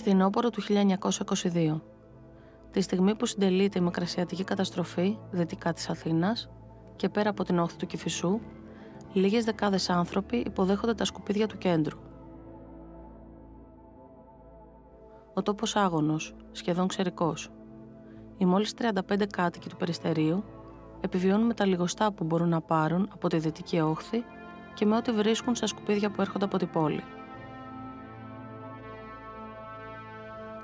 Φθινόπωρο του 1922. Τη στιγμή που συντελείται η μικρασιατική καταστροφή δυτικά της Αθήνας και πέρα από την όχθη του Κηφισού, λίγες δεκάδες άνθρωποι υποδέχονται τα σκουπίδια του κέντρου. Ο τόπος άγωνος, σχεδόν ξερικός. Οι μόλις 35 κάτοικοι του Περιστερίου επιβιώνουν με τα λιγοστά που μπορούν να πάρουν από τη δυτική όχθη και με ό,τι βρίσκουν στα σκουπίδια που έρχονται από την πόλη.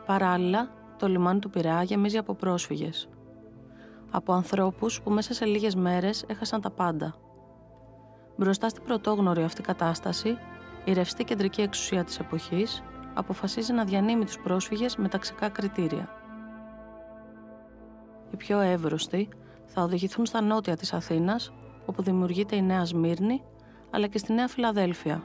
Παράλληλα, το λιμάνι του Πειραιά γεμίζει από πρόσφυγες. Από ανθρώπους που μέσα σε λίγες μέρες έχασαν τα πάντα. Μπροστά στην πρωτόγνωρη αυτή κατάσταση, η ρευστή κεντρική εξουσία της εποχής αποφασίζει να διανύμει τους πρόσφυγες με ταξικά κριτήρια. Οι πιο εύρωστοι θα οδηγηθούν στα νότια της Αθήνας, όπου δημιουργείται η Νέα Σμύρνη, αλλά και στη Νέα Φιλαδέλφια.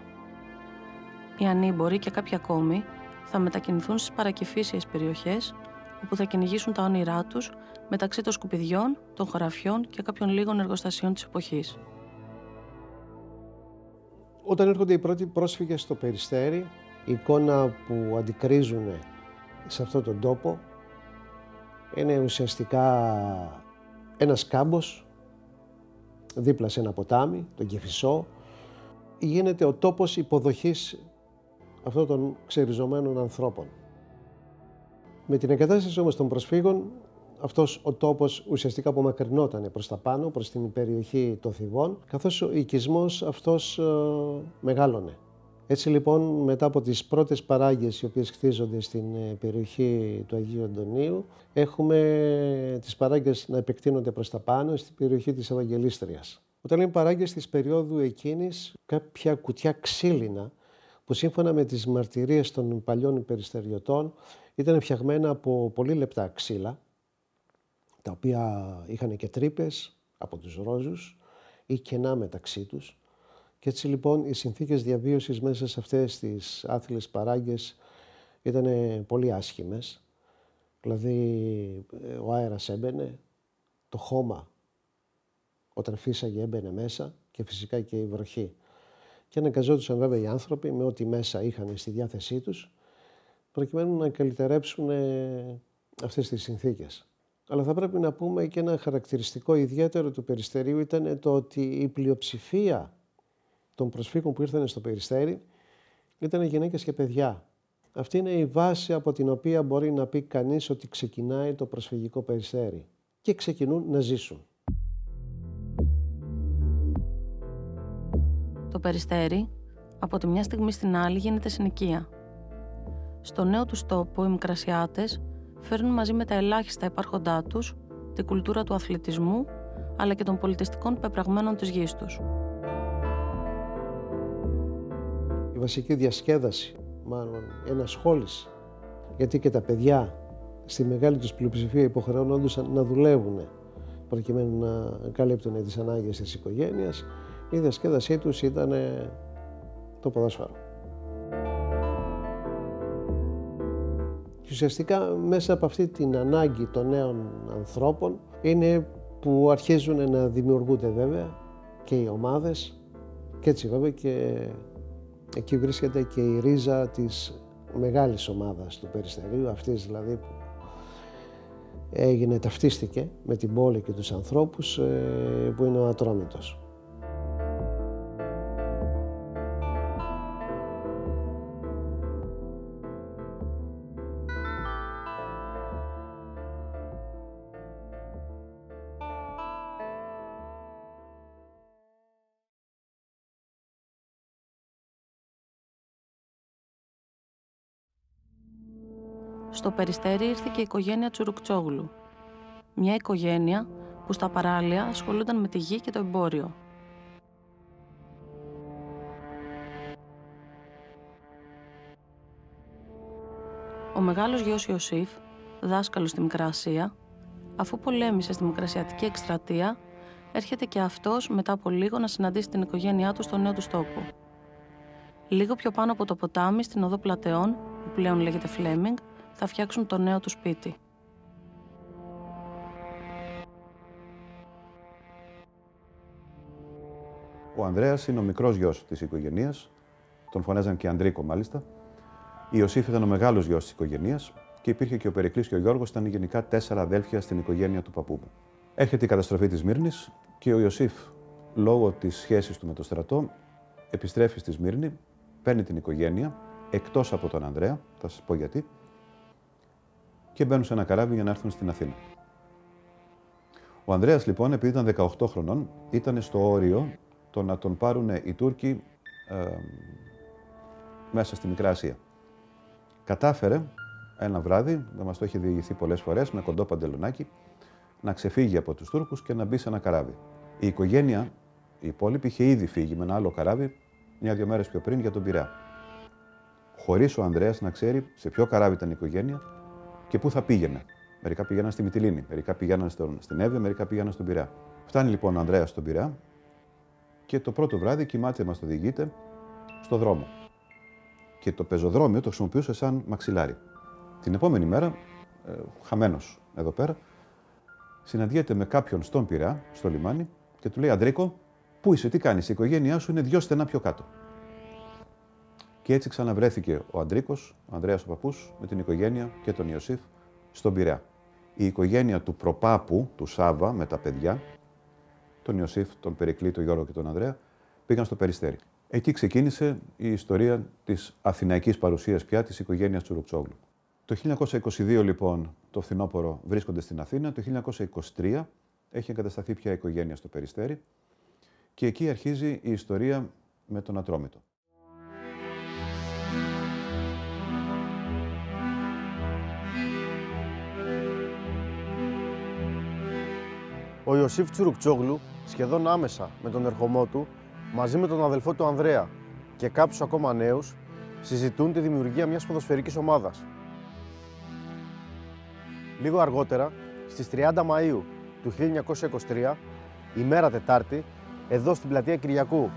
Οι ανήμποροι και κάποιοι ακόμη θα μετακινηθούν στις παρακηφίσιες περιοχές, όπου θα κυνηγήσουν τα όνειρά τους μεταξύ των σκουπιδιών, των χωραφιών και κάποιων λίγων εργοστασιών της εποχής. Όταν έρχονται οι πρώτοι πρόσφυγες στο Περιστέρι, η εικόνα που αντικρίζουν σε αυτόν τον τόπο είναι ουσιαστικά ένας κάμπος δίπλα σε ένα ποτάμι, τον Κηφισό. Γίνεται ο τόπος υποδοχής αυτών των ξεριζωμένων ανθρώπων. Με την εγκατάσταση όμως των προσφύγων, αυτός ο τόπος ουσιαστικά απομακρυνόταν προς τα πάνω, προς την περιοχή των Θηβών, καθώς ο οικισμός αυτός μεγάλωνε. Έτσι λοιπόν, μετά από τις πρώτες παράγκες οι οποίες χτίζονται στην περιοχή του Αγίου Αντωνίου, έχουμε τις παράγκες να επεκτείνονται προς τα πάνω στην περιοχή της Ευαγγελίστριας. Όταν λέμε παράγκες της περίοδου εκείνης, κάποια κουτιά ξύλινα, που σύμφωνα με τις μαρτυρίες των παλιών περιστεριωτών ήταν φτιαγμένα από πολύ λεπτά ξύλα, τα οποία είχαν και τρύπες από τους ρόζους ή κενά μεταξύ τους. Και έτσι λοιπόν οι συνθήκες διαβίωσης μέσα σε αυτές τις άθλιες παράγκες ήταν πολύ άσχημες. Δηλαδή ο αέρας έμπαινε, το χώμα όταν φύσαγε έμπαινε μέσα και φυσικά και η βροχή. Και αναγκαζόντουσαν βέβαια οι άνθρωποι με ό,τι μέσα είχαν στη διάθεσή τους προκειμένου να καλυτερέψουν αυτές τις συνθήκες. Αλλά θα πρέπει να πούμε και ένα χαρακτηριστικό ιδιαίτερο του Περιστερίου ήταν το ότι η πλειοψηφία των προσφύγων που ήρθαν στο Περιστέρι ήταν γυναίκες και παιδιά. Αυτή είναι η βάση από την οποία μπορεί να πει κανείς ότι ξεκινάει το προσφυγικό Περιστέρι και ξεκινούν να ζήσουν. Το Περιστέρι, από τη μια στιγμή στην άλλη, γίνεται συνοικία. Στο νέο τους τόπο, οι μικρασιάτες φέρνουν μαζί με τα ελάχιστα υπάρχοντά τους την κουλτούρα του αθλητισμού, αλλά και των πολιτιστικών πεπραγμένων της γης τους. Η βασική διασκέδαση, μάλλον ενασχόληση, γιατί και τα παιδιά στη μεγάλη τους πλειοψηφία υποχρεώνονταν να δουλεύουν προκειμένου να καλύπτουν τις ανάγκες της οικογένειας, η διασκέδασή τους ήταν το ποδόσφαιρο. Και ουσιαστικά μέσα από αυτή την ανάγκη των νέων ανθρώπων είναι που αρχίζουν να δημιουργούνται βέβαια και οι ομάδες και έτσι βέβαια και εκεί βρίσκεται και η ρίζα της μεγάλης ομάδας του Περιστερίου, αυτής δηλαδή που ταυτίστηκε με την πόλη και τους ανθρώπους, που είναι ο Ατρόμητος. Στο Περιστέρι ήρθε και η οικογένεια Τσουρουκτσόγλου. Μια οικογένεια που στα παράλια ασχολούνταν με τη γη και το εμπόριο. Ο μεγάλος γιος Ιωσήφ, δάσκαλος στη Μικρά Ασία, αφού πολέμησε στη Μικρασιατική εκστρατεία, έρχεται και αυτός μετά από λίγο να συναντήσει την οικογένειά του στο νέο του τόπο. Λίγο πιο πάνω από το ποτάμι, στην οδό Πλατεών, που πλέον λέγεται Φλέμινγκ, θα φτιάξουν το νέο του σπίτι. Ο Ανδρέας είναι ο μικρός γιος της οικογένειας, τον φωνάζαν και Ανδρίκο μάλιστα, Ιωσήφ ήταν ο μεγάλος γιος της οικογένειας και υπήρχε και ο Περικλής και ο Γιώργος, ήταν γενικά 4 αδέλφια στην οικογένεια του παππού μου. Έρχεται η καταστροφή της Σμύρνης και ο Ιωσήφ, λόγω της σχέσης του με το στρατό, επιστρέφει στη Σμύρνη, παίρνει την οικογένεια, εκτός από τον Ανδρέα, θα σας πω γιατί, και μπαίνουν σε ένα καράβι για να έρθουν στην Αθήνα. Ο Ανδρέας λοιπόν, επειδή ήταν 18 χρονών, ήταν στο όριο το να τον πάρουν οι Τούρκοι μέσα στη Μικρά Ασία. Κατάφερε ένα βράδυ, δεν μας το έχει διηγηθεί πολλές φορές, με κοντό παντελονάκι, να ξεφύγει από τους Τούρκους και να μπει σε ένα καράβι. Η οικογένεια, η υπόλοιπη, είχε ήδη φύγει με ένα άλλο καράβι 1-2 μέρες πιο πριν για τον Πειραιά. Χωρίς ο Ανδρέας να ξέρει σε ποιο καράβι ήταν η οικογένεια και πού θα πήγαινε. Μερικά πήγαιναν στη Μυτιλήνη, μερικά πήγαιναν στην Εύβοια, μερικά πήγαιναν στον Πειραιά. Φτάνει λοιπόν ο Ανδρέας στον Πειραιά και το πρώτο βράδυ κοιμάται, μας το διηγείται, στο δρόμο. Και το πεζοδρόμιο το χρησιμοποιούσε σαν μαξιλάρι. Την επόμενη μέρα, χαμένος εδώ πέρα, συναντιέται με κάποιον στον Πειραιά, στο λιμάνι, και του λέει: Αντρίκο, πού είσαι, τι κάνεις, η οικογένειά σου είναι 2 στενά πιο κάτω. Και έτσι ξαναβρέθηκε ο Αντρίκος, ο Ανδρέας ο παππούς, με την οικογένεια και τον Ιωσήφ στον Πειραιά. Η οικογένεια του προπάπου, του Σάβα, με τα παιδιά, τον Ιωσήφ, τον Περικλή, τον Γιώργο και τον Ανδρέα, πήγαν στο Περιστέρι. Εκεί ξεκίνησε η ιστορία της αθηναϊκής παρουσίας πια της οικογένειας Τσουρουκτσόγλου. Το 1922 λοιπόν το φθινόπωρο βρίσκονται στην Αθήνα, το 1923 έχει εγκατασταθεί πια η οικογένεια στο Περιστέρι και εκεί αρχίζει η ιστορία με τον Ατρόμητο. Ο Ιωσήφ Τσουρουκτσόγλου, σχεδόν άμεσα με τον ερχομό του, μαζί με τον αδελφό του Ανδρέα και κάποιους ακόμα νέους, συζητούν τη δημιουργία μιας ποδοσφαιρικής ομάδας. Λίγο αργότερα, στις 30 Μαΐου του 1923, ημέρα Τετάρτη, εδώ στην πλατεία Κυριακού,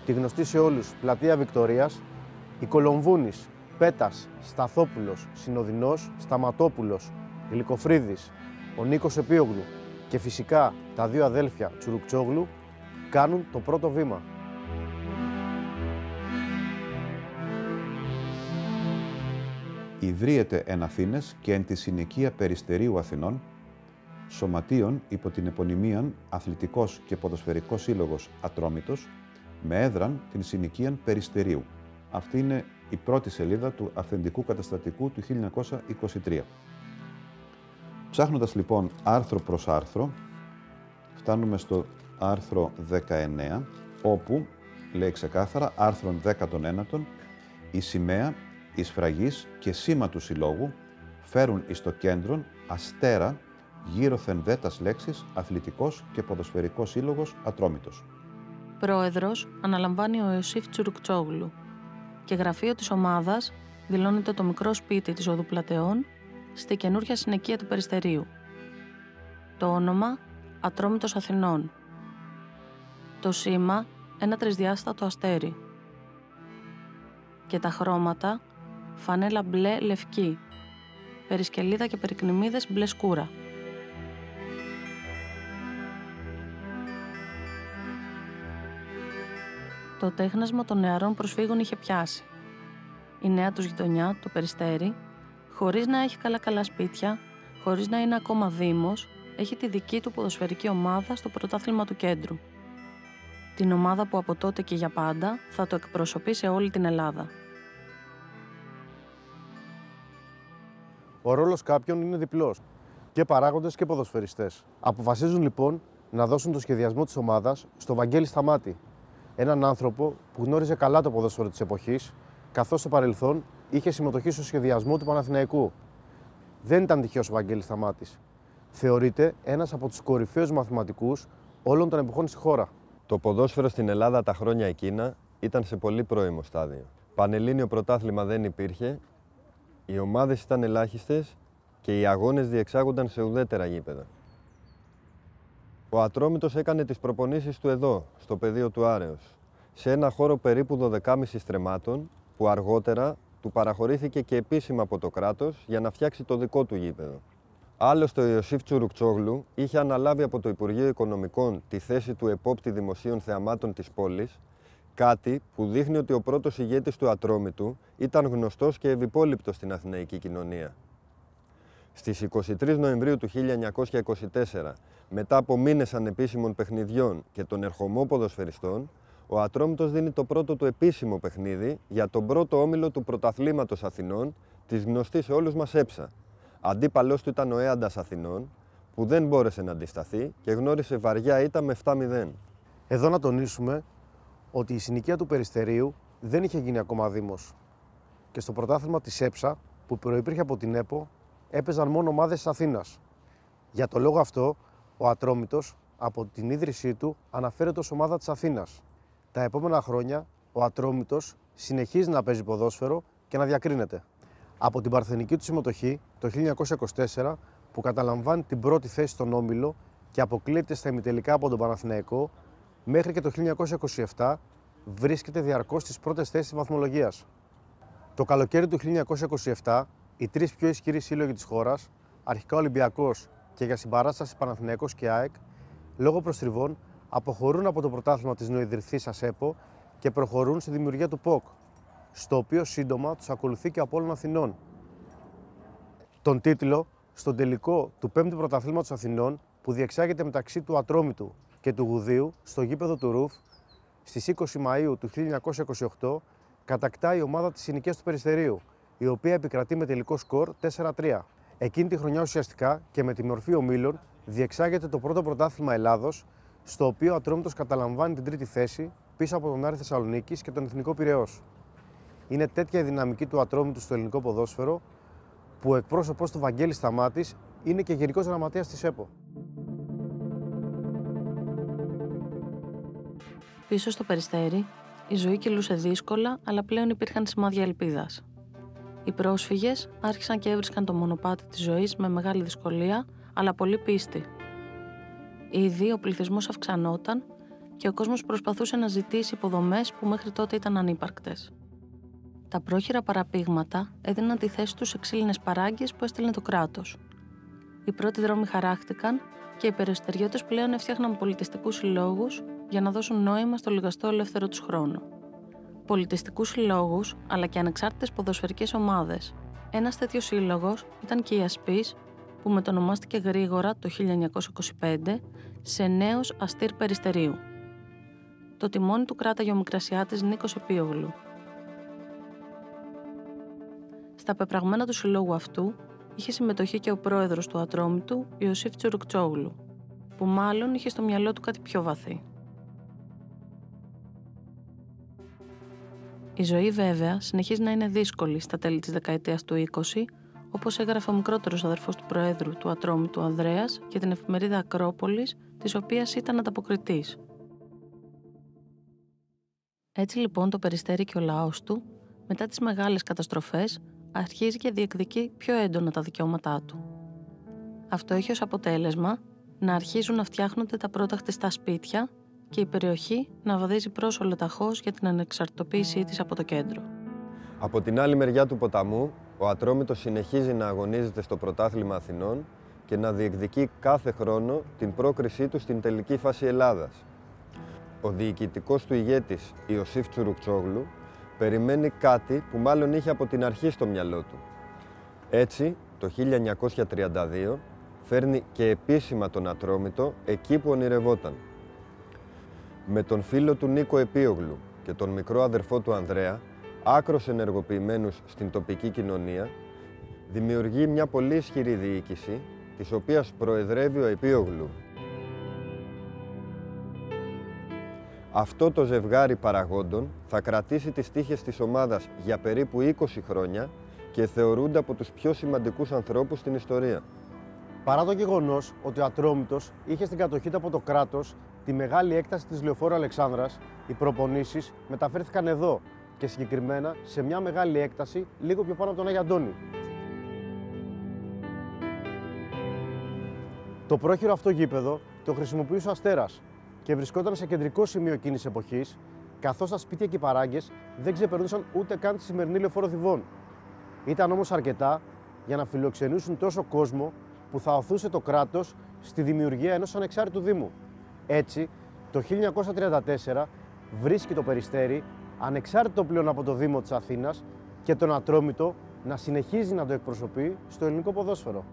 τη γνωστή σε όλους πλατεία Βικτωρίας, οι Κολομβούνης, Πέτας, Σταθόπουλος, Συνοδεινός, Σταματόπουλος, Γλυκοφρίδης, ο Νίκος Επίογλου και φυσικά τα 2 αδέλφια Τσουρουκτσόγλου κάνουν το πρώτο βήμα. Ιδρύεται εν Αθήνες και εν τη συνοικία Περιστερίου Αθηνών, σωματείων υπό την επωνυμίαν Αθλητικός και Ποδοσφαιρικός Σύλλογος Ατρόμητος, με έδραν την συνοικίαν Περιστερίου. Αυτή είναι η πρώτη σελίδα του αυθεντικού καταστατικού του 1923. Ψάχνοντας λοιπόν άρθρο προς άρθρο, φτάνουμε στο άρθρο 19, όπου λέει ξεκάθαρα άρθρον 19, η σημαία, η σφραγής και σήμα του συλλόγου φέρουν εις το κέντρον αστέρα γύρωθεν δέτας λέξης Αθλητικός και Ποδοσφαιρικός Σύλλογος Ατρόμητος. Πρόεδρος αναλαμβάνει ο Ιωσήφ Τσουρουκτσόγλου και γραφείο της ομάδας δηλώνεται το μικρό σπίτι της Οδού Πλατεών στη καινούργια συνοικία του Περιστερίου. Το όνομα Ατρόμητος Αθηνών. Το σήμα ένα τρισδιάστατο αστέρι. Και τα χρώματα φανέλα μπλε λευκή, περισκελίδα και περικνημίδες μπλε σκούρα. Το τέχνασμα των νεαρών προσφύγων είχε πιάσει. Η νέα τους γειτονιά, το Περιστέρι, χωρίς να έχει καλά σπίτια, χωρίς να είναι ακόμα δήμος, έχει τη δική του ποδοσφαιρική ομάδα στο πρωτάθλημα του κέντρου. Την ομάδα που από τότε και για πάντα θα το εκπροσωπεί σε όλη την Ελλάδα. Ο ρόλος κάποιων είναι διπλός, και παράγοντες και ποδοσφαιριστές. Αποφασίζουν λοιπόν να δώσουν το σχεδιασμό της ομάδας στο Βαγγέλη Σταμάτη, έναν άνθρωπο που γνώριζε καλά το ποδόσφαιρο της εποχής, καθώς στο παρελθόν είχε συμμετοχή στο σχεδιασμό του Παναθηναϊκού. Δεν ήταν τυχαίος ο Βαγγέλης Σταμάτης. Θεωρείται ένας από τους κορυφαίους μαθηματικούς όλων των εποχών στη χώρα. Το ποδόσφαιρο στην Ελλάδα τα χρόνια εκείνα ήταν σε πολύ πρώιμο στάδιο. Πανελλήνιο πρωτάθλημα δεν υπήρχε, οι ομάδες ήταν ελάχιστες και οι αγώνες διεξάγονταν σε ουδέτερα γήπεδα. Ο Ατρόμητος έκανε τις προπονήσεις του εδώ, στο πεδίο του Άρεως, σε ένα χώρο περίπου 12,5 στρεμμάτων, που αργότερα του παραχωρήθηκε και επίσημα από το κράτος για να φτιάξει το δικό του γήπεδο. Άλλωστε, ο Ιωσήφ Τσουρουκτσόγλου είχε αναλάβει από το Υπουργείο Οικονομικών τη θέση του επόπτη δημοσίων θεαμάτων της πόλης Κάτι που δείχνει ότι ο πρώτος ηγέτης του Ατρόμητου ήταν γνωστός και ευυπόληπτος στην αθηναϊκή κοινωνία. Στις 23 Νοεμβρίου του 1924, μετά από μήνες ανεπίσημων παιχνιδιών και των ερχομό ποδοσφαιριστών, ο Ατρόμητος δίνει το πρώτο του επίσημο παιχνίδι για τον πρώτο όμιλο του Πρωταθλήματος Αθηνών, της γνωστής σε όλους μας ΕΠΣΑ. Αντίπαλός του ήταν ο Έαντας Αθηνών, που δεν μπόρεσε να αντισταθεί και γνώρισε βαριά ήττα με 7-0. Εδώ να τονίσουμε ότι η συνοικία του Περιστερίου δεν είχε γίνει ακόμα δήμος. Και στο πρωτάθλημα της ΕΠΣΑ, που προϋπήρχε από την ΕΠΟ, έπαιζαν μόνο ομάδες της Αθήνας. Για το λόγο αυτό, ο Ατρόμητος από την ίδρυσή του αναφέρεται ως ομάδα της Αθήνας. Τα επόμενα χρόνια, ο Ατρόμητος συνεχίζει να παίζει ποδόσφαιρο και να διακρίνεται. Από την παρθενική του συμμετοχή το 1924, που καταλαμβάνει την πρώτη θέση στον όμιλο και αποκλείεται στα ημιτελικά από τον Παναθηναϊκό, μέχρι και το 1927 βρίσκεται διαρκώς στις πρώτες θέσεις της βαθμολογίας. Το καλοκαίρι του 1927, οι τρεις πιο ισχυροί σύλλογοι της χώρας, αρχικά Ολυμπιακός και για συμπαράσταση Παναθηναϊκός και ΑΕΚ, λόγω προστριβών αποχωρούν από το πρωτάθλημα της νοηδρυθής ΑΣΕΠΟ και προχωρούν στη δημιουργία του ΠΟΚ, στο οποίο σύντομα τους ακολουθεί και ο Απόλλων Αθηνών. Τον τίτλο στον τελικό του 5ου Πρωταθλήματος Αθηνών, που διεξάγεται μεταξύ του Ατρόμητου και του Γουδίου στο γήπεδο του Ρουφ, στις 20 Μαΐου του 1928, κατακτά η ομάδα της συνοικίας του Περιστερίου, η οποία επικρατεί με τελικό σκορ 4-3. Εκείνη τη χρονιά ουσιαστικά και με τη μορφή ομίλων διεξάγεται το πρώτο πρωτάθλημα Ελλάδος, στο οποίο ο Ατρόμητος καταλαμβάνει την τρίτη θέση πίσω από τον Άρη Θεσσαλονίκης και τον Εθνικό Πειραιώς. Είναι τέτοια η δυναμική του Ατρόμητου στο ελληνικό ποδόσφαιρο, που ο εκπρόσωπος του Βαγγέλης Σταμάτης είναι και γενικός γραμματέας της ΕΠΟ. Πίσω στο Περιστέρι, η ζωή κυλούσε δύσκολα, αλλά πλέον υπήρχαν σημάδια ελπίδας. Οι πρόσφυγες άρχισαν και έβρισκαν το μονοπάτι της ζωής με μεγάλη δυσκολία, αλλά πολύ πίστη. Ήδη ο πληθυσμός αυξανόταν και ο κόσμος προσπαθούσε να ζητήσει υποδομές που μέχρι τότε ήταν ανύπαρκτες. Τα πρόχειρα παραπήγματα έδιναν τη θέση τους σε ξύλινες παράγκες που έστελνε το κράτος. Οι πρώτοι δρόμοι χαράχτηκαν και οι περιστεριώτες πλέον έφτιαχναν πολιτιστικούς συλλόγους για να δώσουν νόημα στο λιγαστό ελεύθερο τους χρόνο. Πολιτιστικούς συλλόγους, αλλά και ανεξάρτητες ποδοσφαιρικές ομάδες. Ένας τέτοιος σύλλογος ήταν και η Ασπής, που μετονομάστηκε γρήγορα το 1925 σε Νέος Αστήρ Περιστερίου. Το τιμόνι του κράταγε ο Μικρασιάτης Νίκος Επίογλου. Στα πεπραγμένα του συλλόγου αυτού είχε συμμετοχή και ο πρόεδρος του Ατρόμητου, Ιωσήφ Τσουρουκτσόγλου, που μάλλον είχε στο μυαλό του κάτι πιο βαθύ. Η ζωή βέβαια συνεχίζει να είναι δύσκολη στα τέλη της δεκαετίας του 20, όπως έγραφε ο μικρότερος αδερφός του Προέδρου του Ατρόμητου, Ανδρέας, για την εφημερίδα Ακρόπολης, της οποίας ήταν ανταποκριτής. Έτσι λοιπόν το Περιστέρι και ο λαός του, μετά τις μεγάλες καταστροφές, αρχίζει και διεκδικεί πιο έντονα τα δικαιώματά του. Αυτό έχει ως αποτέλεσμα να αρχίζουν να φτιάχνονται τα πρώτα χτιστά σπίτια και η περιοχή να βαδίζει προς ολοταχώς για την ανεξαρτητοποίησή της από το κέντρο. Από την άλλη μεριά του ποταμού, ο Ατρόμητος συνεχίζει να αγωνίζεται στο Πρωτάθλημα Αθηνών και να διεκδικεί κάθε χρόνο την πρόκρισή του στην τελική φάση Ελλάδας. Ο διοικητικός του ηγέτης, Ιωσήφ Τσουρουκτσόγλου, περιμένει κάτι που μάλλον είχε από την αρχή στο μυαλό του. Έτσι, το 1932 φέρνει και επίσημα τον Ατρόμητο εκεί που ονειρευόταν. Με τον φίλο του Νίκο Επίογλου και τον μικρό αδερφό του Ανδρέα, άκρως ενεργοποιημένους στην τοπική κοινωνία, δημιουργεί μια πολύ ισχυρή διοίκηση, της οποίας προεδρεύει ο Επίογλου. Αυτό το ζευγάρι παραγόντων θα κρατήσει τις τύχες της ομάδας για περίπου 20 χρόνια και θεωρούνται από τους πιο σημαντικούς ανθρώπους στην ιστορία. Παρά το γεγονός ότι ο Ατρόμητος είχε στην κατοχή του από το κράτος τη μεγάλη έκταση της Λεωφόρου Αλεξάνδρας, οι προπονήσεις μεταφέρθηκαν εδώ και συγκεκριμένα σε μια μεγάλη έκταση λίγο πιο πάνω από τον Άγιο Αντώνη. Το πρόχειρο αυτό γήπεδο το χρησιμοποιούσε ο Αστέρας και βρισκόταν σε κεντρικό σημείο εκείνης της εποχής, καθώς τα σπίτια και οι παράγκες δεν ξεπερνούσαν ούτε καν τη σημερινή Λεωφόρο Θηβών. Ήταν όμως αρκετά για να φιλοξενήσουν τόσο κόσμο που θα οθούσε το κράτος στη δημιουργία ενός ανεξάρτητου δήμου. Έτσι, το 1934 βρίσκει το Περιστέρι, ανεξάρτητο πλέον από το Δήμο της Αθήνας, και τον Ατρόμητο να συνεχίζει να το εκπροσωπεί στο ελληνικό ποδόσφαιρο.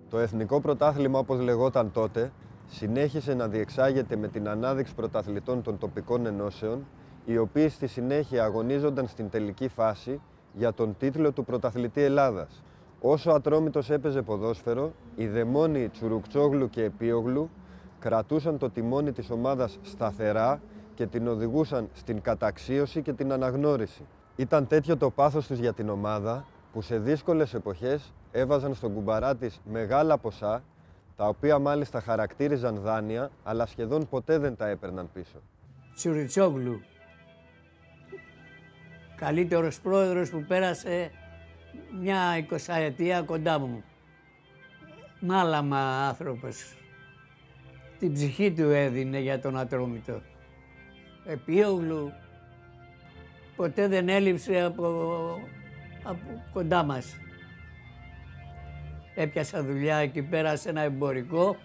Το Εθνικό Πρωτάθλημα, όπως λεγόταν τότε, συνέχισε να διεξάγεται με την ανάδειξη πρωταθλητών των τοπικών ενώσεων, οι οποίοι στη συνέχεια αγωνίζονταν στην τελική φάση για τον τίτλο του Πρωταθλητή Ελλάδας. Όσο ο Ατρόμητος έπαιζε ποδόσφαιρο, οι δαιμόνοι Τσουρουκτσόγλου και Επίογλου κρατούσαν το τιμόνι της ομάδας σταθερά και την οδηγούσαν στην καταξίωση και την αναγνώριση. Ήταν τέτοιο το πάθος τους για την ομάδα, που σε δύσκολες εποχές έβαζαν στον κουμπαρά της μεγάλα ποσά, τα οποία μάλιστα χαρακτήριζαν δάνεια, αλλά σχεδόν ποτέ δεν τα έπαιρναν πίσω. Τσουρουκτσόγλου, καλύτερος πρόεδρος που πέρασε μια 20ετία κοντά μου. Μάλαμα άνθρωπος. Την ψυχή του έδινε για τον Ατρόμητο. Επίογλου ποτέ δεν έλειψε από κοντά μας. Έπιασα δουλειά εκεί πέρα σε ένα εμπορικό.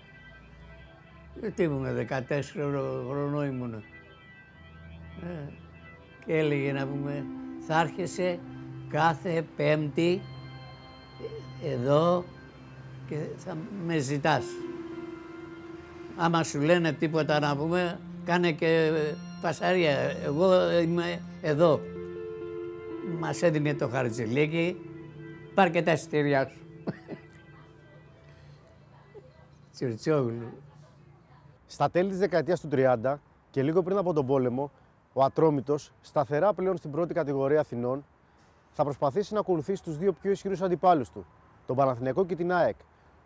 Τι ήμουν, 14 χρονών ήμουν. Και έλεγε να πούμε, θα έρχεσαι κάθε Πέμπτη εδώ και θα με ζητάς. Άμα σου λένε τίποτα να πούμε, κάνε και φασαρία. Εγώ είμαι εδώ. Μας έδινε το χαρτζηλίκι, πάρ' και τα εισιτήριά σου. Τσουρτσόγλου. Στα τέλη της δεκαετίας του 30 και λίγο πριν από τον πόλεμο, ο Ατρόμητος, σταθερά πλέον στην πρώτη κατηγορία Αθηνών, θα προσπαθήσει να ακολουθήσει τους δύο πιο ισχυρούς αντιπάλους του, τον Παναθηναϊκό και την ΑΕΚ,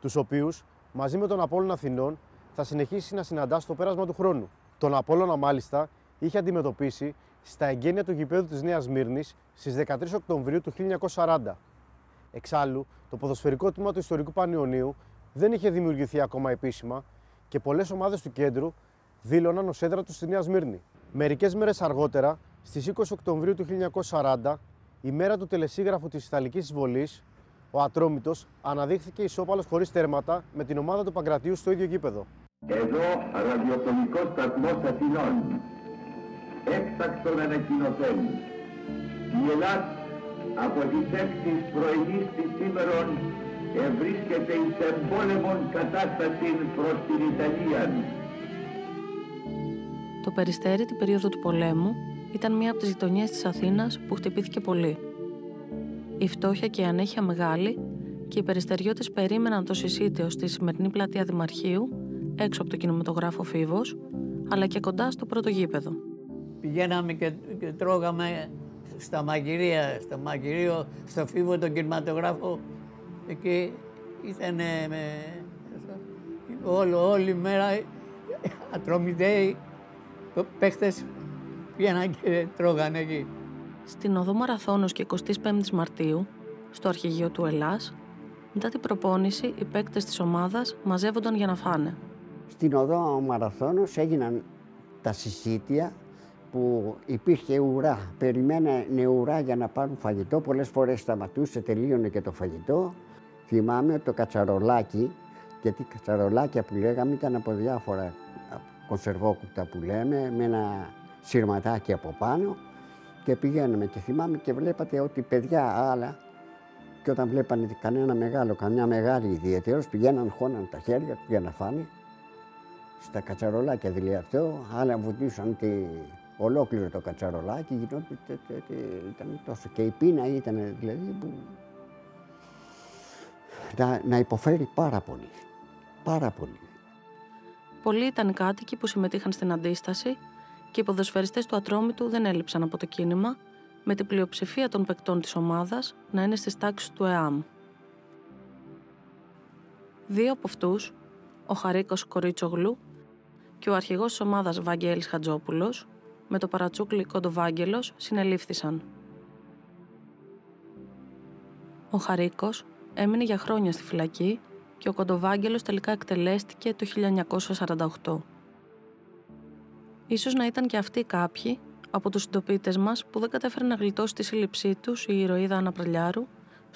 τους οποίους, μαζί με τον Απόλλωνα Αθηνών, θα συνεχίσει να συναντά στο πέρασμα του χρόνου. Τον Απόλλωνα, μάλιστα, είχε αντιμετωπίσει στα εγγένεια του γηπέδου της Νέας Σμύρνης στις 13 Οκτωβρίου του 1940. Εξάλλου, το ποδοσφαιρικό τμήμα του ιστορικού Πανιωνίου δεν είχε δημιουργηθεί ακόμα επίσημα και πολλές ομάδες του κέντρου δήλωναν ως έδρα τους στη Νέα Σμύρνη. Μερικές μέρες αργότερα, στις 20 Οκτωβρίου του 1940, η μέρα του τελεσίγραφου της Ιταλικής εισβολής, ο Ατρόμητος αναδείχθηκε ισόπαλος χωρίς τέρματα με την ομάδα του Παγκρατίου στο ίδιο γήπεδο. Εδώ ραδιοφωνικός σταθμός Αθηνών. Έκτακτον ανακοινωθέν. Η Ελλάδα από τις 6 πρωινής της σήμερον βρίσκεται εις εμπόλεμον κατάσταση προς την Ιταλία. Το Περιστέρι την περίοδο του πολέμου ήταν μία από τις γειτονιές της Αθήνας που χτυπήθηκε πολύ. Η φτώχεια και η ανέχεια μεγάλη και οι περιστεριώτες περίμεναν το συσίτιο στη σημερινή πλατεία Δημαρχείου, έξω από το κινηματογράφο Φίβος, αλλά και κοντά στο πρώτο γήπεδο. Πηγαίναμε και τρώγαμε στα μαγειρία, στο μαγειρίο, στο Φίβο, τον κινηματογράφο. Εκεί ήταν όλη μέρα Ατρομητέοι παίχτες πήγαιναν και τρώγανε εκεί. Στην οδό Μαραθώνος και 25 Μαρτίου, στο αρχηγείο του Ελλάς, μετά την προπόνηση, οι παίκτες της ομάδας μαζεύονταν για να φάνε. Στην οδό Μαραθώνος έγιναν τα συσίτια που υπήρχε ουρά. Περιμένανε ουρά για να πάρουν φαγητό. Πολλές φορές σταματούσε, τελείωνε και το φαγητό. Θυμάμαι το κατσαρολάκι, γιατί κατσαρολάκια που λέγαμε ήταν από διάφορα κονσερβόκουτα που λέμε, με ένα σειρματάκι από πάνω και πηγαίνουμε. Και θυμάμαι και βλέπατε ότι παιδιά άλλα, και όταν βλέπανε κανένα μεγάλο, καμιά μεγάλη ιδιαίτερος, πηγαίναν, χώναν τα χέρια τους για να φάνε. Στα κατσαρολάκια δηλαδή αυτό, άλλα βουτούσαν ολόκληρο το κατσαρολάκι, ήταν τόσο. Και η πείνα ήταν δηλαδή που να υποφέρει πάρα πολύ. Πάρα πολύ. Πολλοί ήταν οι κάτοικοι που συμμετείχαν στην αντίσταση και οι ποδοσφαιριστές του Ατρόμητου δεν έλειψαν από το κίνημα, με την πλειοψηφία των παικτών της ομάδας να είναι στις τάξεις του ΕΑΜ. Δύο από αυτούς, ο Χαρίκος Κορίτσογλου και ο αρχηγός της ομάδας Βαγγέλης Χατζόπουλος, με το παρατσούκλι Κοντοβάγγελος, συνελήφθησαν. Ο Χαρίκος έμεινε για χρόνια στη φυλακή και ο Κοντοβάγγελος τελικά εκτελέστηκε το 1948. Ίσως να ήταν και αυτοί κάποιοι από τους συντοπίτες μας που δεν κατέφεραν να γλιτώσει τη σύλληψή τους η ηρωίδα Αννα Πρελιάρου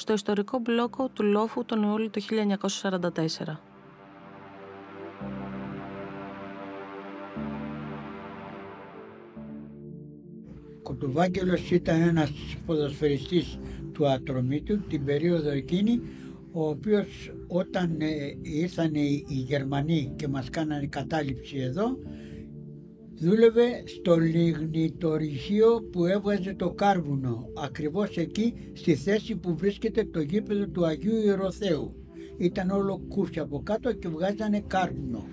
στο ιστορικό μπλόκο του Λόφου τον Ιούλιο του 1944. Ο Κουτουβάγγελος ήταν ένας ποδοσφαιριστής του Ατρομήτου την περίοδο εκείνη, ο οποίος όταν ήρθαν οι Γερμανοί και μας κάνανε κατάληψη εδώ, δούλευε στο λιγνητορυχείο που έβγαζε το κάρβουνο, ακριβώς εκεί στη θέση που βρίσκεται το γήπεδο του Αγίου Ιεροθέου. Ήταν όλο κούφια από κάτω και βγάζανε κάρβουνο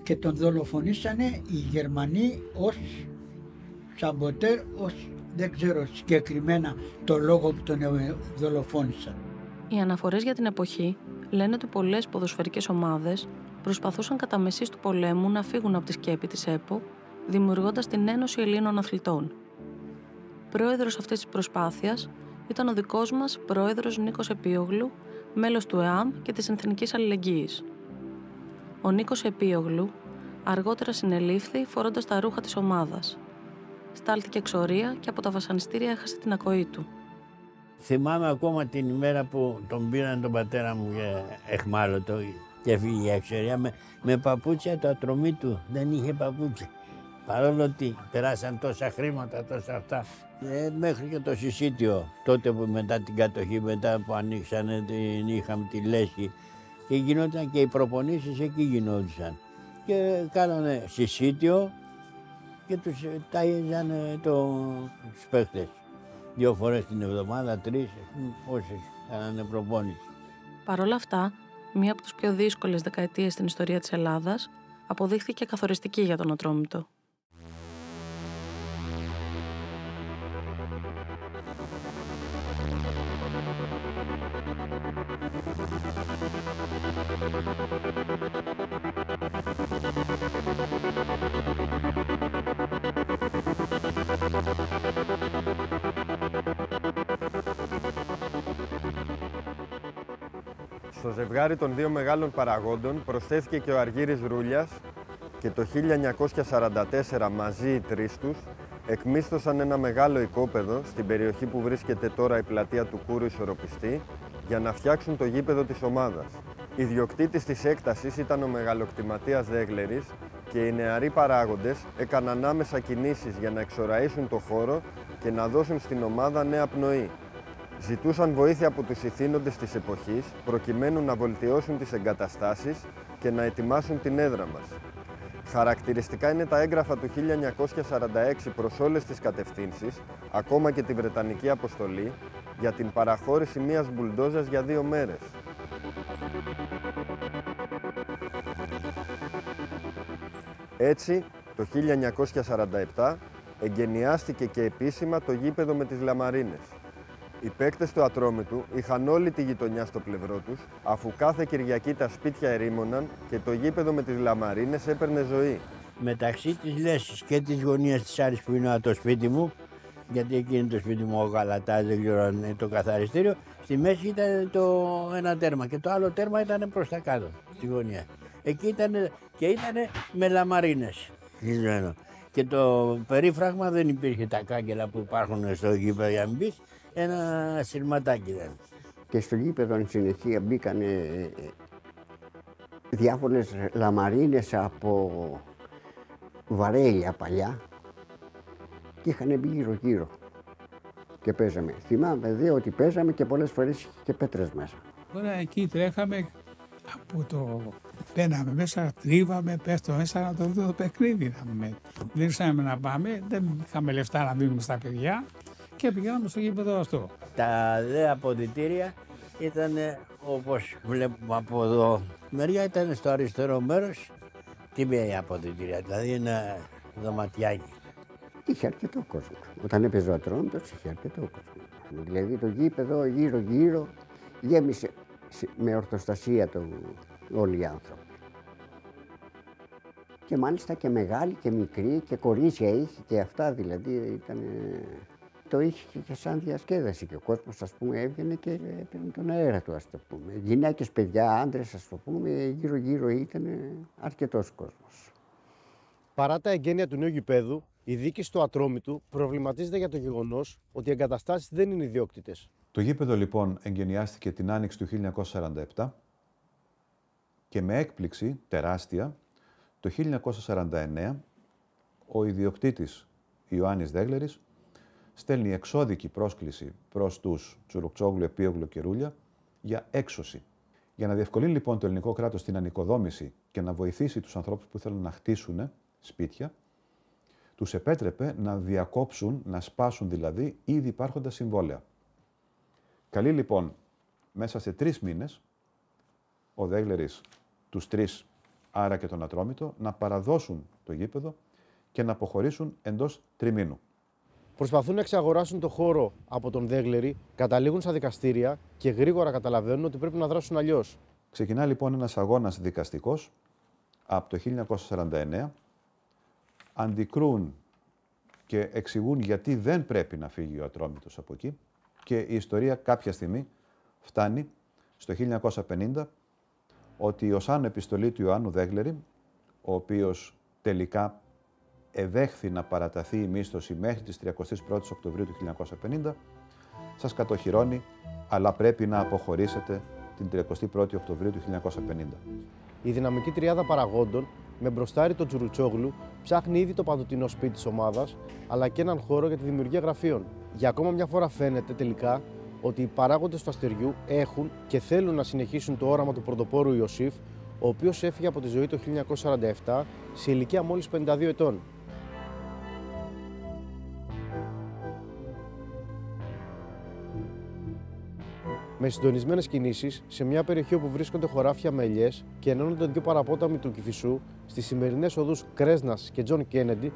και τον δολοφονήσανε οι Γερμανοί ως σαμποτέρ, ως δεν ξέρω συγκεκριμένα το λόγο που τον δολοφόνησαν. Οι αναφορές για την εποχή λένε ότι πολλές ποδοσφαιρικές ομάδες προσπαθούσαν κατά μεσής του πολέμου να φύγουν από τη σκέπη της ΕΠΟ, δημιουργώντας την Ένωση Ελλήνων Αθλητών. Πρόεδρος αυτής της προσπάθειας ήταν ο δικός μας πρόεδρος Νίκος Επίογλου, μέλος του ΕΑΜ και της Εθνικής Αλληλεγγύης. Ο Νίκος Επίογλου αργότερα συνελήφθη φορώντας τα ρούχα της ομάδας. Στάλθηκε εξορία και από τα βασανιστήρια έχασε την ακοή του. Θυμάμαι ακόμα την ημέρα που τον πήραν τον πατέρα μου εχμάλωτο και έφυγε για εξορία με παπούτσια το ατρωμί του. Δεν είχε παπούτσια. Παρόλο ότι περάσαν τόσα χρήματα, τόσα αυτά. Μέχρι και το συσίτιο, τότε που μετά την κατοχή, μετά που ανοίξανε, είχαμε τη λέσχη και γινόταν και οι προπονήσεις εκεί γινόντουσαν. Και κάνανε συσίτιο και τους τάιζαν τους παίχτες. 2 φορές την εβδομάδα, 3, όσες κάνανε προπόνηση. Παρ' όλα αυτά, μία από τις πιο δύσκολες δεκαετίες στην ιστορία της Ελλάδας αποδείχθηκε καθοριστική για τον Ατρόμητο. Στο ζευγάρι των δύο μεγάλων παραγόντων προσθέθηκε και ο Αργύρης Ρούλιας και το 1944 μαζί οι τρεις τους εκμίσθωσαν ένα μεγάλο οικόπεδο στην περιοχή που βρίσκεται τώρα η πλατεία του Κούρου Ισορροπιστή για να φτιάξουν το γήπεδο της ομάδας. Ιδιοκτήτης της έκτασης ήταν ο μεγαλοκτηματίας Δέγλερης και οι νεαροί παράγοντες έκαναν άμεσα κινήσεις για να εξοραίσουν το χώρο και να δώσουν στην ομάδα νέα πνοή. Ζητούσαν βοήθεια από τους ηθήνοντες της εποχής προκειμένου να βελτιώσουν τις εγκαταστάσεις και να ετοιμάσουν την έδρα μας. Χαρακτηριστικά είναι τα έγγραφα του 1946 προς όλες τις κατευθύνσεις, ακόμα και τη Βρετανική αποστολή, για την παραχώρηση μιας μπουλντόζας για 2 μέρες. Έτσι, το 1947 εγκαινιάστηκε και επίσημα το γήπεδο με τις Λαμαρίνες. Οι παίκτες του Ατρόμητου είχαν όλη τη γειτονιά στο πλευρό τους, αφού κάθε Κυριακή τα σπίτια ερήμωναν και το γήπεδο με τις Λαμαρίνες έπαιρνε ζωή. Μεταξύ της Λέσης και της γωνίας της Άρης που είναι το σπίτι μου, γιατί εκεί είναι το σπίτι μου ο Γαλατάς, δεν ξέρω αν είναι το καθαριστήριο, στη μέση ήταν ένα τέρμα και το άλλο τέρμα ήταν προς τα κάτω, στη γωνία. Εκεί ήταν με λαμαρίνες. Και το περίφραγμα δεν υπήρχε τα κάγκελα που υπάρχουν στο γήπεδο για να μπεις, ένα σειρματάκι ήταν. Και στο γήπεδο εν συνεχεία μπήκαν διάφορες λαμαρίνες από βαρέλια παλιά και είχαν μπει γύρω-γύρω και παίζαμε. Θυμάμαι δε ότι παίζαμε και πολλές φορές είχε και πέτρες μέσα. Τώρα εκεί τρέχαμε από το μπαίναμε μέσα, τρίβαμε, πέφτω μέσα να το δούμε το παιχνίδι. Δεν ήρθαμε να πάμε, δεν είχαμε λεφτά να δίνουμε στα παιδιά και πηγαίναμε στο γήπεδο αυτό. Τα δε αποδυτήρια ήταν όπως βλέπουμε από εδώ. Μεριά ήταν στο αριστερό μέρος, τι μία αποδυτήρια, δηλαδή ένα δωματιάκι. Είχε αρκετό κόσμο. Όταν έπαιζε ο Ατρόμητος είχε αρκετό κόσμο. Δηλαδή το γήπεδο γύρω-γύρω γέμισε με ορθοστασία όλοι οι άνθρωποι. Και μάλιστα και μεγάλοι και μικροί και κορίτσια είχε και αυτά, δηλαδή ήταν, το είχε και σαν διασκέδαση και ο κόσμος ας πούμε έβγαινε και έπαιρνε τον αέρα του ας το πούμε. Γυναίκες, παιδιά, άντρες ας το πούμε, γύρω-γύρω ήταν αρκετός κόσμος. Παρά τα εγγένεια του νέου γηπέδου, Η δίκη στο Ατρόμητο προβληματίζεται για το γεγονός ότι οι εγκαταστάσεις δεν είναι ιδιόκτητες. Το γήπεδο λοιπόν εγκαινιάστηκε την άνοιξη του 1947 και με έκπληξη τεράστια το 1949 ο ιδιοκτήτης Ιωάννης Δέγλερης στέλνει εξώδικη πρόσκληση προς τους Τσουρουκτσόγλου, Επίογλου και Ρούλια για έξωση. Για να διευκολύνει λοιπόν το ελληνικό κράτος την ανοικοδόμηση και να βοηθήσει τους ανθρώπους που ήθελαν να χτίσουν σπίτια, τους επέτρεπε να διακόψουν, να σπάσουν δηλαδή ήδη υπάρχοντα συμβόλαια. Καλεί λοιπόν μέσα σε 3 μήνες ο Δέγλερης τους 3, άρα και τον Ατρόμητο, να παραδώσουν το γήπεδο και να αποχωρήσουν εντός τριμήνου. Προσπαθούν να εξαγοράσουν το χώρο από τον Δέγλερη, καταλήγουν στα δικαστήρια και γρήγορα καταλαβαίνουν ότι πρέπει να δράσουν αλλιώς. Ξεκινά λοιπόν ένας αγώνας δικαστικός από το 1949. Αντικρούν και εξηγούν γιατί δεν πρέπει να φύγει ο Ατρόμητος από εκεί και η ιστορία κάποια στιγμή φτάνει στο 1950 ότι ως άνω επιστολή του Ιωάννου Δέγλερη, ο οποίος τελικά εδέχθη να παραταθεί η μίσθωση μέχρι τις 31 Οκτωβρίου του 1950, σας κατοχυρώνει, αλλά πρέπει να αποχωρήσετε την 31η Οκτωβρίου του 1950. Η δυναμική τριάδα παραγόντων, με μπροστάρι τον Τσουρουκτσόγλου, ψάχνει ήδη το παντοτινό σπίτι της ομάδας, αλλά και έναν χώρο για τη δημιουργία γραφείων. Για ακόμα μια φορά φαίνεται τελικά ότι οι παράγοντες του αστεριού έχουν και θέλουν να συνεχίσουν το όραμα του πρωτοπόρου Ιωσήφ, ο οποίος έφυγε από τη ζωή το 1947 σε ηλικία μόλις 52 ετών. Με συντονισμένες κινήσεις σε μια περιοχή όπου βρίσκονται χωράφια με ελιές και ενώνονται 2 παραπόταμοι του Κηφισού, στις σημερινές οδούς Κρέσνας και Τζον Κέννεντι,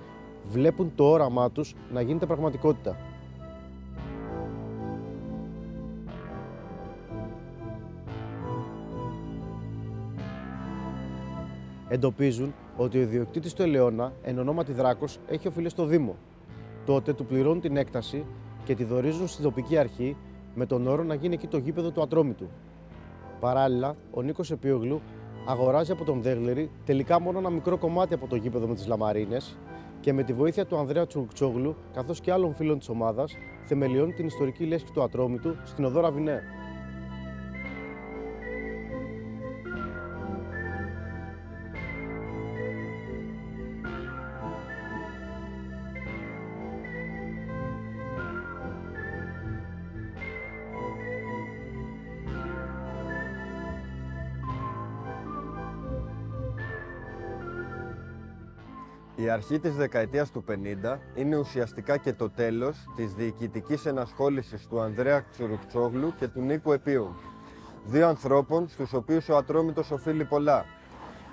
βλέπουν το όραμά τους να γίνεται πραγματικότητα. Εντοπίζουν ότι ο ιδιοκτήτης του Ελαιώνα, εν ονόματι Δράκος, έχει οφειλές στο Δήμο. Τότε του πληρώνουν την έκταση και τη δωρίζουν στην τοπική αρχή με τον όρο να γίνει εκεί το γήπεδο του Ατρόμητου. Παράλληλα, ο Νίκος Επίογλου αγοράζει από τον Δέγλερη τελικά μόνο ένα μικρό κομμάτι από το γήπεδο με τις λαμαρίνες και με τη βοήθεια του Ανδρέα Τσουρουκτσόγλου καθώς και άλλων φίλων της ομάδας θεμελιώνει την ιστορική λέσχη του Ατρόμητου στην οδό Ραβινέ. Η αρχή της δεκαετίας του 50 είναι ουσιαστικά και το τέλος της διοικητικής ενασχόλησης του Ανδρέα Τσουρουκτσόγλου και του Νίκου Επίου, 2 ανθρώπων στους οποίους ο Ατρόμητος οφείλει πολλά.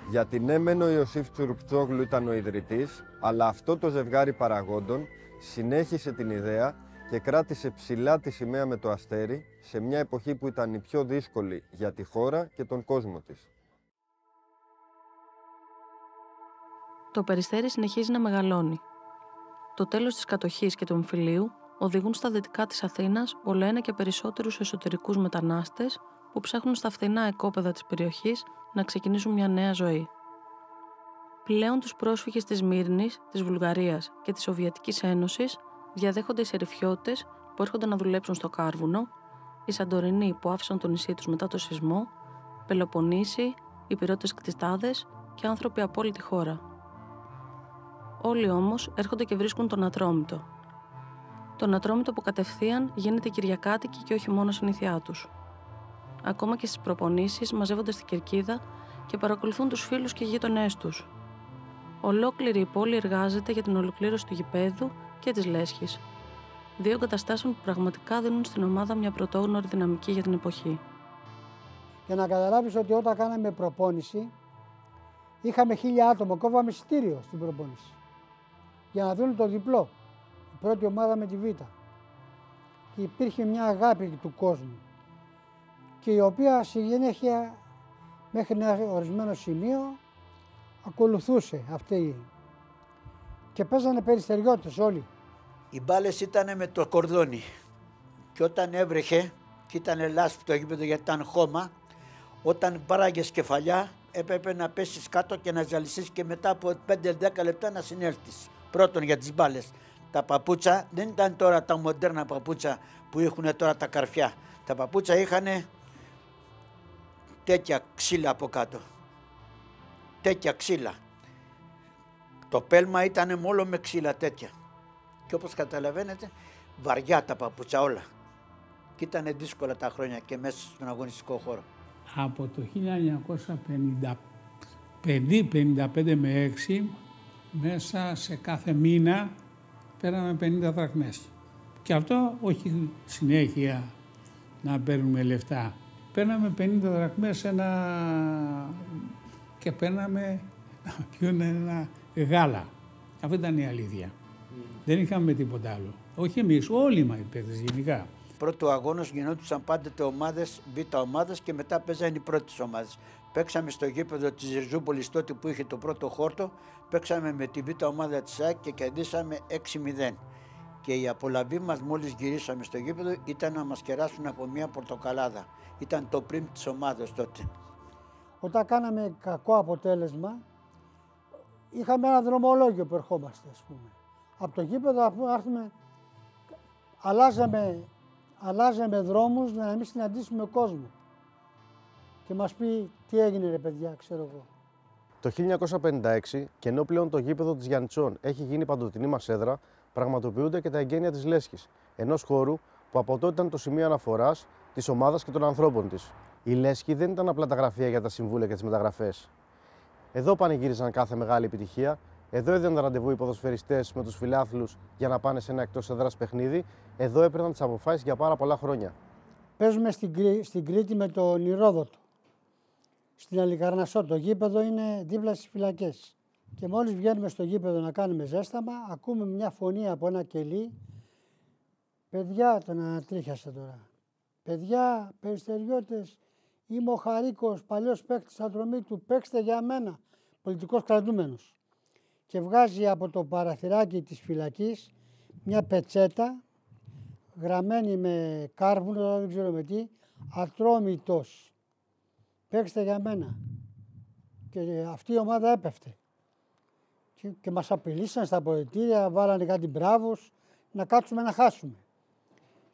Γιατί ναι μεν ο Ιωσήφ Τσουρουκτσόγλου ήταν ο ιδρυτής, αλλά αυτό το ζευγάρι παραγόντων συνέχισε την ιδέα και κράτησε ψηλά τη σημαία με το αστέρι σε μια εποχή που ήταν η πιο δύσκολη για τη χώρα και τον κόσμο της. Το Περιστέρι συνεχίζει να μεγαλώνει. Το τέλος της κατοχής και του εμφυλίου οδηγούν στα δυτικά της Αθήνας ολοένα και περισσότερους εσωτερικούς μετανάστες που ψάχνουν στα φθηνά εκόπεδα της περιοχής να ξεκινήσουν μια νέα ζωή. Πλέον τους πρόσφυγες της Μύρνης, της Βουλγαρίας και της Σοβιετικής Ένωσης διαδέχονται οι Σεριφιώτες που έρχονται να δουλέψουν στο Κάρβουνο, οι Σαντορινοί που άφησαν το νησί τους μετά το σεισμό, Πελοποννήσοι, Υπηρώτες κτιστάδες και άνθρωποι από όλη τη χώρα. Όλοι όμως έρχονται και βρίσκουν τον Ατρόμητο. Τον Ατρόμητο που κατευθείαν γίνεται κυριακάτικη και όχι μόνο συνήθειά τους. Ακόμα και στις προπονήσεις μαζεύονται στην κερκίδα και παρακολουθούν τους φίλους και γείτονές τους. Ολόκληρη η πόλη εργάζεται για την ολοκλήρωση του γηπέδου και της λέσχης. 2 εγκαταστάσεων που πραγματικά δίνουν στην ομάδα μια πρωτόγνωρη δυναμική για την εποχή. Για να καταλάβεις ότι όταν κάναμε προπόνηση, είχαμε 1000 άτομα, κόβαμε εισιτήριο στην προπόνηση. Για να δουν το διπλό, η πρώτη ομάδα με τη Β. Και υπήρχε μια αγάπη του κόσμου και η οποία στη συνέχεια μέχρι ένα ορισμένο σημείο ακολουθούσε αυτή και παίζανε περιστεριώτες όλοι. Οι μπάλες ήταν με το κορδόνι και όταν έβρεχε και ήταν λάσπη το γήπεδο γιατί ήταν χώμα, όταν πάραγες κεφαλιά έπρεπε να πέσεις κάτω και να ζαλιστείς και μετά από 5-10 λεπτά να συνέλθεις. Πρώτον για τις μπάλες. Τα παπούτσα δεν ήταν τώρα τα μοντέρνα παπούτσα που έχουν τώρα τα καρφιά. Τα παπούτσα είχαν τέτοια ξύλα από κάτω. Τέτοια ξύλα. Το πέλμα ήταν όλο με ξύλα τέτοια. Και όπως καταλαβαίνετε, βαριά τα παπούτσα όλα. Και ήταν δύσκολα τα χρόνια και μέσα στον αγωνιστικό χώρο. Από το 1955 με 6, μέσα σε κάθε μήνα πέραμε 50 δραχμές. Και αυτό όχι συνέχεια να παίρνουμε λεφτά. Παίρναμε 50 δραχμές και παίρναμε να πιούν ένα γάλα. Αυτό ήταν η αλήθεια. Δεν είχαμε τίποτα άλλο. Όχι εμείς, όλοι μας οι παίκτες γενικά. Πρώτο αγώνας γινόντουσαν πάντοτε ομάδες, β' ομάδες και μετά παίζανε οι πρώτες ομάδες. Παίξαμε στο γήπεδο της Ριζούπολης τότε που είχε το πρώτο χόρτο, παίξαμε με τη β' ομάδα της ΑΕΚ και κερδίσαμε 6-0. Και η απολαβή μας μόλις γυρίσαμε στο γήπεδο ήταν να μας κεράσουν από μια πορτοκαλάδα. Ήταν το πριμ της ομάδας τότε. Όταν κάναμε κακό αποτέλεσμα, είχαμε ένα δρομολόγιο που ερχόμαστε, ας πούμε. Από το γήπεδο έρθουμε, αλλάζαμε δρόμους για να μην συναντήσουμε κόσμο. Και μας πει τι έγινε ρε παιδιά, ξέρω εγώ. Το 1956, και ενώ πλέον το γήπεδο της Γιαννιτσών έχει γίνει παντοτινή μας έδρα, πραγματοποιούνται και τα εγγένεια της Λέσχης, ενός χώρου που από τότε ήταν το σημείο αναφοράς της ομάδας και των ανθρώπων της. Η Λέσχη δεν ήταν απλά τα γραφεία για τα συμβούλια και τις μεταγραφές. Εδώ πανηγύριζαν κάθε μεγάλη επιτυχία, εδώ έδιναν ραντεβού οι ποδοσφαιριστές με τους φιλάθλους για να πάνε σε ένα εκτός έδρας παιχνίδι, εδώ έπαιρναν τις αποφάσεις για πάρα πολλά χρόνια. Παίζουμε στην Κρήτη με τον Ηρόδοτο. Στην Αλικαρνασσό το γήπεδο είναι δίπλα στις φυλακές. Και μόλις βγαίνουμε στο γήπεδο να κάνουμε ζέσταμα, ακούμε μια φωνή από ένα κελί. Παιδιά, τον ανατρίχιασα τώρα. Παιδιά, περιστεριώτες, είμαι ο Χαρίκος, παλιός παίκτης Ατρομήτου, παίξτε για μένα, πολιτικός κρατούμενος. Και βγάζει από το παραθυράκι της φυλακής μια πετσέτα, γραμμένη με κάρβουνο, δεν ξέρω με τι, Ατρόμητος. Παίξτε για μένα. Και αυτή η ομάδα έπεφτε. Και μας απειλήσαν στα αποδυτήρια, βάλανε κάτι μπράβους, να κάτσουμε να χάσουμε.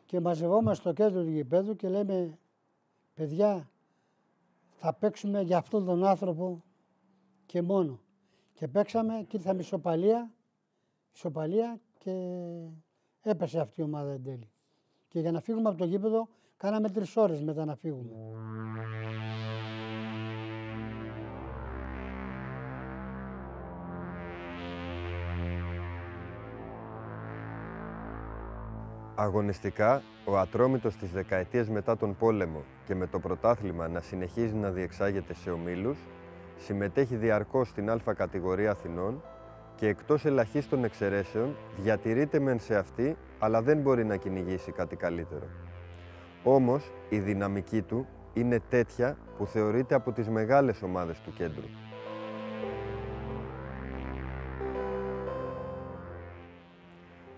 Και μαζευόμαστε στο κέντρο του γηπέδου και λέμε, παιδιά, θα παίξουμε για αυτόν τον άνθρωπο και μόνο. Και παίξαμε και ήρθαμε ισοπαλία και έπεσε αυτή η ομάδα εν τέλει. Και για να φύγουμε από το γήπεδο, κάναμε 3 ώρες μετά να φύγουμε. Αγωνιστικά, ο Ατρόμητος τις δεκαετίες μετά τον πόλεμο και με το πρωτάθλημα να συνεχίζει να διεξάγεται σε ομίλους, συμμετέχει διαρκώς στην Α κατηγορία Αθηνών και εκτός ελαχίστων εξαιρέσεων διατηρείται μεν σε αυτή, αλλά δεν μπορεί να κυνηγήσει κάτι καλύτερο. Όμως, η δυναμική του είναι τέτοια που θεωρείται από τις μεγάλες ομάδες του κέντρου.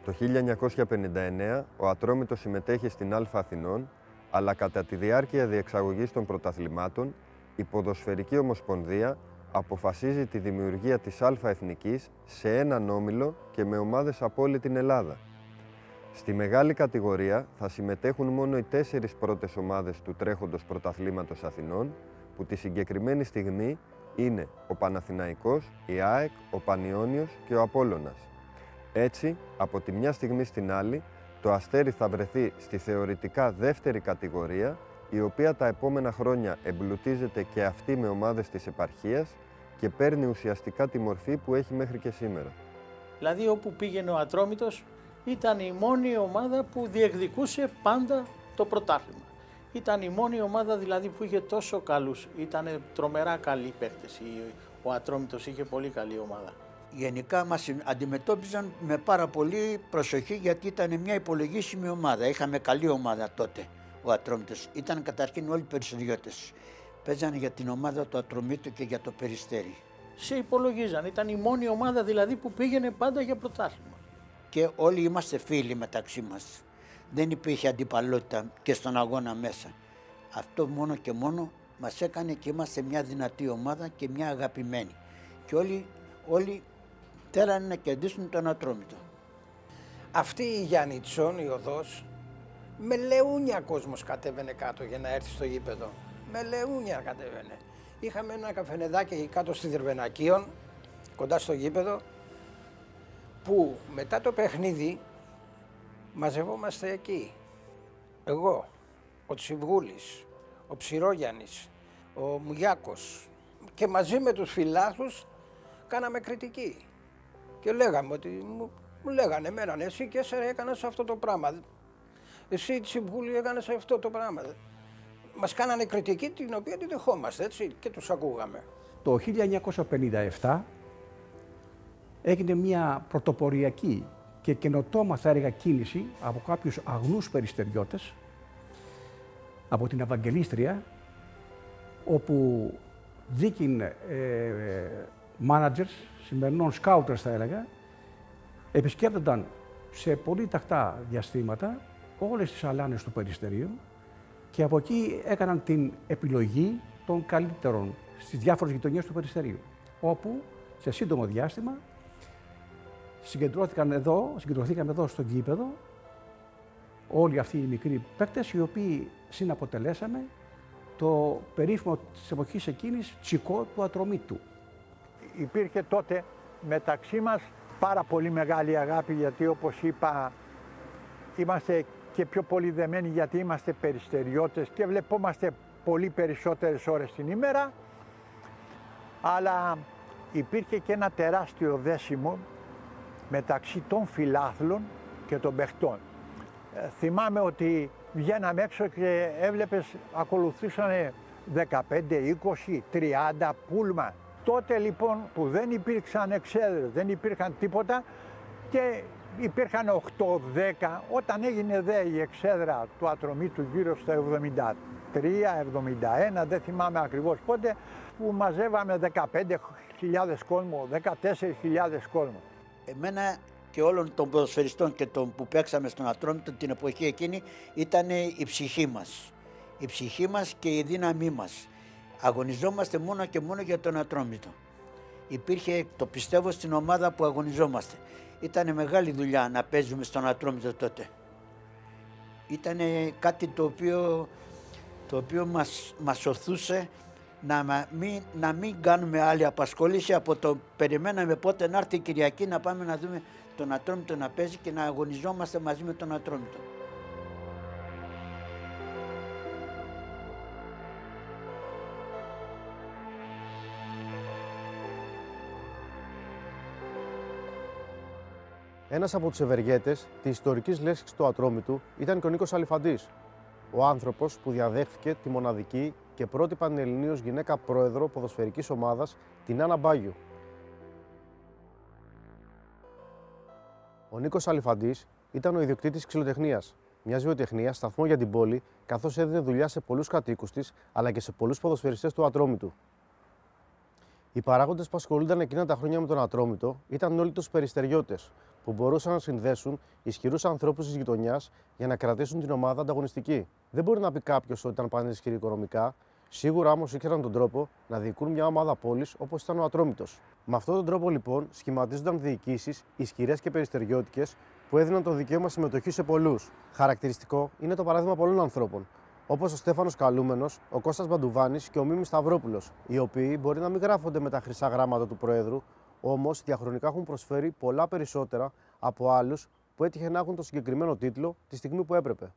Το 1959 ο Ατρόμητος συμμετέχει στην Α Αθηνών, αλλά κατά τη διάρκεια διεξαγωγής των πρωταθλημάτων, η Ποδοσφαιρική Ομοσπονδία αποφασίζει τη δημιουργία της Α Εθνικής σε έναν όμιλο και με ομάδες από όλη την Ελλάδα. Στη μεγάλη κατηγορία θα συμμετέχουν μόνο οι 4 πρώτες ομάδες του τρέχοντος πρωταθλήματος Αθηνών, που τη συγκεκριμένη στιγμή είναι ο Παναθηναϊκός, η ΑΕΚ, ο Πανιώνιος και ο Απόλλωνας. Έτσι, από τη μια στιγμή στην άλλη, το Αστέρι θα βρεθεί στη θεωρητικά δεύτερη κατηγορία, η οποία τα επόμενα χρόνια εμπλουτίζεται και αυτή με ομάδες της επαρχίας και παίρνει ουσιαστικά τη μορφή που έχει μέχρι και σήμερα. Δηλαδή, όπου πήγαινε ο Ατρόμητος, ήταν η μόνη ομάδα που διεκδικούσε πάντα το πρωτάθλημα. Ήταν η μόνη ομάδα δηλαδή που είχε τόσο καλούς, ήταν τρομερά καλοί παίκτες. Ο Ατρόμητος είχε πολύ καλή ομάδα. Γενικά μας αντιμετώπιζαν με πάρα πολύ προσοχή γιατί ήταν μια υπολογίσιμη ομάδα. Είχαμε καλή ομάδα τότε ο Ατρόμητος. Ήταν καταρχήν όλοι περιστεριώτες. Παίζανε για την ομάδα του Ατρομήτου και για το Περιστέρι. Σε υπολογίζαν. Ήταν η μόνη ομάδα δηλαδή που πήγαινε πάντα για πρωτάθλημα. Και όλοι είμαστε φίλοι μεταξύ μας. Δεν υπήρχε αντιπαλότητα και στον αγώνα μέσα. Αυτό μόνο και μόνο μας έκανε και είμαστε μια δυνατή ομάδα και μια αγαπημένη. Και όλοι θέλανε να κερδίσουν τον Ατρόμητο. Αυτή η Γιαννιτσών, η οδός, με λεούνια κόσμος κατέβαινε κάτω για να έρθει στο γήπεδο. Με λεούνια κατέβαινε. Είχαμε ένα καφενεδάκι εκεί κάτω στη Δερβενακίων, κοντά στο γήπεδο, που μετά το παιχνίδι μαζευόμαστε εκεί. Εγώ, ο Τσιβγούλης, ο Ψηρόγιαννης, ο Μουγιάκος και μαζί με τους φιλάθλους κάναμε κριτική. Και λέγαμε ότι μου λέγανε εμένα, εσύ και εσύ έκανες αυτό το πράγμα. Εσύ Τσιβγούλη έκανες αυτό το πράγμα. Μας κάνανε κριτική την οποία τη δεχόμαστε, έτσι, και τους ακούγαμε. Το 1957 έγινε μια πρωτοποριακή και καινοτόμα, θα έλεγα, κίνηση από κάποιους αγνούς περιστεριώτες, από την Ευαγγελίστρια, όπου δίκην managers, σημερινών scouters θα έλεγα, επισκέπτονταν σε πολύ τακτά διαστήματα όλες τις αλάνες του Περιστερίου και από εκεί έκαναν την επιλογή των καλύτερων στις διάφορες γειτονιές του Περιστερίου, όπου σε σύντομο διάστημα συγκεντρωθήκαμε εδώ στο γήπεδο όλοι αυτοί οι μικροί παίκτες, οι οποίοι συναποτελέσαμε το περίφημο της εποχής εκείνης τσικό του Ατρομήτου. Υπήρχε τότε μεταξύ μας πάρα πολύ μεγάλη αγάπη, γιατί όπως είπα είμαστε και πιο πολύ δεμένοι, γιατί είμαστε περιστεριώτες και βλεπόμαστε πολύ περισσότερες ώρες την ημέρα, αλλά υπήρχε και ένα τεράστιο δέσιμο μεταξύ των φιλάθλων και των παιχτών. Θυμάμαι ότι βγαίναμε έξω και έβλεπες ακολουθούσαν 15, 20, 30 πούλμα. Τότε λοιπόν που δεν υπήρξαν εξέδρες, δεν υπήρχαν τίποτα και υπήρχαν 8-10, όταν έγινε δε η εξέδρα του Ατρομήτου γύρω στα 73-71, δεν θυμάμαι ακριβώς πότε, που μαζεύαμε 15.000 κόσμο, 14.000 κόσμο. Εμένα και όλων των ποδοσφαιριστών και των που παίξαμε στον Ατρόμητο την εποχή εκείνη ήταν η ψυχή μας. Η ψυχή μας και η δύναμή μας. Αγωνιζόμαστε μόνο και μόνο για τον Ατρόμητο. Υπήρχε, το πιστεύω, στην ομάδα που αγωνιζόμαστε. Ήταν μεγάλη δουλειά να παίζουμε στον Ατρόμητο τότε. Ήταν κάτι το οποίο μας οθούσε να μην κάνουμε άλλη απασχόληση από το περιμέναμε πότε να έρθει η Κυριακή να πάμε να δούμε τον Ατρόμητο να παίζει και να αγωνιζόμαστε μαζί με τον Ατρόμητο. Ένας από τους ευεργέτες της ιστορικής λέσχης του Ατρόμητου ήταν και ο Νίκος Αλιφαντής, ο άνθρωπος που διαδέχθηκε τη μοναδική και πρώτη πανελληνίως γυναίκα πρόεδρο ποδοσφαιρικής ομάδας, την Άννα Μπάγιου. Ο Νίκος Αλιφαντής ήταν ο ιδιοκτήτης ξυλοτεχνίας, μιας βιοτεχνίας σταθμό για την πόλη, καθώς έδινε δουλειά σε πολλούς κατοίκους της, αλλά και σε πολλούς ποδοσφαιριστές του Ατρόμητου. Οι παράγοντες που ασχολούνταν εκείνα τα χρόνια με τον Ατρόμητο ήταν όλοι τους περιστεριώτες, που μπορούσαν να συνδέσουν ισχυρούς ανθρώπους της γειτονιάς για να κρατήσουν την ομάδα ανταγωνιστική. Δεν μπορεί να πει κάποιος ότι ήταν πανίσχυροι οικονομικά, σίγουρα όμως ήξεραν τον τρόπο να διοικούν μια ομάδα πόλης όπως ήταν ο Ατρόμητος. Με αυτόν τον τρόπο λοιπόν σχηματίζονταν διοικήσεις ισχυρές και περιστεριώτικες που έδιναν το δικαίωμα συμμετοχή σε πολλούς. Χαρακτηριστικό είναι το παράδειγμα πολλών ανθρώπων, όπως ο Στέφανος Καλούμενος, ο Κώστας Μπαντουβάνης και ο Μίμης Σταυρόπουλος, οι οποίοι μπορεί να μην γράφονται με τα χρυσά γράμματα του Προέδρου, όμως διαχρονικά έχουν προσφέρει πολλά περισσότερα από άλλους που έτυχε να έχουν το συγκεκριμένο τίτλο τη στιγμή που έπρεπε.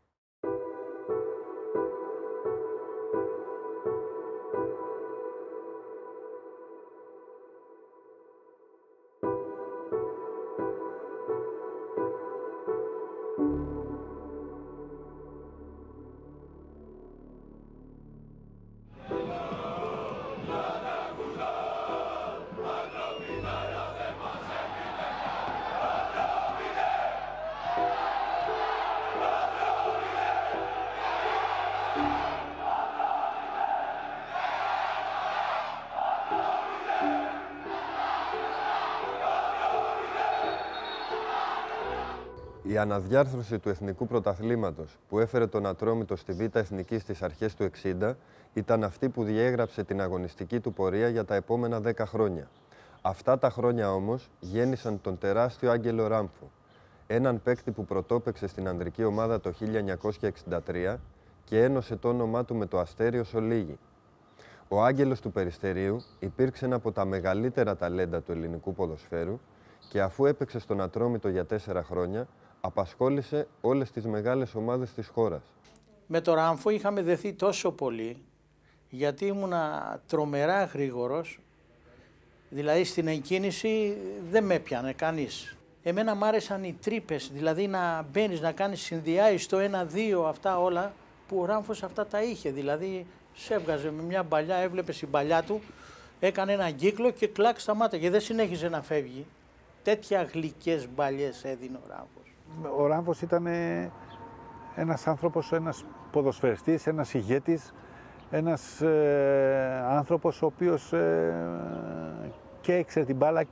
Η αναδιάρθρωση του εθνικού πρωταθλήματος που έφερε τον Ατρόμητο στη Β' Εθνική στις αρχές του 60 ήταν αυτή που διέγραψε την αγωνιστική του πορεία για τα επόμενα 10 χρόνια. Αυτά τα χρόνια όμως γέννησαν τον τεράστιο Άγγελο Ράμφο, έναν παίκτη που πρωτόπαιξε στην ανδρική ομάδα το 1963 και ένωσε το όνομά του με το Αστέριο Σολίγη. Ο Άγγελος του Περιστερίου υπήρξε ένα από τα μεγαλύτερα ταλέντα του ελληνικού ποδοσφαίρου και αφού έπαιξε στον Ατρόμητο για 4 χρόνια, απασχόλησε όλες τις μεγάλες ομάδες της χώρας. Με το Ράμφο είχαμε δεθεί τόσο πολύ, γιατί ήμουνα τρομερά γρήγορος, δηλαδή στην εκκίνηση δεν με έπιανε κανείς. Εμένα μ' άρεσαν οι τρύπες, δηλαδή να μπαίνεις, να κάνεις συνδυάσεις στο 1-2, αυτά όλα, που ο Ράμφος αυτά τα είχε, δηλαδή σε έβγαζε με μια μπαλιά, έβλεπες η μπαλιά του, έκανε έναν κύκλο και κλακ σταμάτα και δεν συνέχιζε να φεύγει. Τέτοια γλυκές μπαλιές έδινε ο Ράμφος. Ο Ράμφος ήταν ένας άνθρωπος, ένας ποδοσφαιριστής, ένας ηγέτης, ένας άνθρωπος ο οποίος και έξερε την μπάλα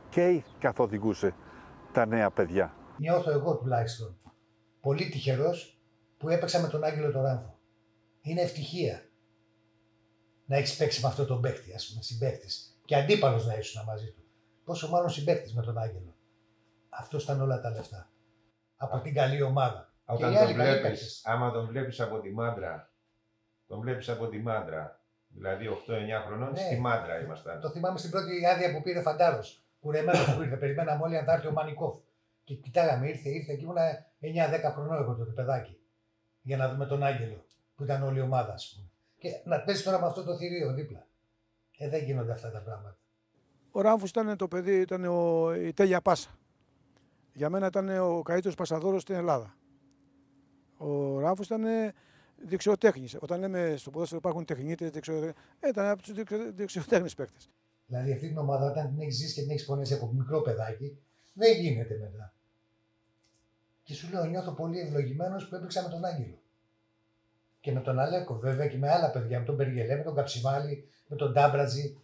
και καθοδηγούσε τα νέα παιδιά. Νιώθω εγώ τουλάχιστον πολύ τυχερός που έπαιξα με τον Άγγελο τον Ράμφο. Είναι ευτυχία να έχεις παίξει με αυτόν τον παίκτη, ας πούμε, συμπαίκτης, και αντίπαλος να ήσουν μαζί του. Πόσο μάλλον συμπαίκτης με τον Άγγελο. Αυτό ήταν όλα τα λεφτά. Από την καλή ομάδα. Όταν άμα τον βλέπεις από τη Μάντρα, δηλαδή 8-9 χρονών, ναι, στη Μάντρα ήμασταν. Το θυμάμαι στην πρώτη άδεια που πήρε Φαντάρος. Κουρεμένος που ήρθε, περιμέναμε όλοι αν θα έρθει ο Μανικόφ. Και κοιτάγαμε, ήρθε και ήμουνα 9-10 χρονών εγώ τότε, παιδάκι. Για να δούμε τον Άγγελο, που ήταν όλη η ομάδα, ας πούμε. Και να παίζει τώρα με αυτό το θηρίο δίπλα. Δεν γίνονται αυτά τα πράγματα. Ο Ράμφος ήταν το παιδί, ήταν η τέλεια πάσα. Για μένα ήταν ο καλύτερος πασαδόρος στην Ελλάδα. Ο Ράμφος ήταν δεξιοτέχνης. Όταν λέμε στο ποδόσφαιρο υπάρχουν τεχνίτες, ήταν από τους δεξιοτέχνης παίκτες. Δηλαδή αυτή την ομάδα, όταν την έχεις ζήσει και την έχεις πονέσει από μικρό παιδάκι, δεν γίνεται μετά. Και σου λέω, νιώθω πολύ ευλογημένος που έπαιξα με τον Άγγελο. Και με τον Αλέκο, βέβαια, και με άλλα παιδιά, με τον Περγελέ, με τον Καψιμάλη, με τον Ντάμπρατζη.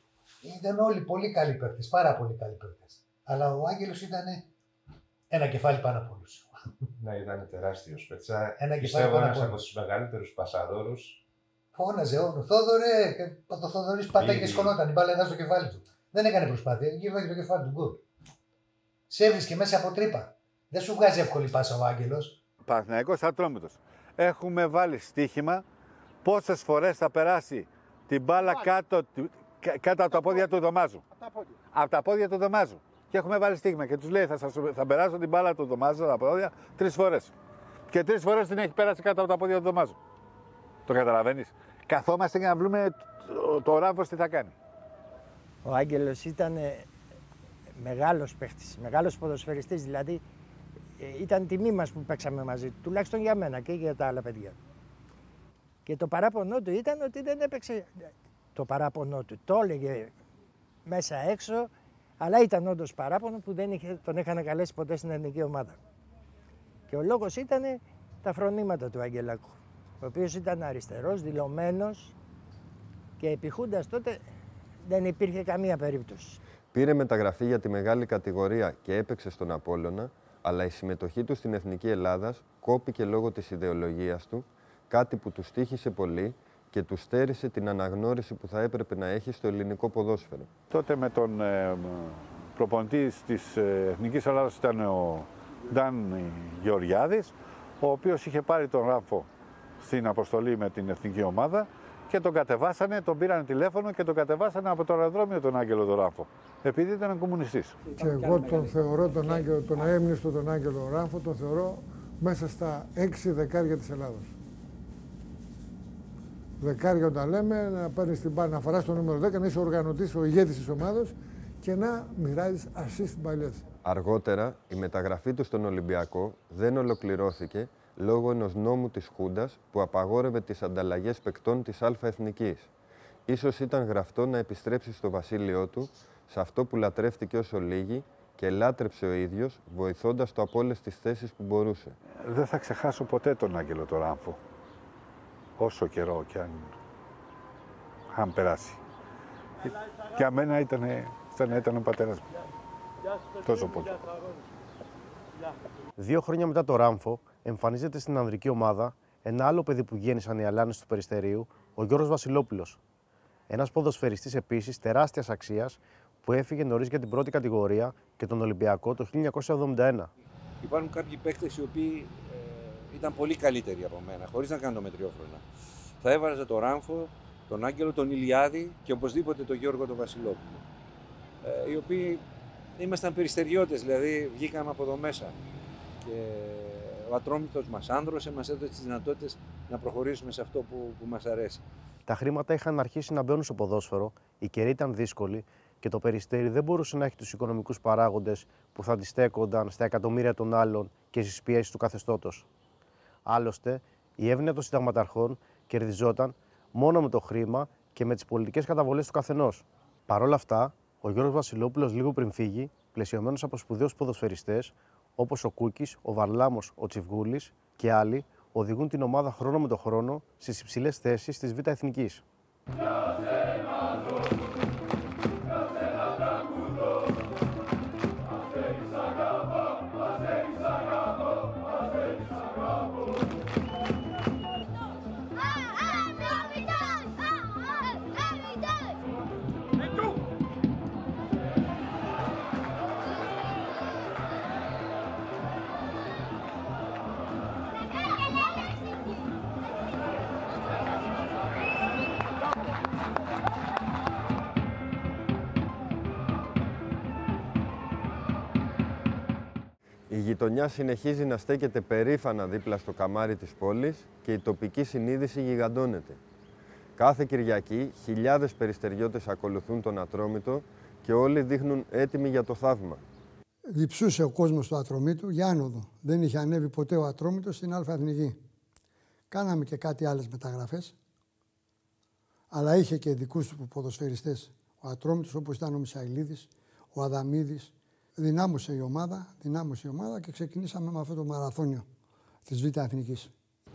Ήταν όλοι πολύ καλοί παίκτες, πάρα πολύ καλοί παίκτες. Αλλά ο Άγγελος ήταν ένα κεφάλι πάνω από όλους. Ναι, ήταν τεράστιος παίκτης. Ένα Πιστεύω ένας από τους μεγαλύτερους πασαδόρους. Φώναζε όλο. Θόδωρε, και το Θόδωρης πάταγε και σκονόταν. Η μπάλα ήταν στο κεφάλι του. Δεν έκανε προσπάθεια, γύρω το κεφάλι του γκολ. Σε έβρισκε μέσα από τρύπα. Δεν σου βγάζει εύκολη πάσα ο Άγγελος. Παναθηναϊκός Ατρόμητος. Έχουμε βάλει στοίχημα πόσες φορές θα περάσει την μπάλα κάτω από τα πόδια του Δωμάζου. Από τα πόδια του Δωμάζου. Και έχουμε βάλει στοίχημα και τους λέει θα περάσω την μπάλα του Δωμάζου από τα πόδια 3 φορές. Και 3 φορές την έχει πέρασει κάτω από τα πόδια του Δωμάζου. Το καταλαβαίνεις. Καθόμαστε για να βρούμε το Ράμφος τι θα κάνει. Ο Άγγελος ήταν μεγάλος παίχτης, μεγάλος ποδοσφαιριστής, δηλαδή ήταν τιμή μας που παίξαμε μαζί του, τουλάχιστον για μένα και για τα άλλα παιδιά. Και το παράπονό του ήταν ότι δεν έπαιξε. Το παράπονό του το έλεγε μέσα έξω, αλλά ήταν όντως παράπονο που δεν τον είχαν καλέσει ποτέ στην εθνική ομάδα. Και ο λόγος ήταν τα φρονήματα του Αγγελάκου, ο οποίος ήταν αριστερός, δηλωμένος και επιχούντας τότε δεν υπήρχε καμία περίπτωση. Πήρε μεταγραφή για τη μεγάλη κατηγορία και έπαιξε στον Απόλλωνα, αλλά η συμμετοχή του στην Εθνική Ελλάδας κόπηκε λόγω της ιδεολογίας του, κάτι που του στοίχησε πολύ και του στέρισε την αναγνώριση που θα έπρεπε να έχει στο ελληνικό ποδόσφαιρο. Τότε με τον προπονητή της Εθνικής Ελλάδας ήταν ο Νταν Γεωργιάδης, ο οποίος είχε πάρει τον Ράμφο στην αποστολή με την εθνική ομάδα και τον κατεβάσανε, τον πήραν τηλέφωνο και τον κατεβάσανε από το αεροδρόμιο τον Άγγελο τον Ράμφο, επειδή ήταν κομμουνιστής. Και εγώ τον θεωρώ τον Άγγελο, τον αέμνηστο τον Άγγελο Ράμφο, τον θεωρώ μέσα στα 6 δεκάρια της Ελλάδος. Δεκάρια όταν λέμε, να παίρνεις την μπάλα, να φοράς το νούμερο 10, να είσαι ο οργανωτής, ο ηγέτης της ομάδας και να μοιράζεις assist μπαλιές. Αργότερα, η μεταγραφή του στον Ολυμπιακό δεν ολοκληρώθηκε λόγω ενός νόμου της Χούντας που απαγόρευε τις ανταλλαγές παικτών της Α-Εθνικής. Ίσως ήταν γραφτό να επιστρέψει στο βασίλειό του, σε αυτό που λατρεύτηκε όσο λίγοι και λάτρεψε ο ίδιος, βοηθώντας το από όλες τις θέσεις που μπορούσε. Δεν θα ξεχάσω ποτέ τον Άγγελο τον Ράμφο, όσο καιρό κι αν περάσει. Για μένα ήταν ο πατέρας μου. Τόσο πολύ. 2 χρόνια μετά το Ράμφο, εμφανίζεται στην ανδρική ομάδα ένα άλλο παιδί που γέννησαν οι Αλάνες του Περιστερίου, ο Γιώργος Βασιλόπουλος. Ένας ποδοσφαιριστής επίσης τεράστιας αξίας, που έφυγε νωρίς για την πρώτη κατηγορία και τον Ολυμπιακό το 1971. Υπάρχουν κάποιοι παίκτες οι οποίοι ήταν πολύ καλύτεροι από μένα, χωρίς να κάνω μετριόφρονα. Θα έβαζα τον Ράμφο, τον Άγγελο, τον Ηλιάδη και οπωσδήποτε τον Γιώργο τον Βασιλόπουλο. Οι οποίοι ήμασταν περιστεριώτες, δηλαδή βγήκαμε από εδώ μέσα. Και ο Ατρόμητος μας άνδρωσε, μας έδωσε τις δυνατότητες να προχωρήσουμε σε αυτό που μας αρέσει. Τα χρήματα είχαν αρχίσει να μπαίνουν στο ποδόσφαιρο, οι καιροί ήταν δύσκολοι και το Περιστέρι δεν μπορούσε να έχει τους οικονομικούς παράγοντες που θα αντιστέκονταν στα εκατομμύρια των άλλων και στις πιέσεις του καθεστώτος. Άλλωστε, η εύνοια των συνταγματαρχών κερδιζόταν μόνο με το χρήμα και με τις πολιτικές καταβολές του καθενός. Παρ' όλα αυτά, ο Γιώργος Βασιλόπουλος λίγο πριν φύγει, πλαισιωμένος από σπουδαίους ποδοσφαιριστές όπως ο Κούκης, ο Βαρλάμος, ο Τσιβγούλης και άλλοι, οδηγούν την ομάδα χρόνο με το χρόνο στις υψηλές θέσεις της Β' Εθνικής. Η γειτονιά συνεχίζει να στέκεται περήφανα δίπλα στο καμάρι της πόλης και η τοπική συνείδηση γιγαντώνεται. Κάθε Κυριακή χιλιάδες περιστεριώτες ακολουθούν τον Ατρόμητο και όλοι δείχνουν έτοιμοι για το θαύμα. Διψούσε ο κόσμος του Ατρομήτου για άνοδο. Δεν είχε ανέβει ποτέ ο Ατρόμητος στην Α' Εθνική. Κάναμε και κάτι άλλες μεταγραφές, αλλά είχε και δικούς του ποδοσφαιριστές. Ο Ατρόμητος, όπως ήταν ο Μισαηλίδης, ο Αδαμίδης. Δυνάμωσε η ομάδα και ξεκινήσαμε με αυτό το μαραθώνιο της Β' Εθνικής.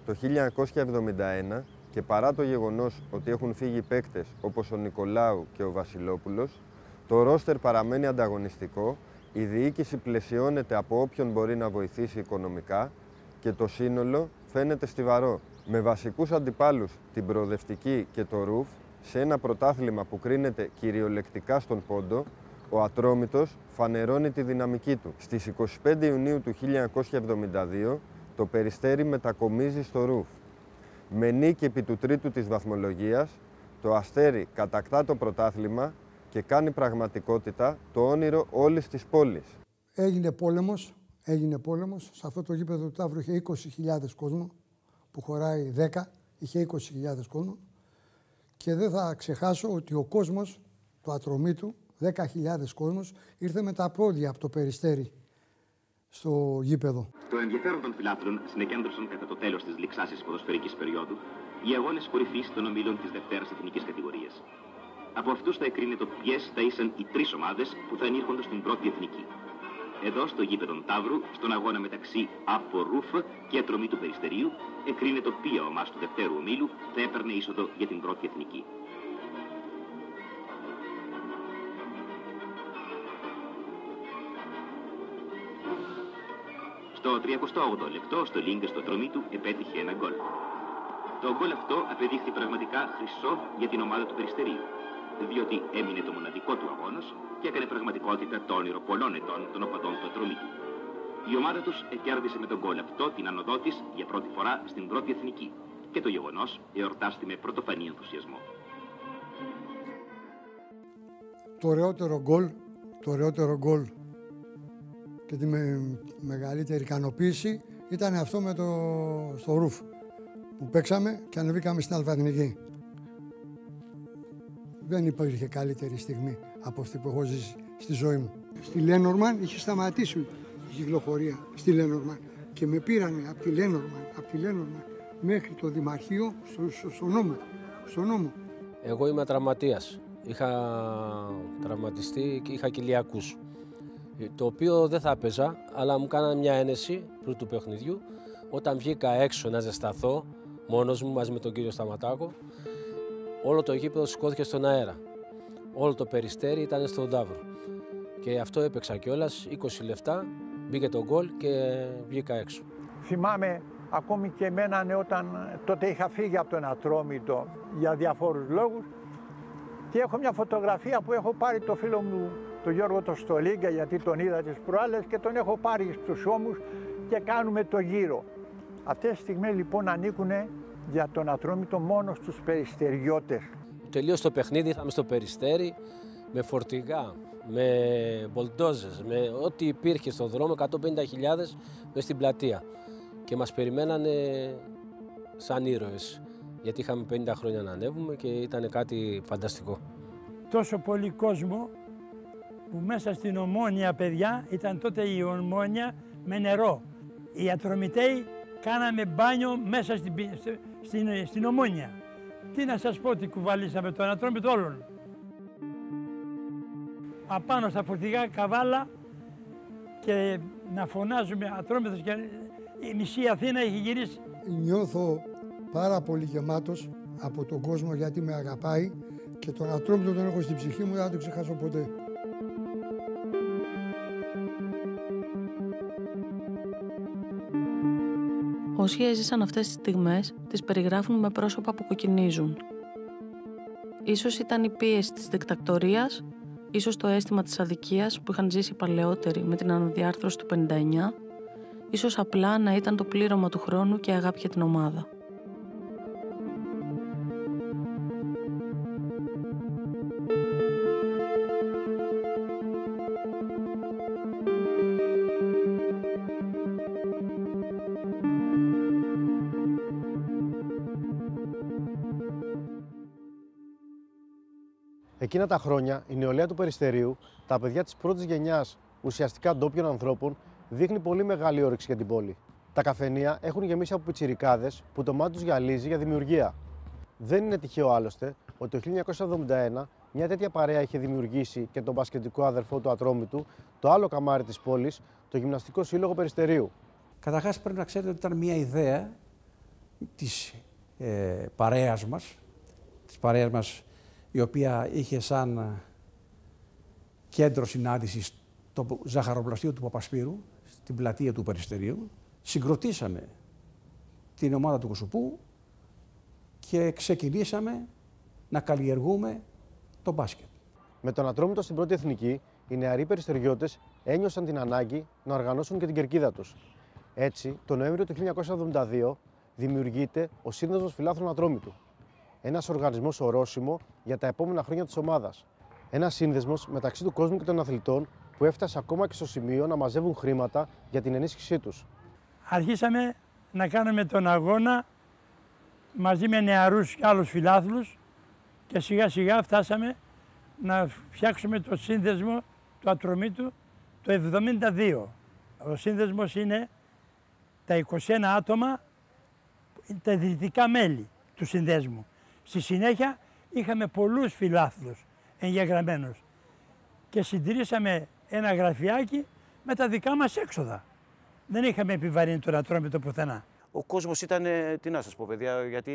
Το 1971 και παρά το γεγονός ότι έχουν φύγει παίκτες όπως ο Νικολάου και ο Βασιλόπουλος, το ρόστερ παραμένει ανταγωνιστικό, η διοίκηση πλαισιώνεται από όποιον μπορεί να βοηθήσει οικονομικά και το σύνολο φαίνεται στιβαρό. Με βασικούς αντιπάλους την Προοδευτική και το ΡΟΥΦ, σε ένα πρωτάθλημα που κρίνεται κυριολεκτικά στον πόντο, ο Ατρόμητος φανερώνει τη δυναμική του. Στις 25 Ιουνίου του 1972 το Περιστέρι μετακομίζει στο ΡΟΥΦ. Με νίκη επί του τρίτου της βαθμολογίας, το Αστέρι κατακτά το πρωτάθλημα και κάνει πραγματικότητα το όνειρο όλης της πόλης. Έγινε πόλεμος. Σε αυτό το γήπεδο του Ταύρου είχε 20.000 κόσμο, που χωράει 10, είχε 20.000 κόσμο. Και δεν θα ξεχάσω ότι ο κόσμος του Ατρομήτου, 10.000 κόσμος, ήρθε με τα πόδια από το Περιστέρι στο γήπεδο. Το ενδιαφέρον των φιλάθλων συνεκέντρωσαν κατά το τέλος της ληξάσης ποδοσφαιρικής περίοδου οι αγώνες κορυφής των ομίλων της Δευτέρας Εθνικής Κατηγορίας. Από αυτούς θα εκρίνεται ποιες θα ήσαν οι τρεις ομάδες που θα ενήρχονται στην πρώτη εθνική. Εδώ, στο γήπεδο Ταύρου, στον αγώνα μεταξύ ΑΠΟ ΡΟΥΦ και Ατρομήτου Περιστερίου, εκρίνεται ποια ομάδα του Δευτέρου ομίλου θα έπαιρνε είσοδο για την πρώτη εθνική. Στο 38ο λεπτό, στο Λίγκα στο Ατρομήτου, επέτυχε ένα γκολ. Το γκολ αυτό απεδείχθη πραγματικά χρυσό για την ομάδα του Περιστερίου, διότι έμεινε το μοναδικό του αγώνας και έκανε πραγματικότητα το όνειρο πολλών ετών των οπαδών του Ατρομήτου. Η ομάδα τους κέρδισε με τον γκολ αυτό την άνοδό της για πρώτη φορά στην πρώτη εθνική και το γεγονός εορτάστη με πρωτοφανή ενθουσιασμό. Το ωραιότερο γκολ και τη μεγαλύτερη ικανοποίηση ήταν αυτό στο ΡΟΥΦ που παίξαμε και ανεβήκαμε στην Αλφα-Εθνική. Δεν υπήρχε καλύτερη στιγμή από αυτή που έχω ζήσει στη ζωή μου. Στη Λένορμαν είχε σταματήσει η κυκλοφορία στη Λένορμαν και με πήρανε από τη Λένορμαν μέχρι το Δημαρχείο στο νόμο. Εγώ είμαι τραυματίας. Είχα τραυματιστεί και είχα κοιλιακούς. Το οποίο δεν θα έπαιζα, αλλά μου κάνανε μια ένεση πριν του παιχνιδιού. Όταν βγήκα έξω να ζεσταθώ, μόνος μου μαζί με τον κύριο Σταματάκο, όλο το γήπεδο σηκώθηκε στον αέρα. Όλο το Περιστέρι ήταν στον Ταύρο. Και αυτό έπαιξα κιόλας, 20 λεπτά, μπήκε το γκολ και βγήκα έξω. Θυμάμαι ακόμη και εμένα όταν τότε είχα φύγει από τον Ατρόμητο για διαφόρους λόγους, Και έχω μια φωτογραφία που έχω πάρει το φίλο μου, τον Γιώργο το Στολίγκα, γιατί τον είδα τις προάλλες και τον έχω πάρει στους ώμους και κάνουμε το γύρο. Αυτές τις στιγμές λοιπόν ανήκουν για τον Ατρόμητο μόνο στους περιστεριώτες. Τελείως το παιχνίδι, ήρθαμε στο Περιστέρι με φορτηγά, με μπολντόζες, με ό,τι υπήρχε στον δρόμο, 150.000 μες στην πλατεία. Και μας περιμένανε σαν ήρωες, γιατί είχαμε 50 χρόνια να ανέβουμε και ήταν κάτι φανταστικό. Τόσο πολύ κόσμο που μέσα στην Ομόνια, παιδιά, ήταν τότε η Ομόνια με νερό. Οι Ατρομητέοι κάναμε μπάνιο μέσα στην Ομόνια. Τι να σας πω, ότι κουβαλήσαμε τον Ατρόμητο όλων. Απάνω στα φορτηγά καβάλα και να φωνάζουμε Ατρόμητος και η μισή Αθήνα έχει γυρίσει. Νιώθω πάρα πολύ γεμάτος από τον κόσμο γιατί με αγαπάει και τον Ατρόμητο τον έχω στην ψυχή μου, δεν θα το ξεχάσω ποτέ. Όσοι έζησαν αυτές τις στιγμές, τις περιγράφουν με πρόσωπα που κοκκινίζουν. Ίσως ήταν η πίεση της δικτακτορίας, ίσως το αίσθημα της αδικίας που είχαν ζήσει οι παλαιότεροι με την αναδιάρθρωση του 59, ίσως απλά να ήταν το πλήρωμα του χρόνου και αγάπη για την ομάδα. Εκείνα τα χρόνια, η νεολαία του Περιστερίου, τα παιδιά της πρώτης γενιάς ουσιαστικά ντόπιων ανθρώπων, δείχνει πολύ μεγάλη όρεξη για την πόλη. Τα καφενεία έχουν γεμίσει από πιτσιρικάδες που το μάτι τους γυαλίζει για δημιουργία. Δεν είναι τυχαίο άλλωστε ότι το 1971 μια τέτοια παρέα είχε δημιουργήσει και τον μπασκετικό αδερφό του Ατρόμητου, το άλλο καμάρι της πόλης, το Γυμναστικό Σύλλογο Περιστερίου. Καταρχάς πρέπει να ξέρετε ότι ήταν μια ιδέα της παρέας μας, η οποία είχε σαν κέντρο συνάντησης το ζαχαροπλαστείο του Παπασπύρου, στην πλατεία του Περιστερίου. Συγκροτήσαμε την ομάδα του Κοσοπού και ξεκινήσαμε να καλλιεργούμε το μπάσκετ. Με τον Ατρόμητο στην πρώτη εθνική, οι νεαροί περιστεριώτες ένιωσαν την ανάγκη να οργανώσουν και την κερκίδα τους. Έτσι, το Νοέμβριο του 1972 δημιουργείται ο Σύνδεσμος Φιλάθλων Ατρόμητου. Ένας οργανισμός ορόσημο για τα επόμενα χρόνια της ομάδας. Ένας σύνδεσμος μεταξύ του κόσμου και των αθλητών που έφτασε ακόμα και στο σημείο να μαζεύουν χρήματα για την ενίσχυσή τους. Αρχίσαμε να κάνουμε τον αγώνα μαζί με νεαρούς και άλλους φιλάθλους και σιγά σιγά φτάσαμε να φτιάξουμε το σύνδεσμο του Ατρομήτου το 1972. Ο σύνδεσμος είναι τα 21 άτομα, τα ιδρυτικά μέλη του συνδέσμου. Στη συνέχεια είχαμε πολλούς φιλάθλους εγγεγραμμένους και συντηρήσαμε ένα γραφιάκι με τα δικά μας έξοδα. Δεν είχαμε επιβαρύνει τον Ατρόμητο πουθενά. Ο κόσμος ήταν, τι να σας πω παιδιά, γιατί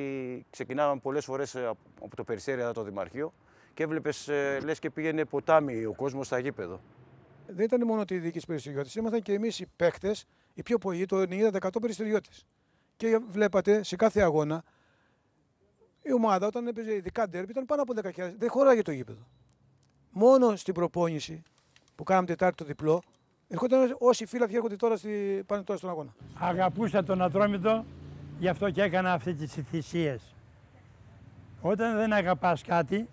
ξεκινάμε πολλές φορές από το Περιστέρι, το Δημαρχείο και έβλεπες λες και πήγαινε ποτάμι ο κόσμος στα γήπεδο. Δεν ήταν μόνο ότι οι διοίκηση περιστεριώτες, ήμασταν και εμείς οι παίκτες, οι πιο πολλοί, το 90% περιστεριώτες. Και βλέπατε σε κάθε αγώνα η ομάδα όταν έπαιζε ειδικά ντέρμπι ήταν πάνω από 10.000. Δεν χωράγε το γήπεδο. Μόνο στην προπόνηση που κάναμε Τετάρτη το διπλό, ερχόταν όσοι φίλαθλοι έρχονται τώρα πάνε τώρα στον αγώνα. Αγαπούσα τον Ατρόμητο, γι' αυτό και έκανα αυτές τις θυσίες. Όταν δεν αγαπάς κάτι,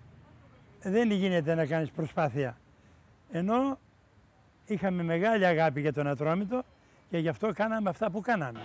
δεν γίνεται να κάνεις προσπάθεια. Ενώ είχαμε μεγάλη αγάπη για τον Ατρόμητο και γι' αυτό κάναμε αυτά που κάναμε.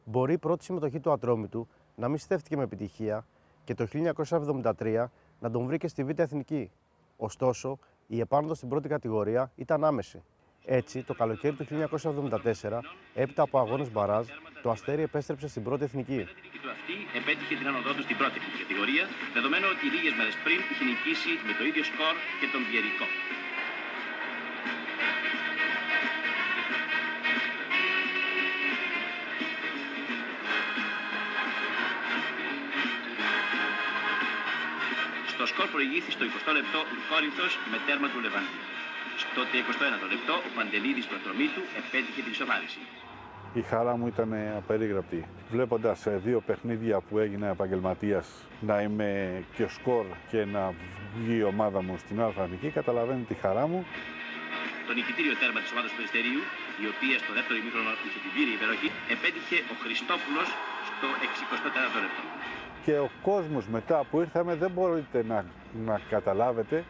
Μπορεί η πρώτη συμμετοχή του Ατρόμητου να μην στέφτηκε με επιτυχία και το 1973 να τον βρήκε στη Β' Εθνική. Ωστόσο, η επάνωδος στην πρώτη κατηγορία ήταν άμεση. Έτσι, το καλοκαίρι του 1974, έπειτα από αγώνες μπαράζ, το Αστέρι επέστρεψε στην πρώτη εθνική. Η του αυτή επέτυχε την άνοδό του στην πρώτη εθνική κατηγορία, δεδομένου ότι λίγες μέρες πριν είχε νικήσει με το ίδιο σκορ και τον Βιερικό. Στο σκορ προηγήθη στο 20 λεπτό ο Κόρινθος με τέρμα του Λεβάντη. Στο 31 λεπτό ο Παντελίδης του Ατρομήτου επέτυχε την ισοφάριση. Η χαρά μου ήταν απερίγραπτη. Βλέποντας δύο παιχνίδια που έγινα επαγγελματίας να είμαι και ο σκορ και να βγει η ομάδα μου στην Α' καταλαβαίνω τη χαρά μου. Το νικητήριο τέρμα της ομάδας του Περιστερίου, η οποία στο δεύτερο ημίχρονο είχε την πλήρη υπεροχή, επέτυχε ο Χριστόπουλος στο 64ο λεπτό. Και ο κόσμος μετά που ήρθαμε δεν μπορείτε να καταλάβετε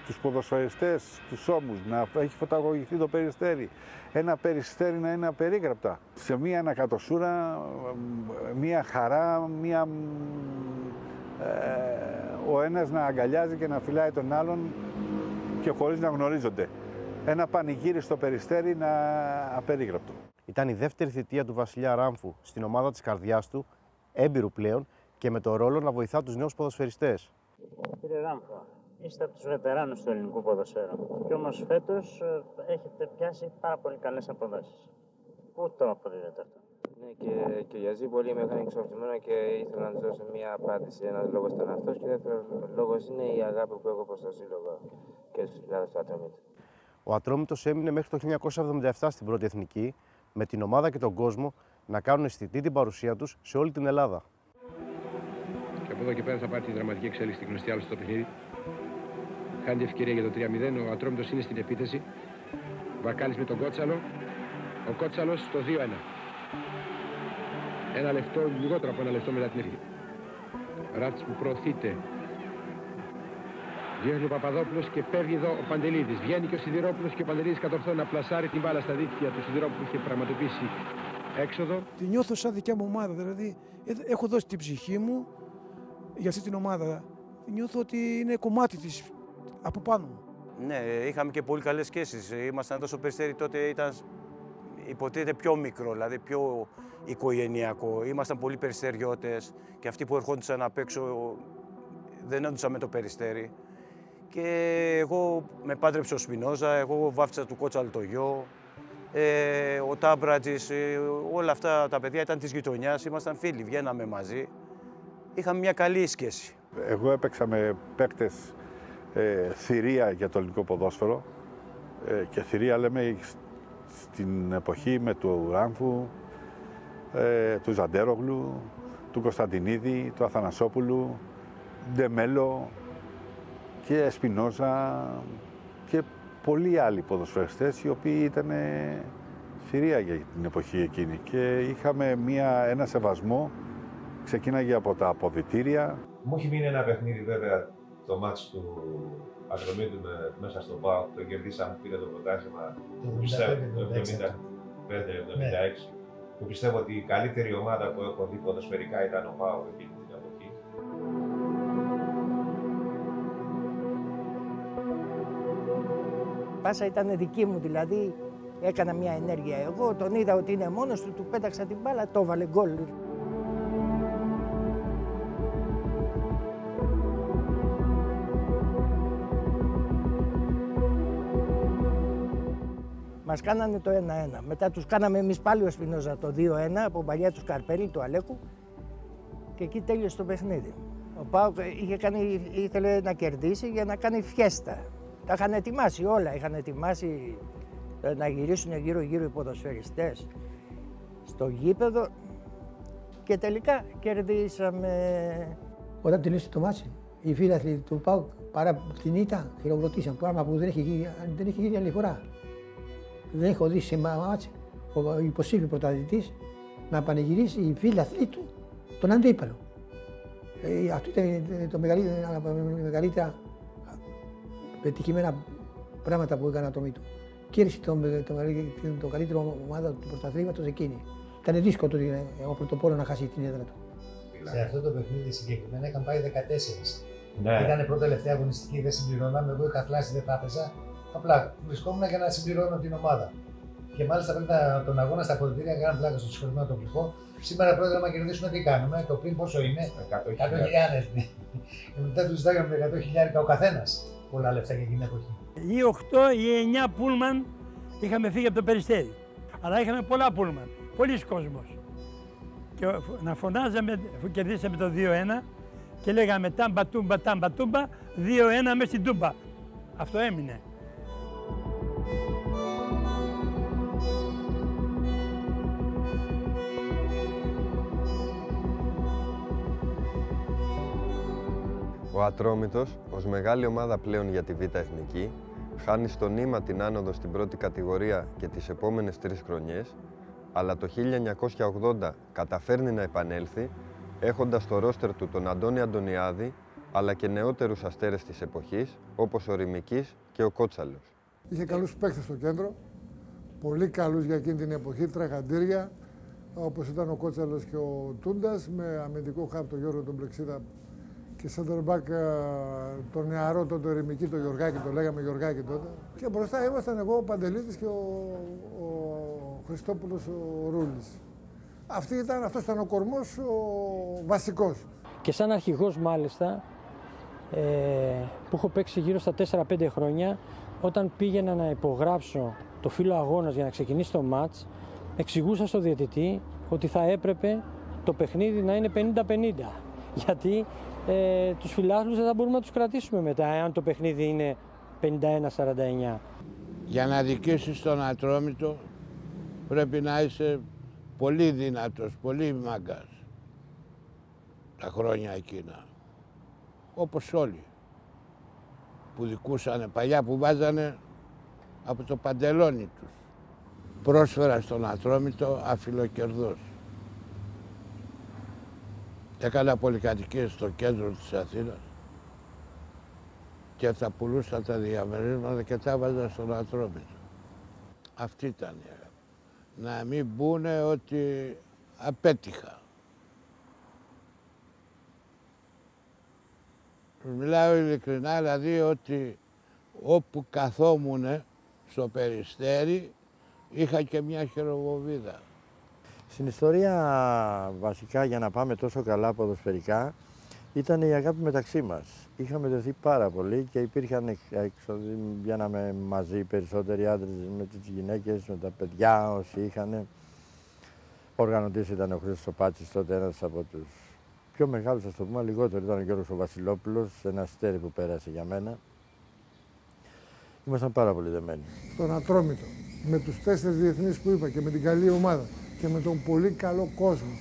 τους ποδοσφαιριστές, τους ώμους, να έχει φωταγωγηθεί το Περιστέρι. Ένα Περιστέρι να είναι απερίγραπτα. Σε μία ανακατοσούρα, μία χαρά, ο ένας να αγκαλιάζει και να φυλάει τον άλλον και χωρίς να γνωρίζονται. Ένα πανηγύρι στο Περιστέρι απερίγραπτο. Ήταν η δεύτερη θητεία του Βασιλιά Ράμφου στην ομάδα της καρδιάς του, έμπειρου πλέον και με το ρόλο να βοηθά τους νέους ποδοσφαιριστές. Κύριε Ράμφο, είστε από τους βετεράνους του ελληνικού ποδοσφαίρου και όμως φέτος έχετε πιάσει πάρα πολύ καλές αποδόσεις. Πού το αποδίδετε αυτό? Ναι, και ο Γιαζί πολύ με έκανε εξοφλημένο και ήθελα να του δώσω μια απάντηση. Ένας λόγος ήταν αυτός και ο δεύτερος λόγος είναι η αγάπη που έχω προς το σύλλογο και στους φιλάδες του Ατρόμητου. Ο Ατρόμητος έμεινε μέχρι το 1977 στην πρώτη εθνική, με την ομάδα και τον κόσμο να κάνουν αισθητή την παρουσία τους σε όλη την Ελλάδα. Και από εδώ και πέρα θα πάρει τη δραματική εξέλιξη στην γνωστή άλλο στο παιχνίδι. Χάνει ευκαιρία για το 3-0. Ο Ατρόμητος είναι στην επίθεση. Βακάλης με τον Κότσαλο. Ο Κότσαλος στο 2-1. Ένα λεπτό, λιγότερο από ένα λεπτό μετά την αρχή. Ράφτης που προωθείται. Βγαίνει ο Παπαδόπουλος και παίρνει εδώ ο Παντελίδης. Βγαίνει και ο Σιδηρόπουλος και ο Παντελίδης κατορθώνει να πλασάρει την μπάλα στα δίχτυα του Σιδηρόπουλου που είχε πραγματοποιήσει έξοδο. Τη νιώθω σαν δικιά μου ομάδα, δηλαδή έχω δώσει την ψυχή μου για αυτή την ομάδα. Νιώθω ότι είναι κομμάτι της από πάνω μου. Ναι, είχαμε και πολύ καλές σχέσεις. Ήμασταν τόσο Περιστέρι τότε, ήταν υποτίθεται πιο μικρό, δηλαδή πιο οικογενειακό. Ήμασταν πολύ περιστεριώτες και αυτοί που ερχόντουσαν απ' έξω δεν έδωσαν με το Περιστέρι. Και εγώ με πάντρεψε ο Σπινόζα, εγώ βάφτισα του Κότσαλ το γιο, ο Τάμπρατζης, όλα αυτά τα παιδιά ήταν της γειτονιάς, ήμασταν φίλοι, βγαίναμε μαζί. Είχαμε μια καλή σχέση. Εγώ έπαιξα με παίκτες θηρία για το ελληνικό ποδόσφαιρο και θηρία λέμε στην εποχή με του Ράμφου, του Ζαντέρογλου, του Κωνσταντινίδη, του Αθανασόπουλου, Ντεμέλο και Σπινόζα και πολλοί άλλοι ποδοσφαιριστές οι οποίοι ήταν θηρία για την εποχή εκείνη και είχαμε ένα σεβασμό, ξεκίναγε από τα αποδυτήρια. Μου έχει μείνει ένα παιχνίδι βέβαια το μάτς του Ατρομήτου μέσα στον ΠΑΟΚ, το κερδίσαμε, πήρε το πρωτάθλημα το 75-76, που πιστεύω ότι η καλύτερη ομάδα που έχω δει ποδοσφαιρικά ήταν ο ΠΑΟΚ εκείνη την εποχή. Πάσα ήταν δική μου, δηλαδή έκανα μια ενέργεια. Εγώ τον είδα ότι είναι μόνος του, του πέταξα την μπάλα, το έβαλε γκολ. Μας κάνανε το 1-1. Μετά τους κάναμε εμείς πάλι ο Σπινόζα το 2-1 από παλιά του Καρπέλη, του Αλέκου και εκεί τέλειωσε το παιχνίδι. Ο ΠΑΟΚ ήθελε να κερδίσει για να κάνει φιέστα. Τα είχαν ετοιμάσει όλα, είχαν ετοιμάσει να γυρίσουν γύρω-γύρω οι ποδοσφαιριστές στο γήπεδο και τελικά κερδίσαμε. Όταν τελείωσε το μάτσι, οι φίλαθλοι του ΠΑΟΚ παρά την ήττα χειροκροτήσαν, πράγμα που δεν έχει γίνει άλλη φορά. Δεν έχω δει σε μάτσι ο υποψήφιος πρωταθλητής να πανηγυρίσει οι φίλαθλοι του τον αντίπαλο. Αυτό ήταν το μεγαλύτερα πετυχημένα πράγματα που έκανε το Ατρόμητο. Κέρδισε το καλύτερο ομάδα του πρωταθλήματος εκείνη. Ήταν δύσκολο ο Πρωτοπόρο να χάσει την έδρα του. Σε αυτό το παιχνίδι συγκεκριμένα είχαν πάει 14. Ναι. Ήταν πρώτη τελευταία αγωνιστική, δεν συμπληρώναμε. Εγώ είχα χλάσει, δεν θα έπαιζα. Απλά βρισκόμουν για να συμπληρώνω την ομάδα. Και μάλιστα πριν τον αγώνα στα αποδυτήρια έκαναν πλάκα στο συγχωρημένο τοπικό. Σήμερα πρόεδρε, άμα κερδίσουμε τι κάνουμε, το πριν πόσο είναι, 100.000. Και μετά του ζητάγαμε 100.000 ο καθένα. Πολλά λεφτά για εκείνη την εποχή. Ή 8 ή 9 πούλμαν είχαμε φύγει από το Περιστέρι. Αλλά είχαμε πολλά πούλμαν, πολλοί κόσμος. Και να φωνάζαμε, αφού κερδίσαμε το 2-1 και λέγαμε τάμπα τούμπα, 2-1 μέσα στην τούμπα. Αυτό έμεινε. Ο Ατρόμητος, ως μεγάλη ομάδα πλέον για τη Β' Εθνική, χάνει στο νήμα την άνοδο στην πρώτη κατηγορία και τις επόμενες 3 χρονιές, αλλά το 1980 καταφέρνει να επανέλθει, έχοντας στο ρόστερ του τον Αντώνη Αντωνιάδη, αλλά και νεότερους αστέρες της εποχής, όπως ο Ρημικής και ο Κότσαλος. Είχε καλούς παίκτες στο κέντρο, πολύ καλούς για εκείνη την εποχή, τραχαντήρια, όπως ήταν ο Κότσαλος και ο Τούντας, με αμυντικό χάπ τον Γιώργο τον Πλεξίδα και center back τον νεαρό τον Ρημική, τον Γιωργάκη, το λέγαμε Γιωργάκη τότε. Και μπροστά ήμασταν εγώ, ο Παντελίδης και ο Χριστόπουλος ο Ρούλης. Αυτός ήταν ο κορμός ο βασικός. Και σαν αρχηγός μάλιστα, που έχω παίξει γύρω στα 4-5 χρόνια, όταν πήγαινα να υπογράψω το φύλλο αγώνας για να ξεκινήσει το μάτς, εξηγούσα στο διαιτητή ότι θα έπρεπε το παιχνίδι να είναι 50-50. Γιατί τους φιλάθλους δεν θα μπορούμε να τους κρατήσουμε μετά, εάν το παιχνίδι είναι 51-49. Για να δικήσεις τον Ατρόμητο πρέπει να είσαι πολύ δυνατός, πολύ μάγκας τα χρόνια εκείνα. Όπως όλοι που δικούσανε παλιά, που βάζανε από το παντελόνι τους. Πρόσφερα στον Ατρόμητο αφιλοκερδός. Έκανα πολυκατοικίες στο κέντρο της Αθήνας και θα πουλούσα τα διαμερίσματα και τα βάζα στον Ατρόμητο. Αυτή ήταν η αγάπη. Να μην μπουνε ότι απέτυχα. Μιλάω ειλικρινά, δηλαδή ότι όπου καθόμουνε στο Περιστέρι είχα και μια χειροβοβίδα. Στην ιστορία βασικά για να πάμε τόσο καλά ποδοσφαιρικά ήταν η αγάπη μεταξύ μας. Είχαμε δεθεί πάρα πολύ και υπήρχαν έξοδοι, βγαίναμε μαζί περισσότεροι άντρες με τις γυναίκες, με τα παιδιά όσοι είχαν. Ο οργανωτής ήταν ο Χρήστος ο Πάτσης, τότε ένας από τους πιο μεγάλους, ας το πούμε, λιγότερο ήταν ο Γιώργος ο Βασιλόπουλος, ένα αστέρι που πέρασε για μένα. Ήμασταν πάρα πολύ δεμένοι. Στον Ατρόμητο, με τους 4 διεθνείς που είπα και με την καλή ομάδα και με τον πολύ καλό κόσμο,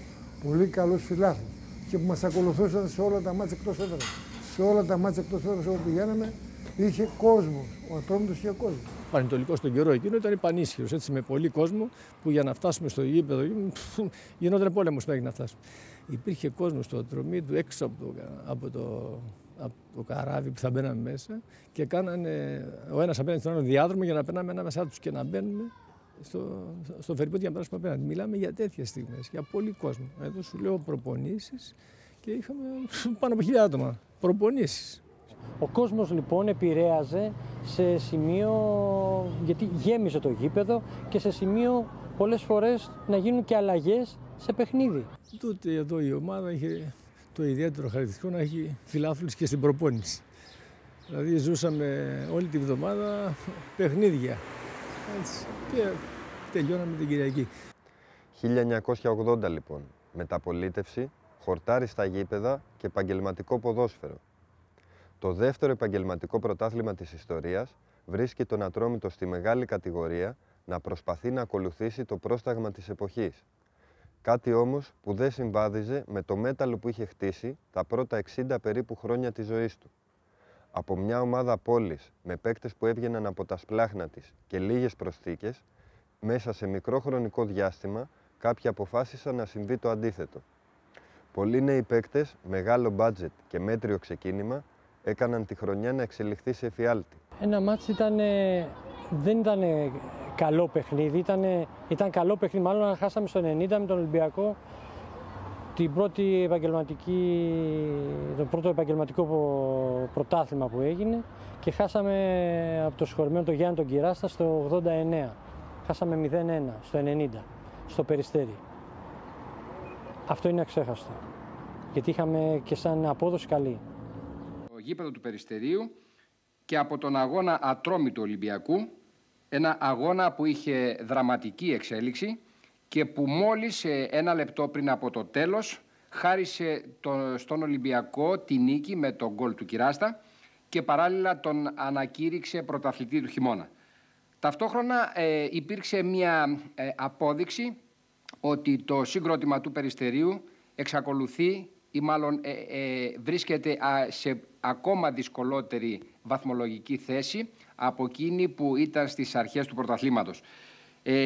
πολύ καλούς φιλάθλους και που μας ακολουθούσαν σε όλα τα μάτια εκτός έδρας. Σε όλα τα μάτια εκτός έδρας όπου πηγαίναμε είχε κόσμο. Ο Ατρόμητος είχε κόσμο. Ο Πανετολικός στον καιρό εκείνο ήταν πανίσχυρος, έτσι, με πολύ κόσμο που για να φτάσουμε στο γήπεδο γινόταν πόλεμος μέχρι να φτάσουμε. Υπήρχε κόσμο στο Ατρομήτου έξω από το καράβι που θα μπαίναμε μέσα και κάνανε ο ένας απέναντι στον άλλο διάδρομο για να περνάμε ανάμεσά τους και να μπαίνουμε στο φερρυπότη για να περάσουμε απέναντι. Μιλάμε για τέτοιες στιγμές, για πολύ κόσμο. Εδώ σου λέω προπονήσεις και είχαμε πάνω από 1.000 άτομα. Προπονήσεις. Ο κόσμος λοιπόν επηρέαζε σε σημείο, γιατί γέμιζε το γήπεδο και σε σημείο πολλές φορές να γίνουν και αλλαγές σε παιχνίδι. Τότε εδώ η ομάδα είχε το ιδιαίτερο χαρακτηριστικό να έχει φιλάθλους και στην προπόνηση. Δηλαδή ζούσαμε όλη τη βδομάδα παιχνίδια. Έτσι, και τελειώναμε την Κυριακή. 1980 λοιπόν, μεταπολίτευση, χορτάρι στα γήπεδα και επαγγελματικό ποδόσφαιρο. Το δεύτερο επαγγελματικό πρωτάθλημα της ιστορίας βρίσκει τον Ατρόμητο στη μεγάλη κατηγορία να προσπαθεί να ακολουθήσει το πρόσταγμα της εποχής. Κάτι όμως που δεν συμβάδιζε με το μέταλλο που είχε χτίσει τα πρώτα 60 περίπου χρόνια της ζωής του. Από μια ομάδα πόλης με παίκτες που έβγαιναν από τα σπλάχνα της και λίγες προσθήκες, μέσα σε μικρό χρονικό διάστημα κάποιοι αποφάσισαν να συμβεί το αντίθετο. Πολλοί νέοι παίκτες, μεγάλο μπάτζετ και μέτριο ξεκίνημα έκαναν τη χρονιά να εξελιχθεί σε εφιάλτη. Ένα μάτς δεν ήταν καλό παιχνίδι. Ήταν καλό παιχνίδι, μάλλον χάσαμε στο 90 με τον Ολυμπιακό το πρώτο επαγγελματικό πρωτάθλημα που έγινε και χάσαμε από το συγχωρημένο τον Γιάννη τον Κυράστα στο 89. Χάσαμε 0-1 στο 90, στο Περιστέρι. Αυτό είναι αξέχαστο, γιατί είχαμε και σαν απόδοση καλή. Το γήπεδο του Περιστερίου και από τον αγώνα Ατρόμητου Ολυμπιακού, ένα αγώνα που είχε δραματική εξέλιξη και που μόλις 1 λεπτό πριν από το τέλος χάρισε στον Ολυμπιακό τη νίκη με τον γκολ του Κυράστα και παράλληλα τον ανακήρυξε πρωταθλητή του χειμώνα. Ταυτόχρονα υπήρξε μια απόδειξη ότι το συγκρότημα του Περιστερίου εξακολουθεί ή μάλλον βρίσκεται σε ακόμα δυσκολότερη βαθμολογική θέση από εκείνη που ήταν στις αρχές του πρωταθλήματος.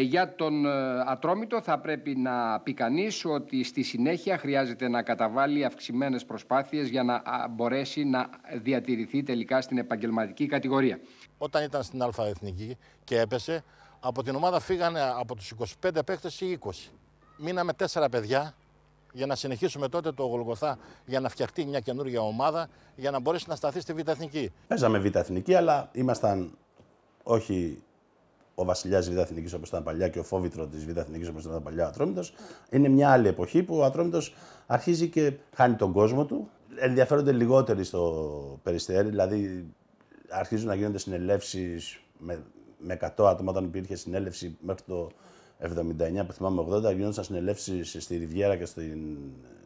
Για τον Ατρόμητο θα πρέπει να πει κανείς ότι στη συνέχεια χρειάζεται να καταβάλει αυξημένες προσπάθειες για να μπορέσει να διατηρηθεί τελικά στην επαγγελματική κατηγορία. Όταν ήταν στην Α' Εθνική και έπεσε, από την ομάδα φύγανε από τους 25 παίκτες οι 20. Μείναμε 4 παιδιά για να συνεχίσουμε τότε το Γολγοθά, για να φτιαχτεί μια καινούργια ομάδα, για να μπορέσει να σταθεί στη Β' Εθνική. Παίζαμε Β' Εθνική, αλλά ήμασταν όχι ο βασιλιάς της Β' Εθνικής όπως ήταν παλιά και ο φόβητρο της Β' Εθνικής όπως ήταν παλιά ο Ατρόμητος. Είναι μια άλλη εποχή που ο Ατρόμητος αρχίζει και χάνει τον κόσμο του. Ενδιαφέρονται λιγότεροι στο Περιστέρι, δηλαδή αρχίζουν να γίνονται συνελεύσεις με 100 άτομα. Όταν υπήρχε συνέλευση μέχρι το 79 που θυμάμαι 80, γίνονταν συνελεύσεις στη Ριβιέρα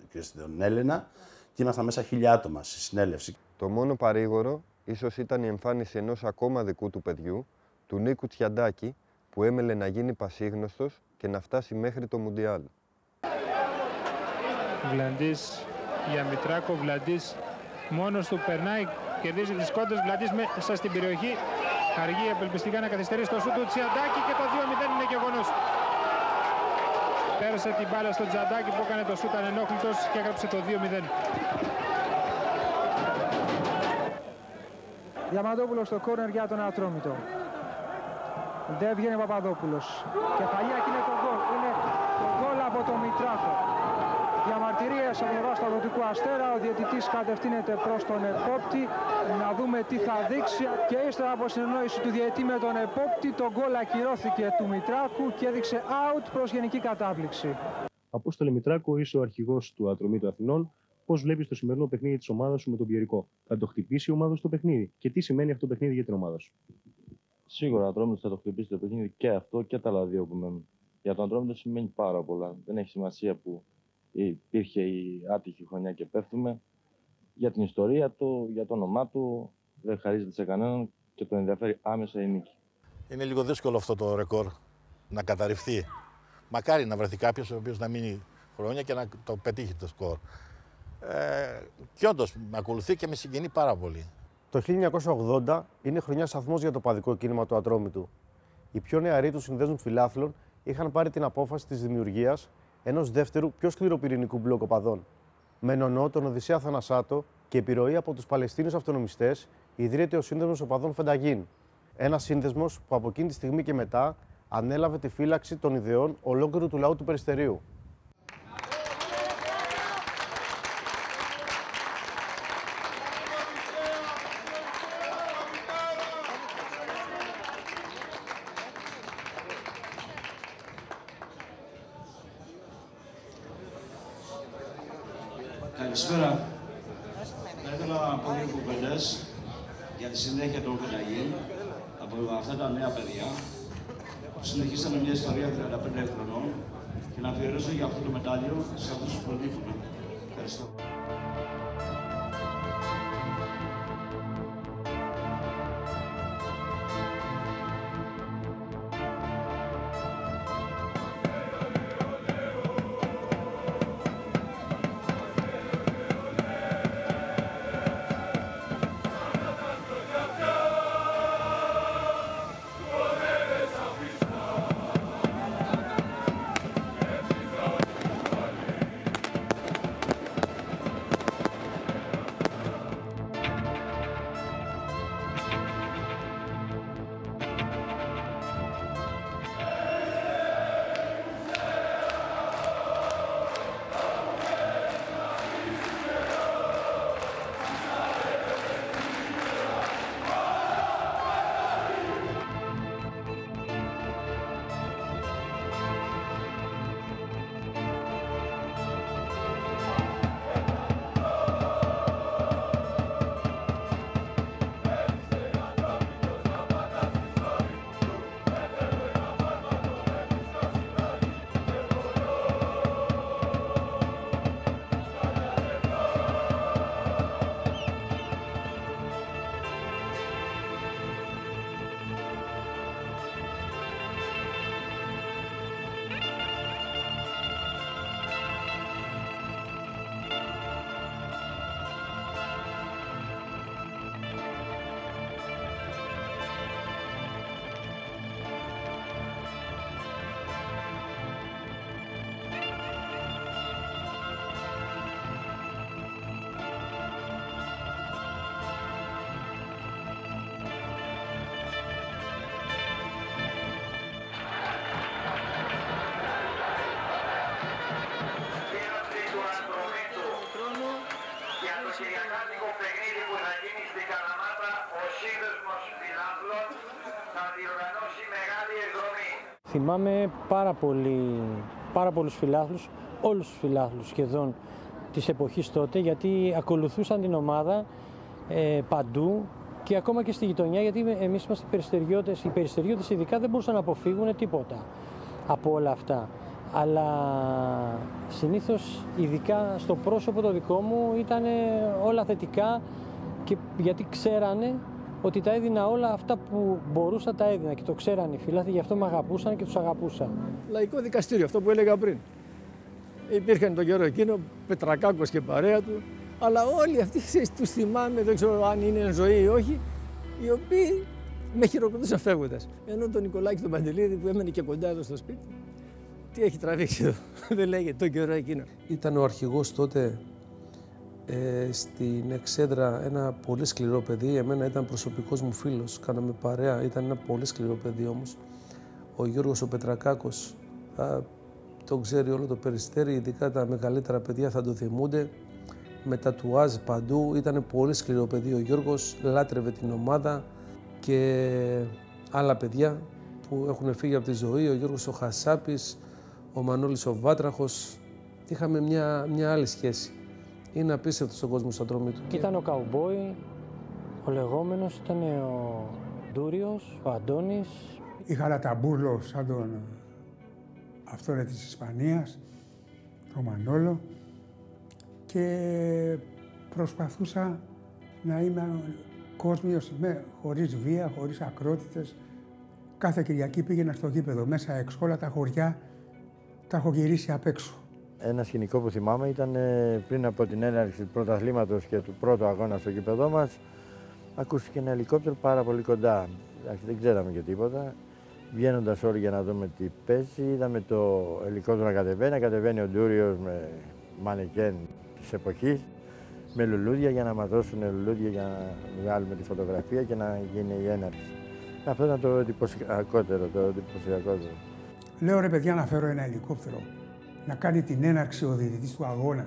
και στον Έλενα και ήμασταν μέσα 1000 άτομα στη συνέλευση. Το μόνο παρήγορο ίσως ήταν η εμφάνιση ενός ακόμα δικού του παιδιού, του Νίκου Τσιαντάκη, που έμελε να γίνει πασίγνωστος και να φτάσει μέχρι το Μουντιάλ. Βλαντής για Μητράκο, Βλαντής μόνος του περνάει, κερδίζει τις κόντρες, Βλαντής μέσα στην περιοχή, αργεί απελπιστικά να καθυστερήσει το σούτ του Τσιαντάκη και το 2-0 είναι γεγονός. Πέρασε την μπάλα στο Τσιαντάκη που έκανε το σούτ ανενόχλητος και έγραψε το 2-0. Διαμαντόπουλος στο κόρνερ για τον Ατρόμητο. Δεν βγαίνει ο Παπαδόπουλος. Κεφαλιά και είναι το γκολ. Είναι το γκολ από τον Μητράκο. Διαμαρτυρίες από πλευρά του Αγροτικού Αστέρα. Ο διαιτητής κατευθύνεται προς τον επόπτη. Να δούμε τι θα δείξει. Και ύστερα από συνεννόηση του διαιτητή με τον επόπτη, το γκολ ακυρώθηκε του Μητράκου και έδειξε out προς γενική κατάπληξη. Απόστολε Μητράκο, είσαι ο αρχηγός του Ατρομήτου Αθηνών. Πώς βλέπεις το σημερινό παιχνίδι της ομάδας σου με τον Πιερικό? Θα το χτυπήσει η ομάδα στο παιχνίδι και τι σημαίνει αυτό το παιχνίδι για την ομάδα σου? Σίγουρα ο Ατρόμητος θα το χτυπήσει το παιχνίδι και αυτό και τα άλλα δύο που μένουν. Για τον Ατρόμητο σημαίνει πάρα πολλά. Δεν έχει σημασία που υπήρχε η άτυχη χρονιά και πέφτουμε. Για την ιστορία του, για το όνομά του, δεν χαρίζεται σε κανέναν και τον ενδιαφέρει άμεσα η νίκη. Είναι λίγο δύσκολο αυτό το ρεκόρ να καταρριφθεί. Μακάρι να βρεθεί κάποιος ο οποίος να μείνει χρόνια και να το πετύχει το σκορ. Και όντως με ακολουθεί και με συγκινεί πάρα πολύ. Το 1980 είναι χρονιά σταθμός για το παδικό κίνημα του Ατρόμητου. Οι πιο νεαροί του συνδέσμου φιλάθλων είχαν πάρει την απόφαση της δημιουργίας ενός δεύτερου πιο σκληροπυρηνικού μπλοκ οπαδών. Με νονό τον Οδυσσέα Θανασάτο και επιρροή από τους Παλαιστίνιους αυτονομιστές, ιδρύεται ο Σύνδεσμος Οπαδών Φενταγίν. Ένας σύνδεσμος που από εκείνη τη στιγμή και μετά ανέλαβε τη φύλαξη των ιδεών ολόκληρου του λαού του Περιστερίου. Καλησπέρα. Θα ήθελα να πω δύο κουβέντες για τη συνέχεια των Φενταγίν από αυτά τα νέα παιδιά. Συνεχίσαμε μια ιστορία 35 χρονών και να αφιερώσω για αυτό το μετάλλιο σε αυτούς που προτύχουν. Ευχαριστώ. Θυμάμαι πάρα πολλούς φιλάθλους, όλους τους φιλάθλους σχεδόν της εποχής τότε, γιατί ακολουθούσαν την ομάδα παντού και ακόμα και στη γειτονιά, γιατί εμείς είμαστε περιστεριώτες. Οι περιστεριώτες ειδικά δεν μπορούσαν να αποφύγουν τίποτα από όλα αυτά. Αλλά συνήθως, ειδικά στο πρόσωπο το δικό μου, ήταν όλα θετικά, και γιατί ξέρανε ότι τα έδινα όλα αυτά που μπορούσα, τα έδινα και το ξέρανε οι φιλάθλοι, γι' αυτό με αγαπούσαν και τους αγαπούσα. Λαϊκό δικαστήριο, αυτό που έλεγα πριν. Υπήρχαν τον καιρό εκείνο, Πετρακάκος και παρέα του, αλλά όλοι αυτοί τους θυμάμαι, δεν ξέρω αν είναι εν ζωή ή όχι, οι οποίοι με χειροκροτούσαν φεύγοντας. Ενώ τον Νικολάκη τον Παντελίδη που έμενε και κοντά εδώ στο σπίτι, τι έχει τραβήξει εδώ, δεν λέγεται τον καιρό εκείνο. Ήταν ο αρχηγός τότε στην Εξέδρα, ένα πολύ σκληρό παιδί. Εμένα ήταν προσωπικός μου φίλος, κάναμε παρέα, ήταν ένα πολύ σκληρό παιδί όμως. Ο Γιώργος ο Πετρακάκος, τον ξέρει όλο το Περιστέρι, ειδικά τα μεγαλύτερα παιδιά θα το θυμούνται. Με τατουάζ παντού, ήταν πολύ σκληρό παιδί ο Γιώργος, λάτρευε την ομάδα και άλλα παιδιά που έχουν φύγει από τη ζωή, ο Γιώργος ο Χασάπης, ο Μανώλης ο Βάτραχος. Είχαμε μια άλλη σχέση. Είναι απίστευτο στον κόσμο στο Ατρόμητο. Ήταν ο Καουμπόι, ο λεγόμενος, ήταν ο Ντούριος, ο Αντώνης. Είχα Λαταμπούρλο σαν τον αυτόν της Ισπανίας, τον Μανόλο, και προσπαθούσα να είμαι κόσμιος, χωρίς βία, χωρίς ακρότητες. Κάθε Κυριακή πήγαινα στο γήπεδο, μέσα έξω, όλα τα χωριά τα έχω γυρίσει απ' έξω. Ένα σκηνικό που θυμάμαι ήταν πριν από την έναρξη του πρωταθλήματος και του πρώτου αγώνα στο γήπεδό μας. Ακούστηκε ένα ελικόπτερο πάρα πολύ κοντά. Δεν ξέραμε και τίποτα. Βγαίνοντας όλοι για να δούμε τι παίζει, είδαμε το ελικόπτερο να κατεβαίνει ο Ντούριος με μανεκέν της εποχής, με λουλούδια για να μας δώσουν λουλούδια για να βγάλουμε τη φωτογραφία και να γίνει η έναρξη. Αυτό ήταν το εντυπωσιακότερο. Λέω ρε παιδιά, να φέρω ένα ελικόπτερο, να κάνει την έναρξη ο διαιτητής του αγώνα.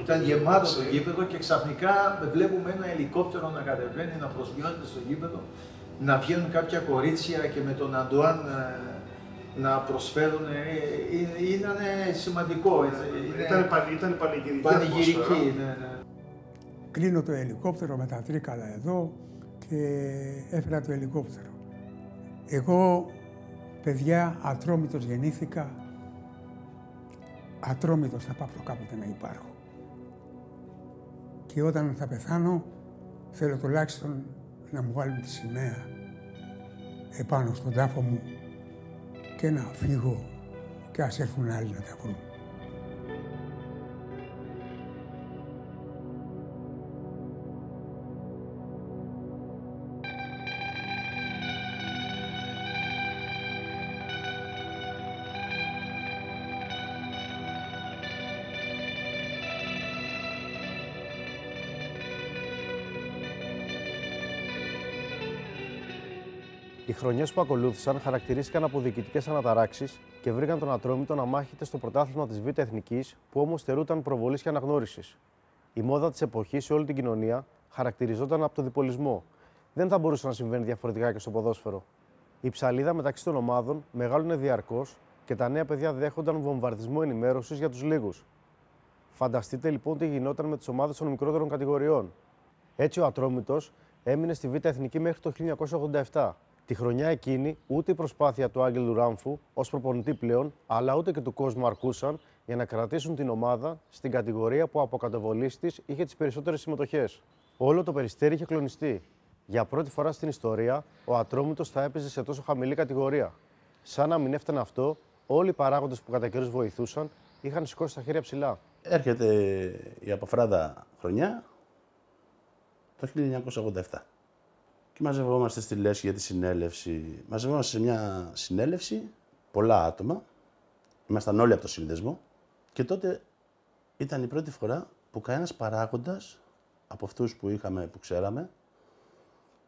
Ήταν γεμάτο το γήπεδο και ξαφνικά βλέπουμε ένα ελικόπτερο να κατεβαίνει, να προσγειώνεται στο γήπεδο, να βγαίνουν κάποια κορίτσια και με τον Αντουάν να προσφέρουν. Ήταν σημαντικό. Ήταν πανηγυρική. Πανηγυρική, ναι. Κλείνω το ελικόπτερο με τα τρίκαλα εδώ και έφερα το ελικόπτερο. Εγώ, παιδιά, Ατρόμητος γεννήθηκα. Ατρόμητος θα πάψω κάποτε να υπάρχω. Και όταν θα πεθάνω, θέλω τουλάχιστον να μου βάλουν τη σημαία επάνω στον τάφο μου και να φύγω και ας έρθουν άλλοι να τα βρουν. Οι χρονιές που ακολούθησαν χαρακτηρίστηκαν από διοικητικές αναταράξεις και βρήκαν τον Ατρόμητο να μάχεται στο πρωτάθλημα της Β' Εθνικής, που όμως στερούταν προβολής και αναγνώρισης. Η μόδα της εποχής σε όλη την κοινωνία χαρακτηριζόταν από το διπολισμό. Δεν θα μπορούσε να συμβαίνει διαφορετικά και στο ποδόσφαιρο. Η ψαλίδα μεταξύ των ομάδων μεγάλωνε διαρκώς και τα νέα παιδιά δέχονταν βομβαρδισμό ενημέρωσης για τους λίγους. Φανταστείτε λοιπόν τι γινόταν με τις ομάδες των μικρότερων κατηγοριών. Έτσι ο Ατρόμητος έμεινε στη Β' Εθνική μέχρι το 1987. Τη χρονιά εκείνη ούτε η προσπάθεια του Άγγελου Ράμφου ως προπονητή πλέον, αλλά ούτε και του κόσμου αρκούσαν για να κρατήσουν την ομάδα στην κατηγορία που από κατεβολής της είχε τις περισσότερες συμμετοχές. Όλο το Περιστέρι είχε κλονιστεί. Για πρώτη φορά στην ιστορία, ο Ατρόμητος θα έπαιζε σε τόσο χαμηλή κατηγορία. Σαν να μην έφτανε αυτό, όλοι οι παράγοντες που κατά καιρούς βοηθούσαν είχαν σηκώσει τα χέρια ψηλά. Έρχεται η αποφράδα χρονιά το 1987. Και μαζευόμαστε στη Λέσχη για τη συνέλευση. Μαζευόμαστε σε μια συνέλευση, πολλά άτομα. Ήμασταν όλοι από το σύνδεσμο. Και τότε ήταν η πρώτη φορά που κανένας παράγοντας από αυτούς που ξέραμε,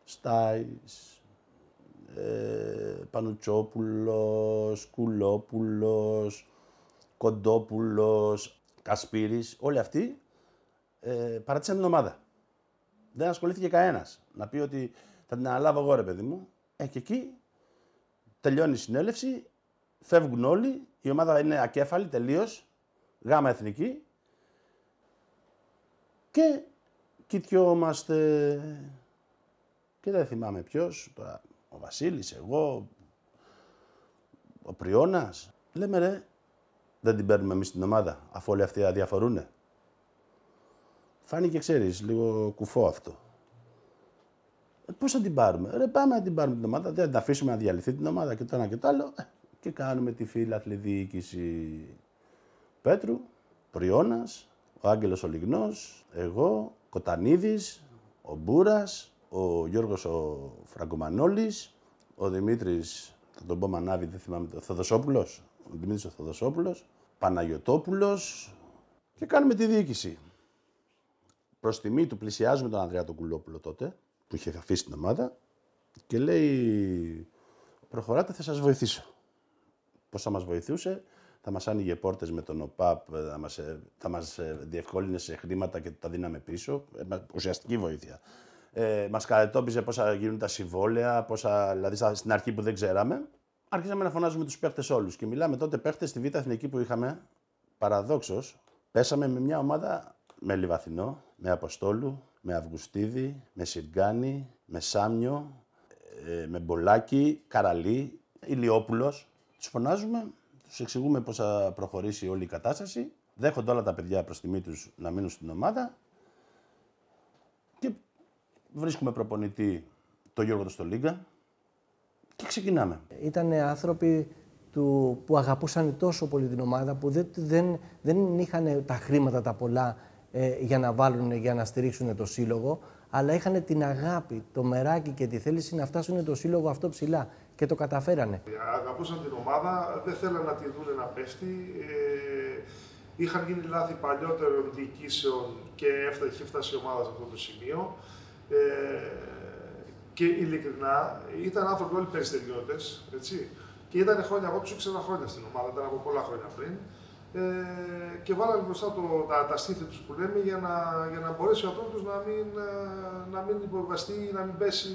Στάις, Πανουτσόπουλος, Κουλόπουλος, Κοντόπουλος, Κασπίρης, όλοι αυτοί παράτησαν την ομάδα. Δεν ασχολήθηκε κανένας. Να πει ότι θα την αναλάβω εγώ, ρε παιδί μου. Και εκεί τελειώνει η συνέλευση, φεύγουν όλοι, η ομάδα είναι ακέφαλη τελείως, γάμα εθνική και κοιτιόμαστε και δεν θυμάμαι ποιος, ο Βασίλης, εγώ, ο Πριώνας. Λέμε ρε, δεν την παίρνουμε εμείς την ομάδα, αφού όλοι αυτοί αδιαφορούνε. Φάνηκε, ξέρεις, λίγο κουφό αυτό. Πώς θα την πάρουμε? Ρε, πάμε να την πάρουμε την ομάδα, δεν θα την αφήσουμε να διαλυθεί την ομάδα και το ένα και το άλλο. Και κάνουμε τη φίλαθλη διοίκηση Πέτρου, Πριώνας, ο Άγγελος ο Λιγνός, εγώ, Κοτανίδης, ο Μπούρας, ο Γιώργος ο Φραγκομανόλης, ο Δημήτρης, θα τον πω Μανάβη, δεν θυμάμαι, ο Θοδοσόπουλος, ο Δημήτρης ο Θοδοσόπουλος, Παναγιωτόπουλος και κάνουμε τη διοίκηση. Προς τιμή του πλησιάζουμε τον Ανδρέα τον Κουλόπουλο τότε, που είχε αφήσει την ομάδα και λέει προχωράτε, θα σας βοηθήσω. Πώς θα μας βοηθούσε? Θα μας άνοιγε πόρτες με τον ΟΠΑΠ, θα μας διευκόλυνε σε χρήματα και τα δίναμε πίσω. Ουσιαστική βοήθεια. Μας κατετόπιζε πώς θα γίνουν τα συμβόλαια, δηλαδή στην αρχή που δεν ξέραμε. Άρχισαμε να φωνάζουμε τους παίχτες όλους. Και μιλάμε τότε παίχτες στη Β' Εθνική που είχαμε. Παραδόξως, πέσαμε με μια ομάδα με Λιβαθινό, με Αποστόλου, με Αυγουστίδη, με Σιργκάνη, με Σάμιο, με Μπολάκη, Καραλή, Ηλιόπουλος. Τους φωνάζουμε, τους εξηγούμε πώς θα προχωρήσει όλη η κατάσταση. Δέχονται όλα τα παιδιά προς τιμή τους να μείνουν στην ομάδα. Και βρίσκουμε προπονητή τον Γιώργο το Στολίγκα και ξεκινάμε. Ήταν άνθρωποι που αγαπούσαν τόσο πολύ την ομάδα που δεν είχαν τα χρήματα τα πολλά για να βάλουν, για να στηρίξουν το σύλλογο, αλλά είχαν την αγάπη, το μεράκι και τη θέληση να φτάσουν το σύλλογο αυτό ψηλά και το καταφέρανε. Αγαπούσαν την ομάδα, δεν θέλαν να τη δουν να πέφτει. Είχαν γίνει λάθη παλιότερων διοικήσεων και είχε φτάσει η ομάδα σε αυτό το σημείο. Και ειλικρινά ήταν άνθρωποι όλοι περιστεριώτες, έτσι. Και ήταν χρόνια, εγώ τους ήξερα χρόνια στην ομάδα, ήταν από πολλά χρόνια πριν. Και βάλανε μπροστά τα στήθη τους που λέμε για να μπορέσει ο Ατρόμητος να μην υποβαστεί, να μην πέσει.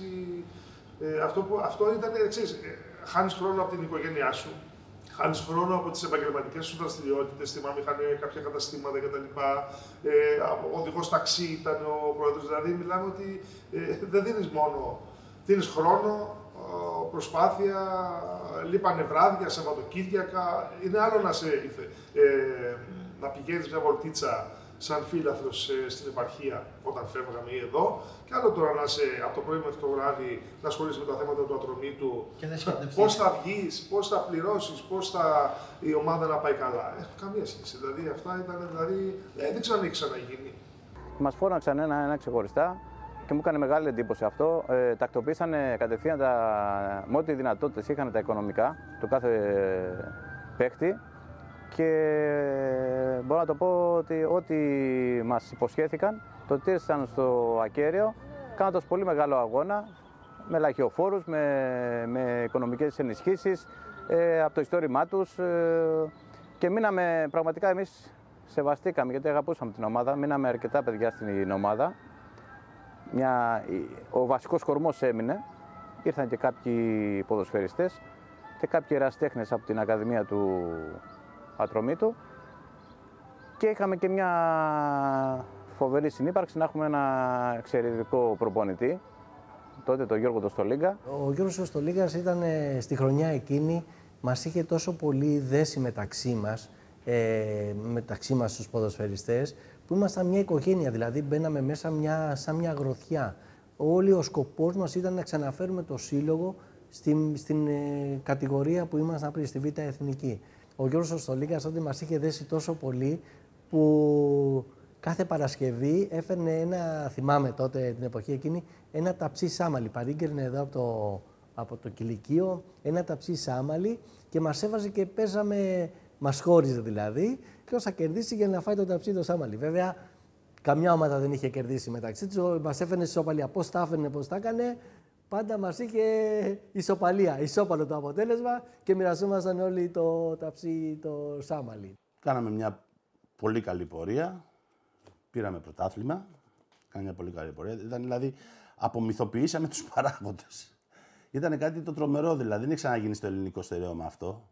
Αυτό ήταν, ξέρεις, χάνεις χρόνο από την οικογένειά σου, χάνεις χρόνο από τις επαγγελματικές σου δραστηριότητες. Θυμάμαι, είχαν κάποια καταστήματα κτλ. Ο οδηγός ταξί ήταν ο πρόεδρος. Δηλαδή, μιλάμε ότι δεν δίνεις μόνο, δίνεις χρόνο, προσπάθεια, λείπανε βράδια, Σαββατοκύριακα. Είναι άλλο να πηγαίνεις μια βολτίτσα σαν φίλαθλος στην επαρχία όταν φεύγαμε ή εδώ, και άλλο τώρα να είσαι από το πρωί μέχρι το βράδυ να ασχολείσαι με τα θέματα του Ατρομήτου. Πώς θα βγεις, πώς θα πληρώσεις, πώς θα η ομάδα να πάει καλά. Καμία σχέση. Δηλαδή αυτά ήταν, δεν ξέρω αν έχει ξαναγίνει. Μας φώναξαν ένα ξεχωριστά και μου έκανε μεγάλη εντύπωση αυτό. Τακτοποίησανε κατευθείαν με ό,τι δυνατότητες είχαν τα οικονομικά του κάθε παίκτη. Και μπορώ να το πω ότι ό,τι μας υποσχέθηκαν το τήρησαν στο ακέραιο, κάνοντας πολύ μεγάλο αγώνα, με λαχιοφόρους, με οικονομικές ενισχύσεις, από το ιστόρημά τους, και μείναμε πραγματικά, εμείς σεβαστήκαμε γιατί αγαπούσαμε την ομάδα, μείναμε αρκετά παιδιά στην ομάδα. Ο βασικός κορμός έμεινε, ήρθαν και κάποιοι ποδοσφαιριστές και κάποιοι ερασιτέχνες από την Ακαδημία του Ατρομήτου και είχαμε και μια φοβερή συνύπαρξη να έχουμε ένα εξαιρετικό προπονητή, τότε τον Γιώργο το Στολίγκα. Ο Γιώργος ο Στολίγκας ήταν στη χρονιά εκείνη, μας είχε τόσο πολύ δέσει μεταξύ μας τους ποδοσφαιριστές, που ήμασταν μια οικογένεια, δηλαδή μπαίναμε μέσα σαν μια γροθιά. Όλοι ο σκοπός μας ήταν να ξαναφέρουμε το σύλλογο στην κατηγορία που ήμασταν πριν, στη Β' Εθνική. Ο Γιώργος Στολίγκας τότε μας είχε δέσει τόσο πολύ που κάθε Παρασκευή έφερνε θυμάμαι τότε την εποχή εκείνη, ένα ταψί σάμαλι. Παρήγγελνε εδώ από το κηλικείο ένα ταψί σάμαλι και μας έβαζε και παίζαμε, μας χώριζε δηλαδή, ποιος θα κερδίσει για να φάει το ταψί το σάμαλι. Βέβαια, καμιά ομάδα δεν είχε κερδίσει μεταξύ τους, μας έφερνε ισοπαλία. Πώς τα έφερνε, πώς τα έκανε. Πάντα μας είχε ισοπαλία, ισόπαλο το αποτέλεσμα και μοιραζόμασταν όλοι το ταψί, το σάμαλι. Κάναμε μια πολύ καλή πορεία, πήραμε πρωτάθλημα, κάναμε μια πολύ καλή πορεία. Δηλαδή, απομυθοποιήσαμε τους παράγοντες. Ήταν κάτι το τρομερό, δηλαδή. Δεν έχει ξαναγίνει στο ελληνικό στερέωμα αυτό.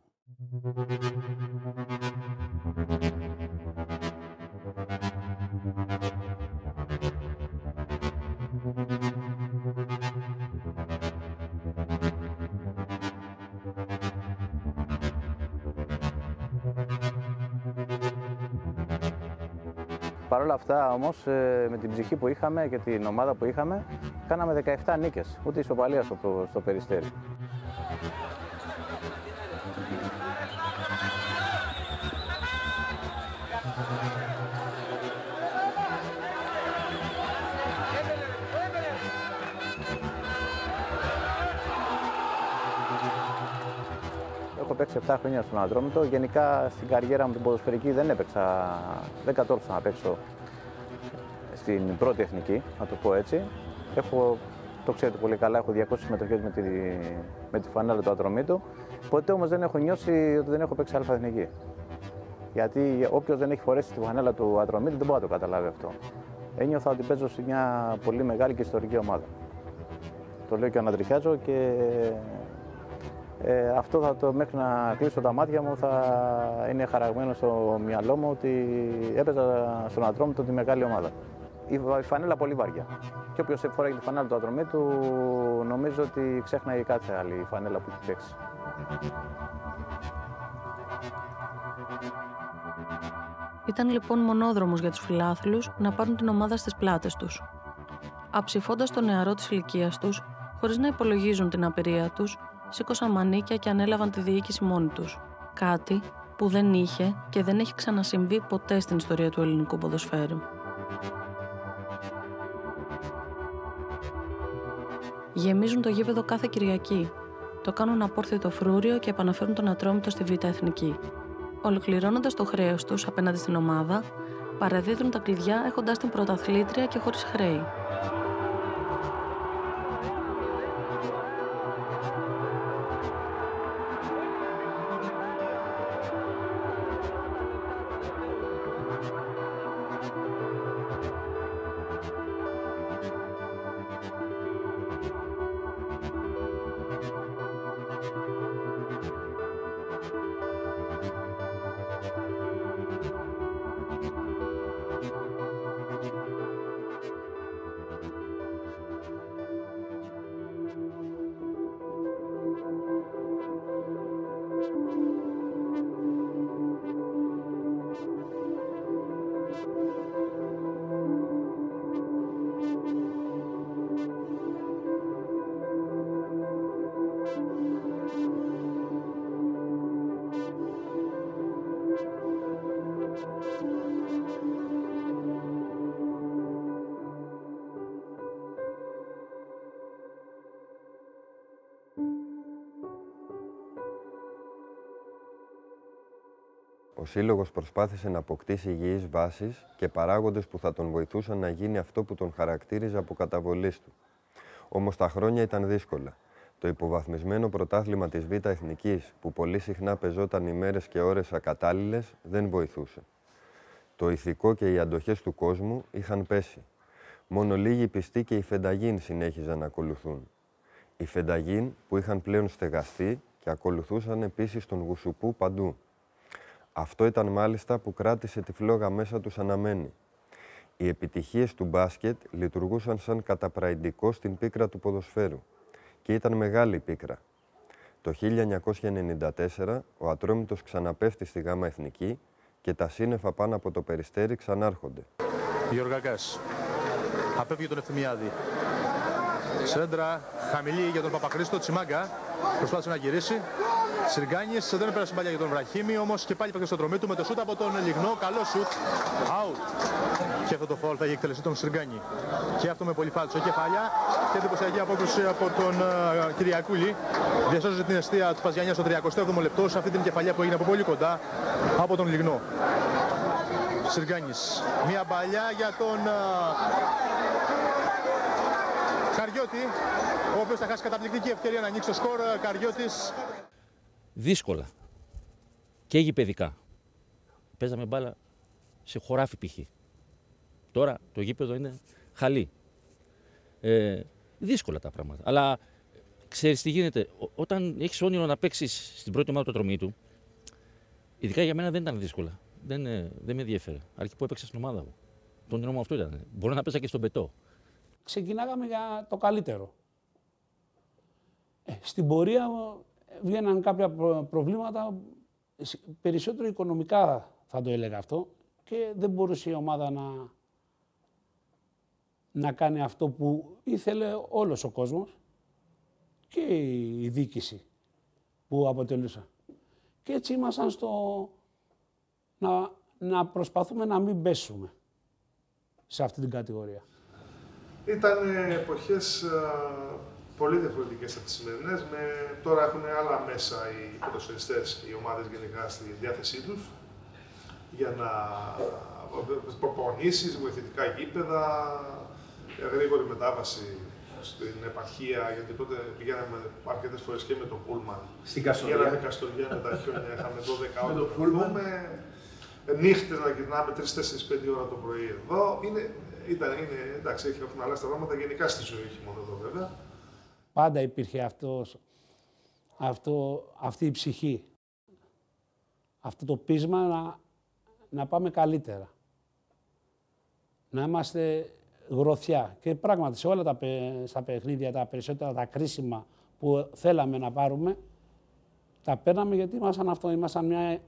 Παρ' όλα αυτά όμως, με την ψυχή που είχαμε και την ομάδα που είχαμε, κάναμε 17 νίκες, ούτε ισοπαλία στο Περιστέρι. Έχω παίξει 7 χρόνια στον Ατρόμητο. Γενικά στην καριέρα μου την ποδοσφαιρική δεν κατόρθωσα να παίξω στην πρώτη εθνική, να το πω έτσι. Το ξέρετε πολύ καλά, έχω 200 συμμετοχές με τη φανέλα του Ατρομήτου. Ποτέ όμως δεν έχω νιώσει ότι δεν έχω παίξει αλφα εθνική. Γιατί όποιος δεν έχει φορέσει τη φανέλα του Ατρομήτου δεν μπορεί να το καταλάβει αυτό. Ένιωθα ότι παίζω σε μια πολύ μεγάλη και ιστορική ομάδα. Το λέω και ανατριχιάζω και αυτό μέχρι να κλείσω τα μάτια μου θα είναι χαραγμένο στο μυαλό μου ότι έπαιζα στον Ατρόμητο τη μεγάλη ομάδα. Η φανέλα πολύ βαριά. Και όποιος φοράει τη φανέλα του Ατρομήτου νομίζω ότι ξέχναγε κάθε άλλη φανέλα που έχει παίξει. Ήταν λοιπόν μονόδρομος για τους φιλάθλους να πάρουν την ομάδα στις πλάτες τους. Αψηφώντας το νεαρό της ηλικίας τους, χωρίς να υπολογίζουν την απειρία τους, σήκωσαν μανίκια και ανέλαβαν τη διοίκηση μόνοι τους. Κάτι που δεν είχε και δεν έχει ξανασυμβεί ποτέ στην ιστορία του ελληνικού ποδοσφαίρου. Γεμίζουν το γήπεδο κάθε Κυριακή. Το κάνουν απόρθητο φρούριο και επαναφέρουν τον Ατρόμητο στη Β' Εθνική. Ολοκληρώνοντας το χρέος τους απέναντι στην ομάδα, παραδίδουν τα κλειδιά έχοντας την πρωταθλήτρια και χωρίς χρέη. Ο Σύλλογος προσπάθησε να αποκτήσει υγιείς βάσεις και παράγοντες που θα τον βοηθούσαν να γίνει αυτό που τον χαρακτήριζε από καταβολής του. Όμως τα χρόνια ήταν δύσκολα. Το υποβαθμισμένο πρωτάθλημα της Β' Εθνικής, που πολύ συχνά πεζόταν ημέρες και ώρες ακατάλληλες, δεν βοηθούσε. Το ηθικό και οι αντοχές του κόσμου είχαν πέσει. Μόνο λίγοι πιστοί και οι Φενταγίν συνέχιζαν να ακολουθούν. Οι Φενταγίν που είχαν πλέον στεγαστεί και ακολουθούσαν επίσης τον Γουσουπού παντού. Αυτό ήταν μάλιστα που κράτησε τη φλόγα μέσα τους αναμένη. Οι επιτυχίες του μπάσκετ λειτουργούσαν σαν καταπραϊντικό στην πίκρα του ποδοσφαίρου. Και ήταν μεγάλη πίκρα. Το 1994 ο Ατρόμητος ξαναπέφτει στη Γάμα Εθνική και τα σύννεφα πάνω από το Περιστέρι ξανάρχονται. Γιωργακάς. Απέφυγε τον Ευθυμιάδη. Σέντρα χαμηλή για τον Παπαχρήστο. Τσιμάγκα προσπάθησε να γυρίσει. Σιργκάνης δεν έπαιρνε παλιά για τον Βραχίμη, όμως και πάλι παίξει στο τρομί του με το σούτ από τον Λιγνό. Καλό σούτ. Out. Και αυτό το φάουλ θα έχει εκτελεστεί τον Σιργκάνη. Και αυτό με πολύ φάλτσο. Κεφαλιά και εντυπωσιακή απόκριση από τον Κυριακούλη. Διασώζει την αιστεία του Παζιανιά στο 37ο λεπτό σε αυτή την κεφαλιά που έγινε από πολύ κοντά από τον Λιγνό. Σιργκάνης. Μια παλιά για τον Καριώτη, ο οποίος θα χάσει καταπληκτική ευκαιρία να ανοίξει το σκορ. Καριώτης. Δύσκολα και γηπεδικά. Παίζαμε μπάλα σε χωράφι π.χ. Τώρα το γήπεδο είναι χαλί. Δύσκολα τα πράγματα. Αλλά ξέρεις τι γίνεται. Όταν έχεις όνειρο να παίξεις στην πρώτη ομάδα του Ατρομήτου, ειδικά για μένα δεν ήταν δύσκολα. Δεν με ενδιαφέρε. Αρκεί που έπαιξα στην ομάδα μου. Το όνειρο μου αυτό ήταν. Μπορεί να παίζα και στον πετό. Ξεκινάγαμε για το καλύτερο. Στην πορεία βγαίναν κάποια προβλήματα, περισσότερο οικονομικά θα το έλεγα αυτό, και δεν μπορούσε η ομάδα να κάνει αυτό που ήθελε όλος ο κόσμος και η διοίκηση που αποτελούσα. Και έτσι ήμασταν να προσπαθούμε να μην πέσουμε σε αυτή την κατηγορία. Ήταν εποχές πολύ διαφορετικές από τις σημερινές. Τώρα έχουν άλλα μέσα οι ποδοσφαιριστές, οι ομάδες γενικά στη διάθεσή τους για να προπονήσεις, βοηθητικά γήπεδα, γρήγορη μετάβαση στην επαρχία, γιατί τότε πηγαίναμε αρκετές φορές και με το Πούλμαν. Στην Καστοριά. Πηγαίναμε Καστοριά με τα χιόνια, είχαμε 12 ώρες να βρούμε, νύχτες να γυρνάμε 3-4-5 ώρα το πρωί εδώ. Εντάξει, έχουν αλλάξει τα πράγματα γενικά στη ζωή, όχι μόνο εδώ βέβαια. Πάντα υπήρχε αυτή η ψυχή, αυτό το πείσμα να πάμε καλύτερα. Να είμαστε γροθιά. Και πράγματι σε όλα στα παιχνίδια, τα περισσότερα, τα κρίσιμα που θέλαμε να πάρουμε, τα παίρναμε γιατί ήμασταν μια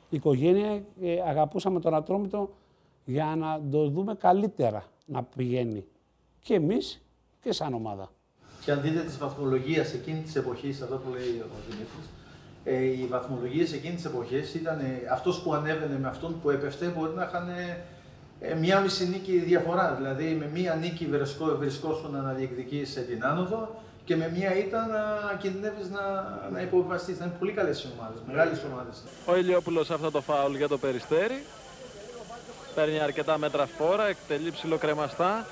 οικογένεια και αγαπούσαμε τον Ατρόμητο για να το δούμε καλύτερα να πηγαίνει. Και εμείς και σαν ομάδα. Και αν δείτε τις βαθμολογίες εκείνη της εποχής, αυτό που λέει ο Δημήτρης, οι βαθμολογίες εκείνη της εποχής ήταν αυτός που ανέβαινε με αυτόν που έπεφτε μπορεί να είχαν μία μισή νίκη διαφορά. Δηλαδή με μία νίκη βρισκόσουν να διεκδικείς την άνοδο και με μία ήττα να κινδυνεύεις να υποβιβαστείς. Ήταν πολύ καλές οι ομάδες, μεγάλες ομάδες. Ο Ηλιόπουλος αυτό το φάουλ για το Περιστέρι. Παίρνει αρκετά μέτρα φόρα, εκτελεί ψιλοκρεμαστά.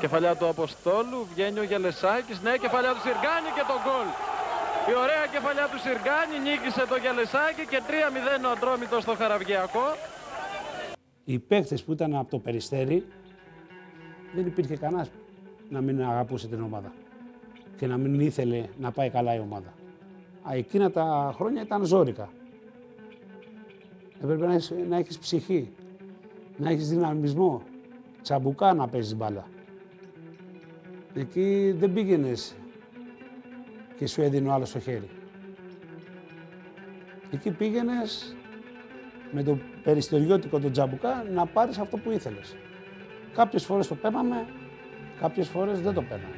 Κεφαλιά του Αποστόλου, βγαίνει ο Γελεσάκης, ναι, κεφαλιά του Σιργκάνη και το γκολ. Η ωραία κεφαλιά του Σιργκάνη νίκησε το Γελεσάκη και 3-0 ο Ατρόμητος στο Χαραβγιακό. Οι παίκτες που ήταν από το Περιστέρι, δεν υπήρχε κανένας να μην αγαπούσε την ομάδα και να μην ήθελε να πάει καλά η ομάδα. Εκείνα τα χρόνια ήταν ζόρικα. Έπρεπε να έχεις ψυχή, να έχεις δυναμισμό, τσαμπουκά να παίζεις μπάλα. Εκεί δεν πήγαινες και σου έδινε ο άλλος το χέρι. Εκεί πήγαινες με το περιστεριώτικο το τζαμπουκά να πάρεις αυτό που ήθελες. Κάποιες φορές το παίρναμε, κάποιες φορές δεν το παίρναμε.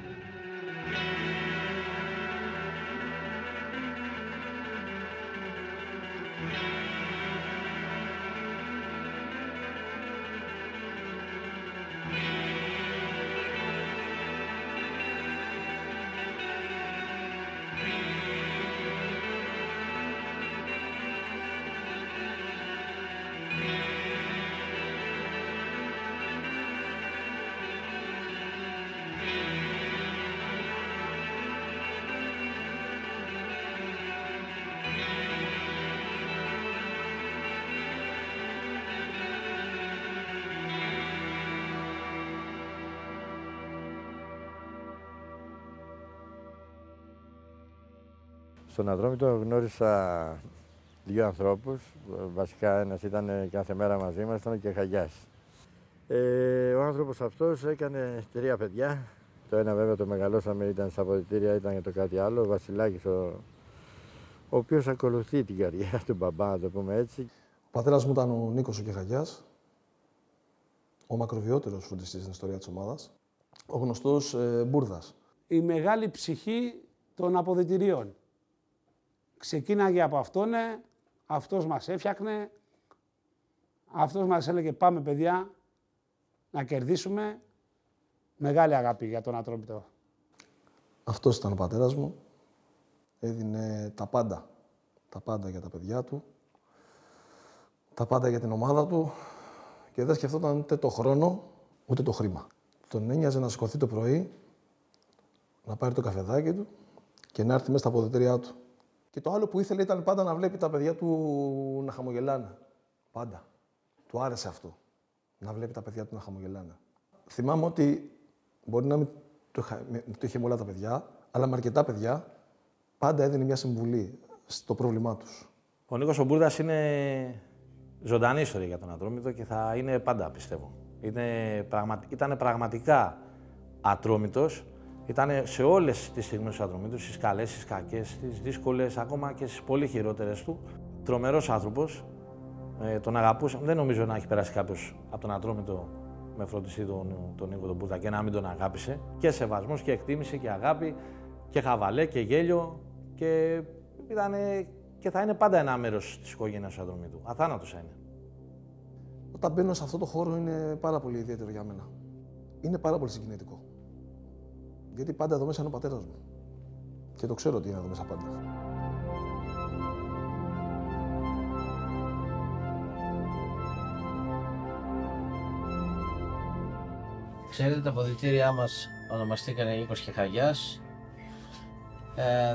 Στον Ατρόμητο γνώρισα δύο ανθρώπους. Βασικά ένας ήταν κάθε μέρα μαζί μας, ήταν και ο Χαγιάς. Ο άνθρωπος αυτός έκανε 3 παιδιά. Το ένα βέβαια το μεγαλώσαμε, ήταν στα αποδυτήρια, ήταν για το κάτι άλλο. Ο Βασιλάκης, ο οποίος ακολουθεί την καριέρα του μπαμπά, να το πούμε έτσι. Ο πατέρας μου ήταν ο Νίκος ο Κεχαγιάς, ο μακροβιότερος φροντιστής στην ιστορία της ομάδας, ο γνωστός Μπούρδας. Η μεγάλη ψυχή των αποδυτηρίων. Ξεκίναγε από αυτόν, αυτός μας έφτιαχνε, αυτός μας έλεγε πάμε παιδιά να κερδίσουμε. Μεγάλη αγάπη για τον Ατρόμητο. Αυτός ήταν ο πατέρας μου. Έδινε τα πάντα. Τα πάντα για τα παιδιά του. Τα πάντα για την ομάδα του. Και δεν σκεφτόταν ούτε το χρόνο, ούτε το χρήμα. Τον ένοιαζε να σηκωθεί το πρωί, να πάρει το καφεδάκι του και να έρθει μέσα στα αποδυτήριά του. Και το άλλο που ήθελε ήταν πάντα να βλέπει τα παιδιά του να χαμογελάνε. Πάντα. Του άρεσε αυτό. Να βλέπει τα παιδιά του να χαμογελάνε. Θυμάμαι ότι μπορεί να μην το είχε με όλα τα παιδιά, αλλά με αρκετά παιδιά πάντα έδινε μια συμβουλή στο πρόβλημά τους. Ο Νίκος ο Μπούρδας είναι ζωντανή ιστορία για τον Ατρόμητο και θα είναι πάντα, πιστεύω. Ήταν πραγματικά Ατρόμητος. Ήταν σε όλες τις στιγμές του Ατρομήτου, στις καλές, στις κακές, στις δύσκολες, ακόμα και στις πολύ χειρότερες του. Τρομερός άνθρωπος. Τον αγαπούσα. Δεν νομίζω να έχει περάσει κάποιος από τον Ατρόμητο με φροντιστή τον Νίκο τον Μπούρδα και να μην τον αγάπησε. Και σεβασμός και εκτίμηση και αγάπη και χαβαλέ και γέλιο. Και θα είναι πάντα ένα μέρος της οικογένειας του Ατρομήτου. Αθάνατος θα είναι. Όταν μπαίνω σε αυτό το χώρο είναι πάρα πολύ ιδιαίτερο για μένα. Είναι πάρα πολύ συγκινητικό. Γιατί πάντα εδώ μέσα είναι ο πατέρας μου. Και το ξέρω ότι είναι εδώ μέσα πάντα. Ξέρετε, τα αποδυτήριά μας ονομαστήκανε Νίκος και Χαγιάς.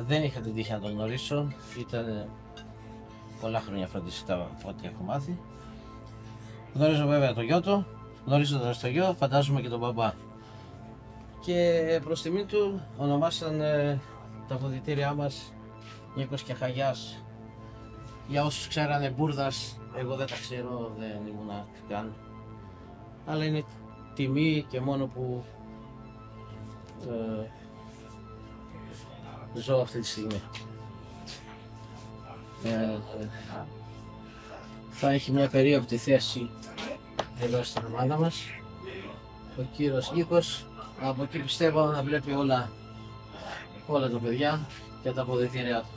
Δεν είχα την τύχη να τον γνωρίσω. Ήταν πολλά χρόνια φροντιστή από ό,τι έχω μάθει. Γνωρίζω βέβαια το γιο του. Γνωρίζοντας το γιο, φαντάζομαι και τον μπαμπά. Και προς τιμή του ονομάσαν τα αποδυτήριά μας Νίκος και Χαγιάς. Για όσους ξέρανε Μπούρδας, εγώ δεν τα ξέρω, δεν ήμουνα καν. Αλλά είναι τιμή και μόνο που ζω αυτή τη στιγμή. Θα έχει μια περίοπτη θέση εδώ στην ομάδα μας. Ο κύριος Νίκος, από εκεί πιστεύω να βλέπει όλα τα παιδιά και τα αποδυτήριά του.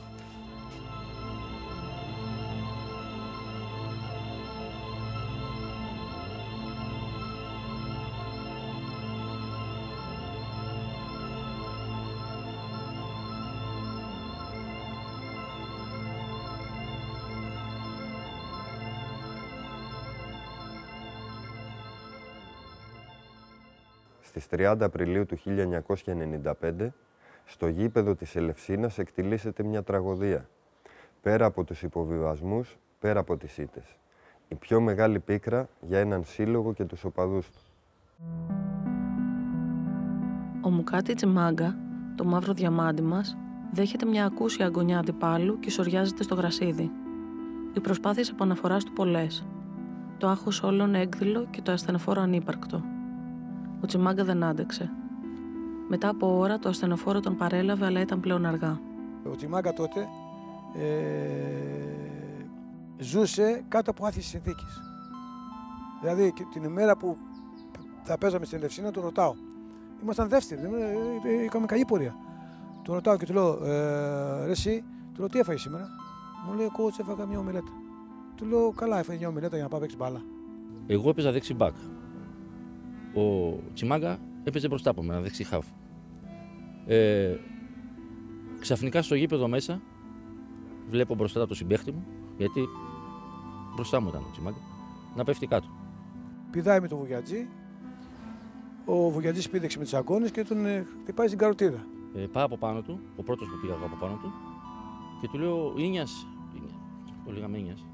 Στις 30 Απριλίου του 1995, στο γήπεδο της Ελευσίνας εκτιλήσεται μια τραγωδία. Πέρα από τους υποβιβασμούς, πέρα από τις ήττες. Η πιο μεγάλη πίκρα για έναν σύλλογο και τους οπαδούς του. Ο Μουκάτι Τσιμάγκα, το μαύρο διαμάντι μας, δέχεται μια ακούσια αγωνιά αντιπάλου και σωριάζεται στο γρασίδι. Οι προσπάθειες επαναφοράς του πολλές. Το άγχος όλων έκδηλο και το ασθενοφόρο ανύπαρκτο. Ο Τσιμάγκα δεν άντεξε. Μετά από ώρα το ασθενοφόρο τον παρέλαβε, αλλά ήταν πλέον αργά. Ο Τσιμάγκα τότε ζούσε κάτω από άθλιες συνθήκες. Δηλαδή την ημέρα που θα παίζαμε στην Ελευσίνα, τον ρωτάω. Ήμασταν δεύτεροι, είχαμε καλή πορεία. Τον ρωτάω και του λέω, ρε εσύ, του λέω τι έφαγες σήμερα. Μου λέει, coach, έφαγα μια ομιλέτα. Του λέω, καλά, έφαγε μια ομιλέτα για να πάω παίξει μπάλα. Εγώ έπαιζα δεξί μπακ. Ο Τσιμάγκα έπαιζε μπροστά από μένα, δεξί χαφ. Ξαφνικά στο γήπεδο μέσα βλέπω μπροστά το συμπαίχτη μου, γιατί μπροστά μου ήταν ο Τσιμάγκα, να πέφτει κάτω. Πηδάει με τον Βουγιατζή. Ο Βουγιατζής πήδεξε με τις αγκώνες και τον χτυπάει στην καροτίδα. Πάω από πάνω του, ο πρώτος που πήγα εγώ από πάνω του, και του λέω, Ίνιας, το λέγαμε Ίνιας,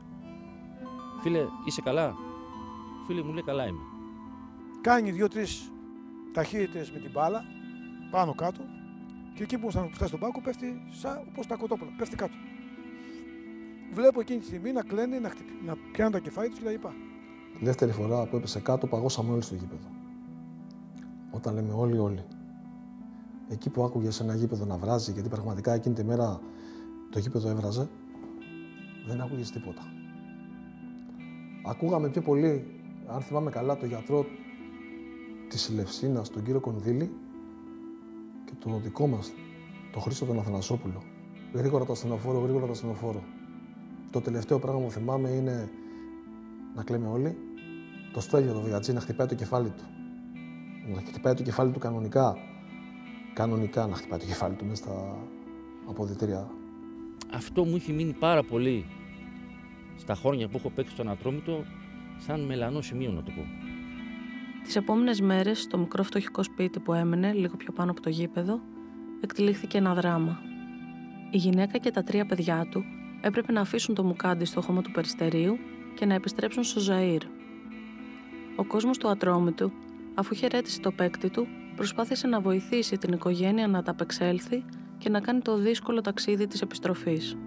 φίλε, είσαι καλά? Φίλε μου λέει, καλά είμαι. Κάνει 2-3 ταχύτητες με την μπάλα, πάνω κάτω, και εκεί που φτάσει στον πάγκο πέφτει όπως τα κοτόπουλα, πέφτει κάτω. Βλέπω εκείνη τη στιγμή να κλαίνει, να πιάνει τα κεφάλι του κλπ. Τη δεύτερη φορά που έπεσε κάτω, παγώσαμε όλοι στο γήπεδο. Όταν λέμε όλοι. Εκεί που άκουγες ένα γήπεδο να βράζει, γιατί πραγματικά εκείνη τη μέρα το γήπεδο έβραζε, δεν άκουγες τίποτα. Ακούγαμε πιο πολύ, αν θυμάμαι καλά, το γιατρό της Ελευσίνας, τον κύριο Κονδύλη, και το δικό μας, τον Χρήστο τον Αθανασόπουλο. Γρήγορα το ασθενοφόρο. Το τελευταίο πράγμα που θυμάμαι είναι να κλαίμε όλοι, το Στέλιο το Βουγιατζή να χτυπάει το κεφάλι του. Να χτυπάει το κεφάλι του κανονικά να χτυπάει το κεφάλι του μέσα στα αποδυτήρια. Αυτό μου έχει μείνει πάρα πολύ στα χρόνια που έχω παίξει στον Ατρόμητο, σαν μελανό σημείο να το πω. Τις επόμενες μέρες, στο μικρό φτωχικό σπίτι που έμενε, λίγο πιο πάνω από το γήπεδο, εκτελήχθηκε ένα δράμα. Η γυναίκα και τα 3 παιδιά του έπρεπε να αφήσουν το Μουκάντι στο χώμα του Περιστερίου και να επιστρέψουν στο Ζαΐρ. Ο κόσμος του Ατρόμητου, αφού χαιρέτησε το παίκτη του, προσπάθησε να βοηθήσει την οικογένεια να ανταπεξέλθει και να κάνει το δύσκολο ταξίδι της επιστροφής.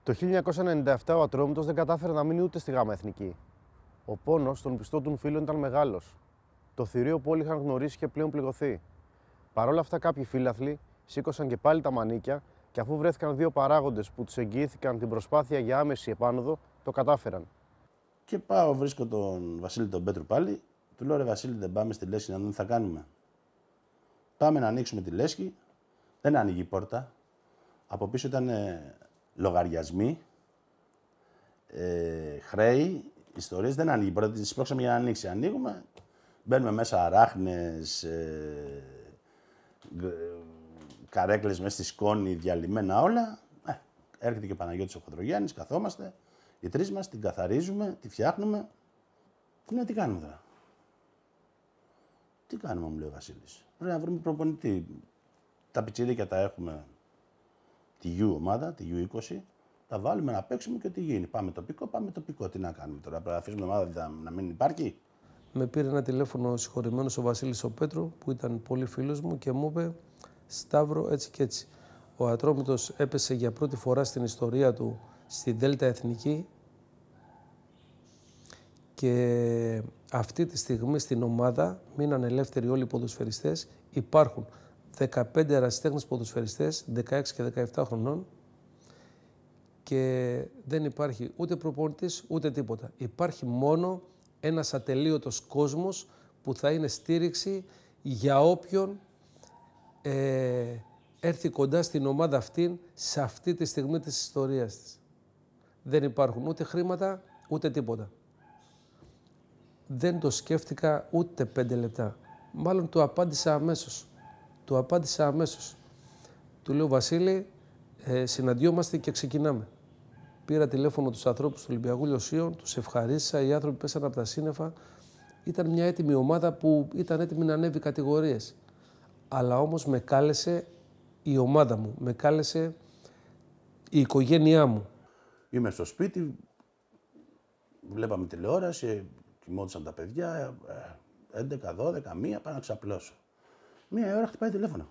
Το 1997 ο Ατρόμητος δεν κατάφερε να μείνει ούτε στη Γάμα Εθνική. Ο πόνος των πιστών φίλων ήταν μεγάλος. Το θηρίο που όλοι είχαν γνωρίσει είχε πλέον πληγωθεί. Παρ' όλα αυτά, κάποιοι φίλαθλοι σήκωσαν και πάλι τα μανίκια και αφού βρέθηκαν δύο παράγοντες που τους εγγυήθηκαν την προσπάθεια για άμεση επάνωδο, το κατάφεραν. Και πάω, βρίσκω τον Βασίλη τον Πέτρου πάλι. Του λέω: ρε Βασίλη, δεν πάμε στη λέσχη να δούμε τι θα κάνουμε. Πάμε να ανοίξουμε τη λέσχη. Δεν άνοιγε η πόρτα. Από πίσω ήταν λογαριασμοί, χρέη, ιστορίες. Δεν άνοιγε η πόρτα. Τη σπρώξαμε για να ανοίξει. Ανοίγουμε. Μπαίνουμε μέσα αράχνες, καρέκλες μέσα στη σκόνη, διαλυμένα όλα. Έρχεται και ο Παναγιώτης ο Χοντρογιάννης, καθόμαστε. Οι τρεις μας την καθαρίζουμε, τη φτιάχνουμε. Ναι, τι κάνουμε τώρα. Τι κάνουμε, μου λέει ο Βασίλης. Πρέπει να βρούμε προπονητή. Τα πιτσιρίκια τα έχουμε, τη U ομάδα, τη U20. Τα βάλουμε να παίξουμε και ό,τι γίνει. Πάμε τοπικό, πάμε τοπικό. Τι να κάνουμε τώρα, πρέπει να αφήσουμε ομάδα να μην υπάρχει. Με πήρε ένα τηλέφωνο συγχωρημένος ο Βασίλης ο Πέτρου, που ήταν πολύ φίλος μου και μου είπε: Σταύρο, έτσι και έτσι. Ο Ατρόμητος έπεσε για πρώτη φορά στην ιστορία του στη Δέλτα Εθνική και αυτή τη στιγμή στην ομάδα μείναν ελεύθεροι όλοι οι ποδοσφαιριστές. Υπάρχουν 15 ερασιτέχνες ποδοσφαιριστές, 16 και 17 χρονών και δεν υπάρχει ούτε προπονητής ούτε τίποτα. Υπάρχει μόνο ένας ατελείωτος κόσμος που θα είναι στήριξη για όποιον έρθει κοντά στην ομάδα αυτήν σε αυτή τη στιγμή της ιστορίας της. Δεν υπάρχουν ούτε χρήματα ούτε τίποτα. Δεν το σκέφτηκα ούτε 5 λεπτά. Μάλλον του απάντησα αμέσως. Του λέω: Βασίλη, συναντιόμαστε και ξεκινάμε. Πήρα τηλέφωνο τους ανθρώπους του Ολυμπιακού Λιωσίων, τους ευχαρίστησα, οι άνθρωποι πέσαν από τα σύννεφα. Ήταν μια έτοιμη ομάδα που ήταν έτοιμη να ανέβει κατηγορίες. Αλλά όμως με κάλεσε η ομάδα μου, με κάλεσε η οικογένειά μου. Είμαι στο σπίτι, βλέπαμε τηλεόραση, κοιμόντουσαν τα παιδιά, 11, 12, 1, πάω να ξαπλώσω. 1 η ώρα χτυπάει τηλέφωνο.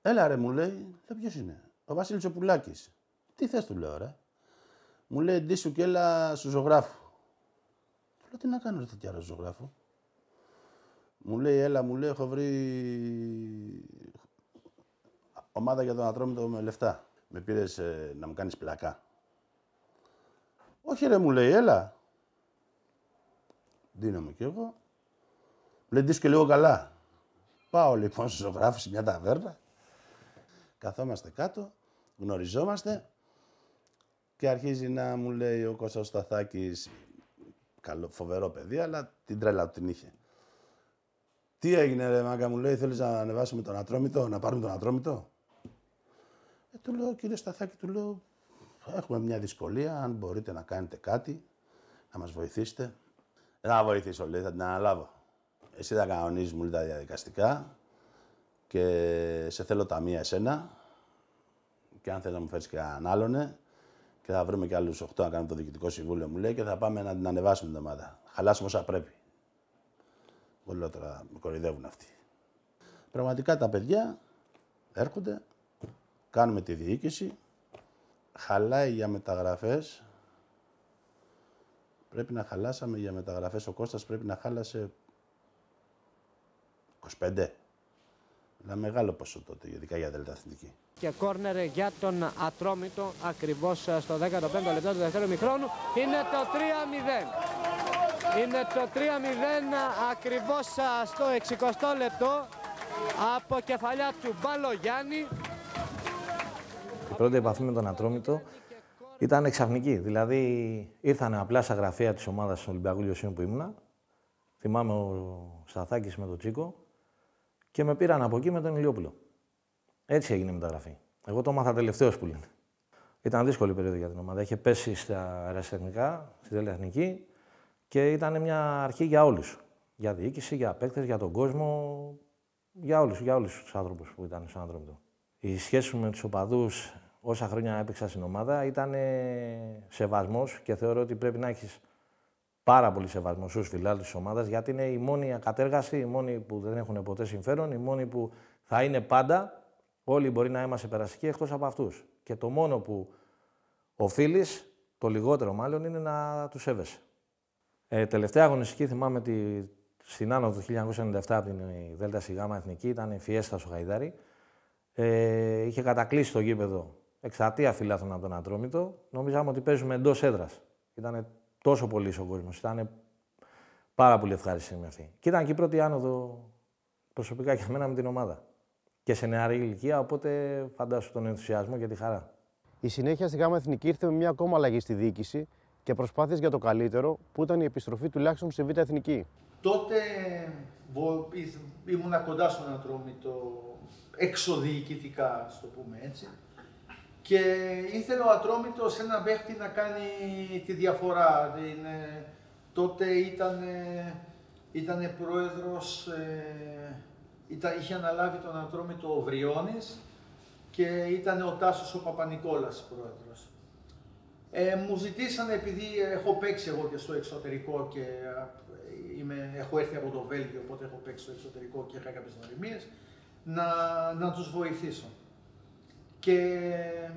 Έλα ρε, μου λέει, ποιος είναι? Ο Βασίλης ο Πουλάκης. Τι θες, του λέω, ρε? Μου λέει, ντύσου και έλα στο ζωγράφο. Του λέω, τι να κάνω ρε τέτοια ρε ζωγράφο? Μου λέει, έλα, μου λέει, έχω βρει ομάδα για τον Ατρόμητο με λεφτά. Με πήρες να μου κάνεις πλακά. Όχι ρε, μου λέει, έλα. Δίνομαι κι εγώ. Μου λέει, ντύσου και λίγο καλά. Πάω λοιπόν στο ζωγράφο σε μια ταβέρνα. Καθόμαστε κάτω, γνωριζόμαστε και αρχίζει να μου λέει ο Κώστας Σταθάκης, φοβερό παιδί, αλλά την τρέλα του την είχε. Τι έγινε ρε μάγκα, μου λέει, θέλεις να ανεβάσουμε τον Ατρόμητο, να πάρουμε τον Ατρόμητο? Του λέω, κύριε Σταθάκη, του λέω, έχουμε μια δυσκολία, αν μπορείτε να κάνετε κάτι, να μας βοηθήσετε. Δεν θα βοηθήσω, λέει, θα την αναλάβω. Εσύ θα κανονίζεις, μου λέει, τα διαδικαστικά και σε θέλω ταμεία εσένα και αν θες να μου φέρεις και έναν άλλον και θα βρούμε και άλλους 8 να κάνουμε το διοικητικό συμβούλιο, μου λέει, και θα πάμε να την ανεβάσουμε την ομάδα. Χαλάσουμε όσα πρέπει. Εγώ λέω τώρα, με κοροϊδεύουν αυτοί. Πραγματικά τα παιδιά έρχονται, κάνουμε τη διοίκηση, χαλάει για μεταγραφές. Πρέπει να χαλάσαμε για μεταγραφές, ο Κώστας πρέπει να χάλασε 25. Ένα μεγάλο ποσό τότε, ειδικά για Δέλτα Εθνική. Και κόρνερ για τον Ατρόμητο, ακριβώς στο 15ο λεπτό του δεύτερου ημιχρόνου. Είναι το 3-0. Είναι το 3-0 ακριβώς στο 60ο λεπτό από κεφαλιά του Μπαλογιάννη. Η πρώτη επαφή με τον Ατρόμητο ήταν ξαφνική. Δηλαδή ήρθανε απλά στα γραφεία της ομάδας του Ολυμπιακού Λιωσίου που ήμουνα. Θυμάμαι ο Σταθάκης με τον Τσίκο και με πήραν από εκεί με τον Ηλιόπουλο. Έτσι έγινε η μεταγραφή. Εγώ το έμαθα τελευταίος που λένε. Ήταν δύσκολη περίοδο για την ομάδα. Είχε πέσει στα αεραστεχνικά, στη τηλεεθνική και ήταν μια αρχή για όλους. Για διοίκηση, για παίκτες, για τον κόσμο, για όλους τους άνθρωπους που ήταν στον Ατρόμητο. Η σχέση μου με τους οπαδούς όσα χρόνια έπαιξα στην ομάδα ήταν σεβασμός και θεωρώ ότι πρέπει να έχεις πάρα πολύ σεβασμό στους φιλάθλους της ομάδας, γιατί είναι οι μόνοι ακατέργαστοι, οι μόνοι που δεν έχουν ποτέ συμφέρον, οι μόνοι που θα είναι πάντα. Όλοι μπορεί να είμαστε περαστικοί εκτός από αυτούς. Και το μόνο που οφείλεις, το λιγότερο μάλλον, είναι να τους σέβεσαι. Τελευταία αγωνιστική, θυμάμαι στην άνοδο του 1997 από την ΔΣ Εθνική, ήταν η Φιέστα στο Χαϊδάρι. Είχε κατακλείσει το γήπεδο εξαρτία φιλάθλων από τον Ατρόμητο. Νομίζαμε ότι παίζουμε εντός έδρας. Ήταν τόσο πολύ ο κόσμος. Ήταν πάρα πολύ ευχάριστη με αυτή. Και ήταν και η πρώτη άνοδο προσωπικά για μένα με την ομάδα. Και σε νεαρή ηλικία, οπότε φαντάσου τον ενθουσιασμό και τη χαρά. Η συνέχεια στη ΓΑΜΑ Εθνική ήρθε με μια ακόμα αλλαγή στη διοίκηση και προσπάθειες για το καλύτερο, που ήταν η επιστροφή τουλάχιστον στη Β' Εθνική. Τότε ήμουνα κοντά στον Ατρόμητο, εξωδιοικητικά, ας το πούμε έτσι. Και ήθελε ο Ατρόμητος έναν παίχτη να κάνει τη διαφορά. Τότε ήταν πρόεδρος, είχε αναλάβει τον Ατρόμητο ο Βριώνης και ήταν ο Τάσος ο Παπανικόλας πρόεδρος. Μου ζητήσανε, επειδή έχω παίξει εγώ και στο εξωτερικό και έχω έρθει από το Βέλγιο, οπότε έχω παίξει στο εξωτερικό και είχα κάποιες γνωριμίες, να τους βοηθήσω. Και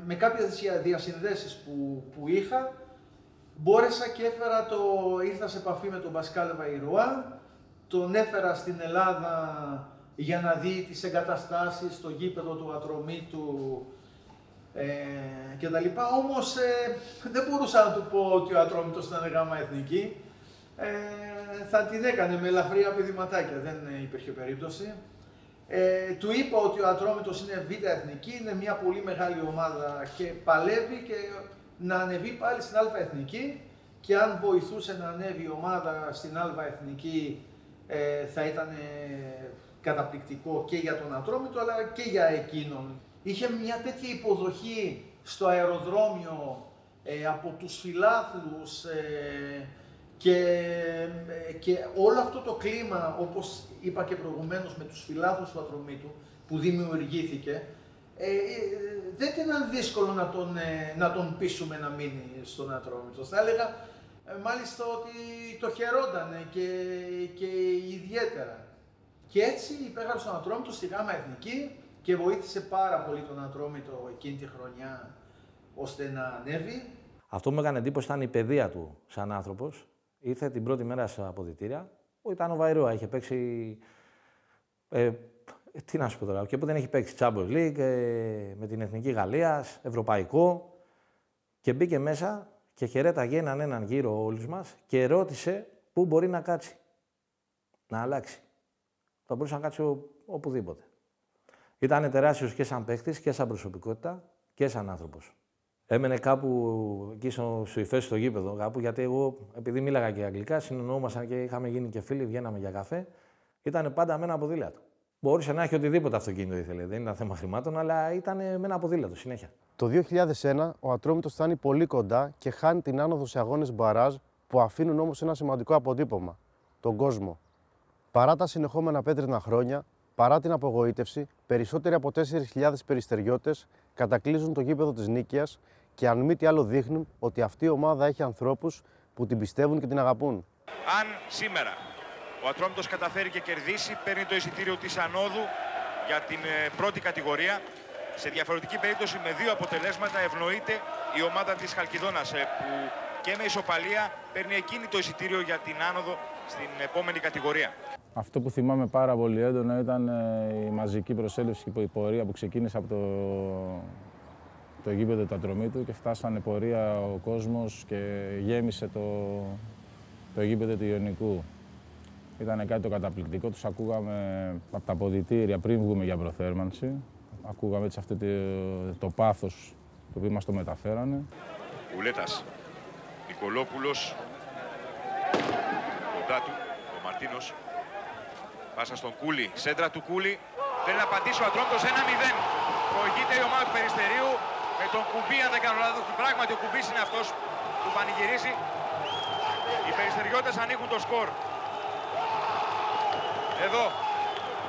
με κάποιες διασυνδέσεις που είχα, μπόρεσα και ήρθα σε επαφή με τον Πασκάλ Βαϊρουά, τον έφερα στην Ελλάδα για να δει τις εγκαταστάσεις στο γήπεδο του Ατρομήτου και τα λοιπά. Όμως δεν μπορούσα να του πω ότι ο Ατρόμητος ήταν ΓΑΜΑ Εθνική. Θα την έκανε με ελαφριά πηδηματάκια, δεν υπήρχε περίπτωση. Του είπα ότι ο Ατρόμητος είναι Β' Εθνική, είναι μια πολύ μεγάλη ομάδα και παλεύει και να ανεβεί πάλι στην Α' Εθνική, και αν βοηθούσε να ανέβει η ομάδα στην Α' Εθνική θα ήταν καταπληκτικό και για τον Ατρόμητο αλλά και για εκείνον. Είχε μια τέτοια υποδοχή στο αεροδρόμιο από τους φιλάθλους και όλο αυτό το κλίμα, όπως είπα και προηγουμένως, με τους φιλάθλους του Ατρομήτου που δημιουργήθηκε, δεν ήταν δύσκολο να τον πείσουμε να μείνει στον Ατρόμητο. Θα έλεγα μάλιστα ότι το χαιρόταν και ιδιαίτερα. Και έτσι υπέγραψε τον Ατρόμητο στη ΓΑΜΑ Εθνική και βοήθησε πάρα πολύ τον Ατρόμητο εκείνη τη χρονιά ώστε να ανέβει. Αυτό που μου έκανε εντύπωση ήταν η παιδεία του σαν άνθρωπος. Ήρθε την πρώτη μέρα στα αποδυτήρια, που ήταν ο Βαϊρούα, είχε παίξει. Τι να σου πω τώρα, και που δεν έχει παίξει Champions League, με την Εθνική Γαλλίας, Ευρωπαϊκό. Και μπήκε μέσα και χαιρέταγε έναν γύρο όλους μας και ρώτησε πού μπορεί να κάτσει. Να αλλάξει. Θα μπορούσε να κάτσει οπουδήποτε. Ήταν τεράστιος και σαν παίχτης και σαν προσωπικότητα και σαν άνθρωπος. Έμενε κάπου εκεί στο Ιφές, στο γήπεδο, κάπου, γιατί εγώ, επειδή μίλαγα και αγγλικά, συνεννοούμασταν και είχαμε γίνει και φίλοι, βγαίναμε για καφέ. Ήταν πάντα με ένα ποδήλατο. Μπορούσε να έχει οτιδήποτε αυτοκίνητο ήθελε, δεν ήταν θέμα χρημάτων, αλλά ήταν με ένα ποδήλατο συνέχεια. Το 2001 ο Ατρόμητος φτάνει πολύ κοντά και χάνει την άνοδο σε αγώνες μπαράζ, που αφήνουν όμως ένα σημαντικό αποτύπωμα: τον κόσμο. Παρά τα συνεχόμενα πέτρινα χρόνια, παρά την απογοήτευση, περισσότεροι από 4.000 περιστεριώτες κατακλείζουν το γήπεδο της Νίκαιας και αν μη τι άλλο δείχνουν ότι αυτή η ομάδα έχει ανθρώπους που την πιστεύουν και την αγαπούν. Αν σήμερα ο Ατρόμητος καταφέρει και κερδίσει, παίρνει το εισιτήριο της ανόδου για την πρώτη κατηγορία. Σε διαφορετική περίπτωση, με δύο αποτελέσματα, ευνοείται η ομάδα της Χαλκιδόνας, που και με ισοπαλία παίρνει εκείνη το εισιτήριο για την άνοδο στην επόμενη κατηγορία. Αυτό που θυμάμαι πάρα πολύ έντονα ήταν η μαζική προσέλευση και η πορεία που ξεκίνησε από το γήπεδο του Ατρομήτου και φτάσανε πορεία ο κόσμος και γέμισε το γήπεδο του Ιωνικού. Ήταν κάτι το καταπληκτικό, τους ακούγαμε από τα αποδυτήρια πριν βγούμε για προθέρμανση. Ακούγαμε έτσι αυτό το πάθος το οποίο μας το μεταφέρανε. Ουλέτας, Νικολόπουλος, κοντά του, ο Μαρτίνος. Πάσα στον Κούλι, σέντρα του Κούλι. Θέλει να απαντήσει ο Ατρόμητος 1-0. Προηγείται η ομάδα του Περιστερίου με τον Κουμπί, αν δεν κάνω λάθος. Πράγματι ο Κουμπής είναι αυτός που πανηγυρίζει. Οι Περιστεριώτες ανοίγουν το σκορ. Εδώ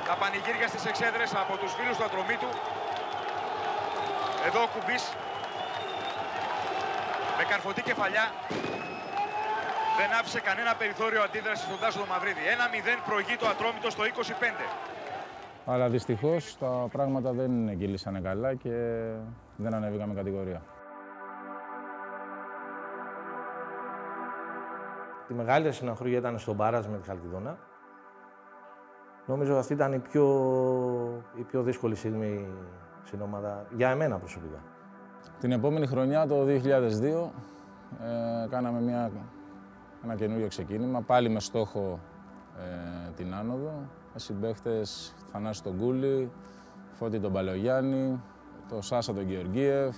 τα πανηγύρια στις εξέδρες από τους φίλους του Ατρομήτου. Εδώ ο Κουμπής με καρφωτή κεφαλιά. Δεν άφησε κανένα περιθώριο αντίδραση στον Τάσο τον Μαυρίδη. 1-0 προηγεί το Ατρόμητο στο 25. Αλλά δυστυχώς τα πράγματα δεν κυλήσανε καλά και δεν ανέβηκαμε κατηγορία. Τη μεγαλύτερη συναχρούγια ήταν στον Μπάρας με τη Χαλκιδόνα. Νομίζω αυτή ήταν η πιο δύσκολη στιγμή στην ομάδα, για εμένα προσωπικά. Την επόμενη χρονιά, το 2002, κάναμε ένα καινούριο ξεκίνημα, πάλι με στόχο την άνοδο. Με συμπαίχτες Θανάση τον Κούλη, Φώτη τον Παλαιογιάννη, τον Σάσα τον Γεωργίευ,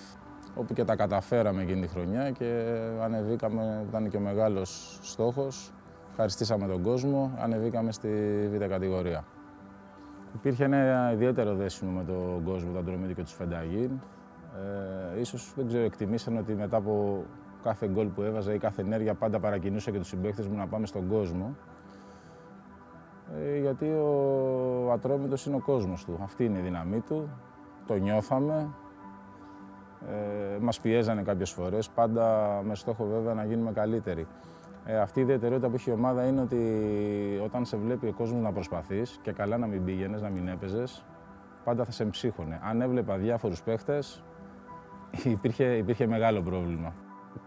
όπου και τα καταφέραμε εκείνη τη χρονιά και ανεβήκαμε, ήταν και ο μεγάλος στόχος. Ευχαριστήσαμε τον κόσμο, ανεβήκαμε στη β' κατηγορία. Υπήρχε ένα ιδιαίτερο δέσιμο με τον κόσμο, τον Ατρομήτη και τους Φενταγίν. Ίσως, δεν ξέρω, εκτιμήσαν ότι μετά από κάθε γκολ που έβαζα ή κάθε ενέργεια πάντα παρακινούσα και τους συμπαίχτες μου να πάμε στον κόσμο. Γιατί ο Ατρόμητος είναι ο κόσμος του. Αυτή είναι η δύναμή του. Το νιώθαμε. Μας πιέζανε κάποιες φορές, πάντα με στόχο βέβαια να γίνουμε καλύτεροι. Αυτή η ιδιαιτερότητα που έχει η ομάδα είναι ότι όταν σε βλέπει ο κόσμος να προσπαθείς και καλά να μην πήγαινες, να μην έπαιζες, πάντα θα σε εμψύχωνε. Αν έβλεπα διάφορους παίχτες, υπήρχε μεγάλο πρόβλημα.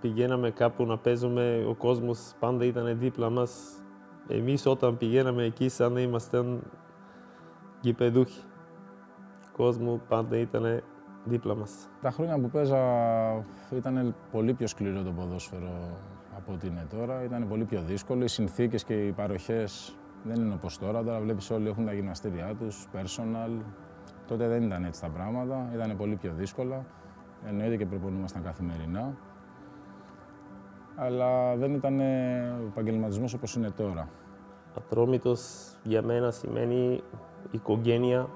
Πηγαίναμε κάπου να παίζουμε, ο κόσμος πάντα ήταν δίπλα μας. Εμείς όταν πηγαίναμε εκεί σαν να ήμασταν γηπεδούχοι. Ο κόσμος πάντα ήταν δίπλα μας. Τα χρόνια που παίζα ήταν πολύ πιο σκληρό το ποδόσφαιρο από ό,τι είναι τώρα. Ήταν πολύ πιο δύσκολο. Οι συνθήκες και οι παροχές δεν είναι όπως τώρα. Τώρα βλέπεις όλοι έχουν τα γυμναστήριά τους, personal. Τότε δεν ήταν έτσι τα πράγματα. Ήταν πολύ πιο δύσκολα. Εννοείται και προπονούμασταν καθημερινά. Αλλά δεν ήταν ο επαγγελματισμός όπως είναι τώρα. Ατρόμητος για μένα σημαίνει οικογένεια,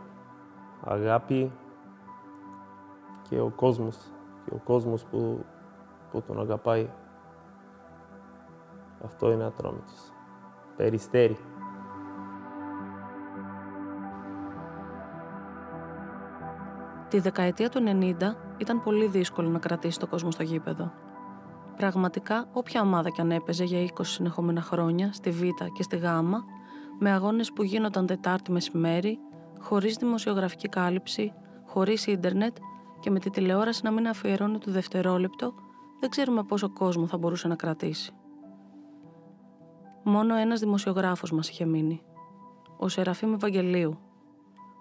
αγάπη και ο κόσμος. Και ο κόσμος που τον αγαπάει. Αυτό είναι Ατρόμητος. Περιστέρι. Τη δεκαετία του 90 ήταν πολύ δύσκολο να κρατήσει το κόσμο στο γήπεδο. Πραγματικά, όποια ομάδα κι αν έπαιζε για 20 συνεχόμενα χρόνια, στη Β και στη Γ, με αγώνες που γίνονταν Τετάρτη μεσημέρι, χωρίς δημοσιογραφική κάλυψη, χωρίς ίντερνετ και με τη τηλεόραση να μην αφιερώνει το δευτερόλεπτο, δεν ξέρουμε πόσο κόσμο θα μπορούσε να κρατήσει. Μόνο ένας δημοσιογράφος μας είχε μείνει. Ο Σεραφείμ Ευαγγελίου,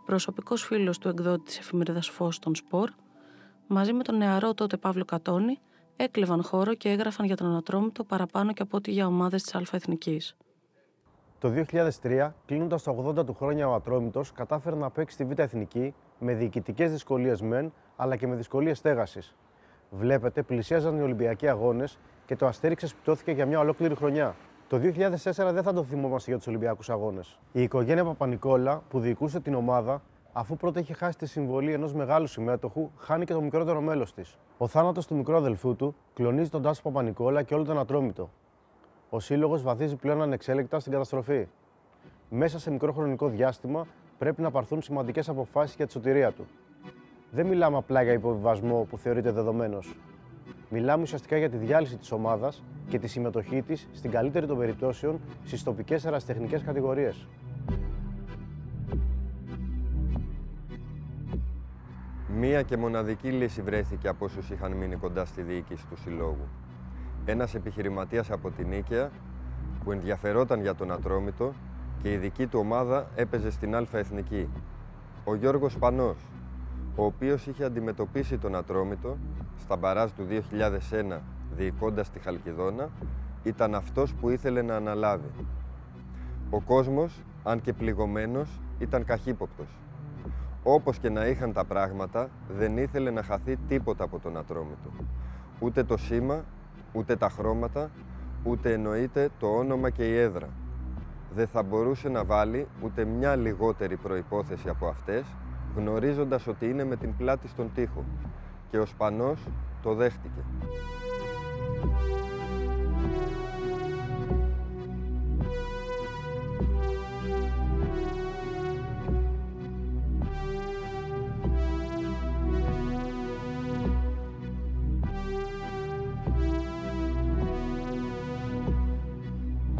προσωπικός φίλος του εκδότη της εφημερίδας Φως των Σπορ, μαζί με τον νεαρό τότε Παύλο Κατώνη, έκλεβαν χώρο και έγραφαν για τον Ατρόμητο παραπάνω και από ό,τι για ομάδες της Α-Εθνικής. Το 2003, κλείνοντας τα 80 του χρόνια, ο Ατρόμητος κατάφερε να παίξει στη Β' Εθνική με διοικητικές δυσκολίες μεν, αλλά και με δυσκολίες στέγασης. Βλέπετε, πλησίαζαν οι Ολυμπιακοί αγώνες και το Αστέρι ξεσπιτώθηκε για μια ολόκληρη χρονιά. Το 2004 δεν θα το θυμόμαστε για τους Ολυμπιακούς αγώνες. Η οικογένεια Παπα-Νικόλα, που διοικούσε την ομάδα, αφού πρώτα είχε χάσει τη συμβολή ενός μεγάλου συμμέτοχου, χάνει και το μικρότερο μέλος της. Ο θάνατος του μικρού αδελφού του κλονίζει τον Τάσο Παπα-Νικόλα και όλο τον Ατρόμητο. Ο σύλλογος βαδίζει πλέον ανεξέλεκτα στην καταστροφή. Μέσα σε μικρό χρονικό διάστημα πρέπει να πάρθουν σημαντικές αποφάσεις για τη σωτηρία του. Δεν μιλάμε απλά για υποβιβασμό που θεωρείται δεδομένος. Μιλάμε ουσιαστικά για τη διάλυση της ομάδας και τη συμμετοχή της, στην καλύτερη των περιπτώσεων, στις τοπικές ερασιτεχνικές κατηγορίες. Μία και μοναδική λύση βρέθηκε από όσους είχαν μείνει κοντά στη διοίκηση του συλλόγου. Ένας επιχειρηματίας από την Νίκαια που ενδιαφερόταν για τον Ατρόμητο και η δική του ομάδα έπαιζε στην Α-Εθνική. Ο Γιώργος Πανός, ο οποίος είχε αντιμετωπίσει τον Ατρόμητο στα μπαράζ του 2001 διοικώντας τη Χαλκιδόνα ήταν αυτός που ήθελε να αναλάβει. Ο κόσμος, αν και πληγωμένος, ήταν καχύποπτος. Όπως και να είχαν τα πράγματα, δεν ήθελε να χαθεί τίποτα από τον Ατρόμητο. Ούτε το σήμα, ούτε τα χρώματα, ούτε εννοείται το όνομα και η έδρα. Δεν θα μπορούσε να βάλει ούτε μια λιγότερη προϋπόθεση από αυτές, γνωρίζοντας ότι είναι με την πλάτη στον τοίχο. Και ο Σπανός το δέχτηκε.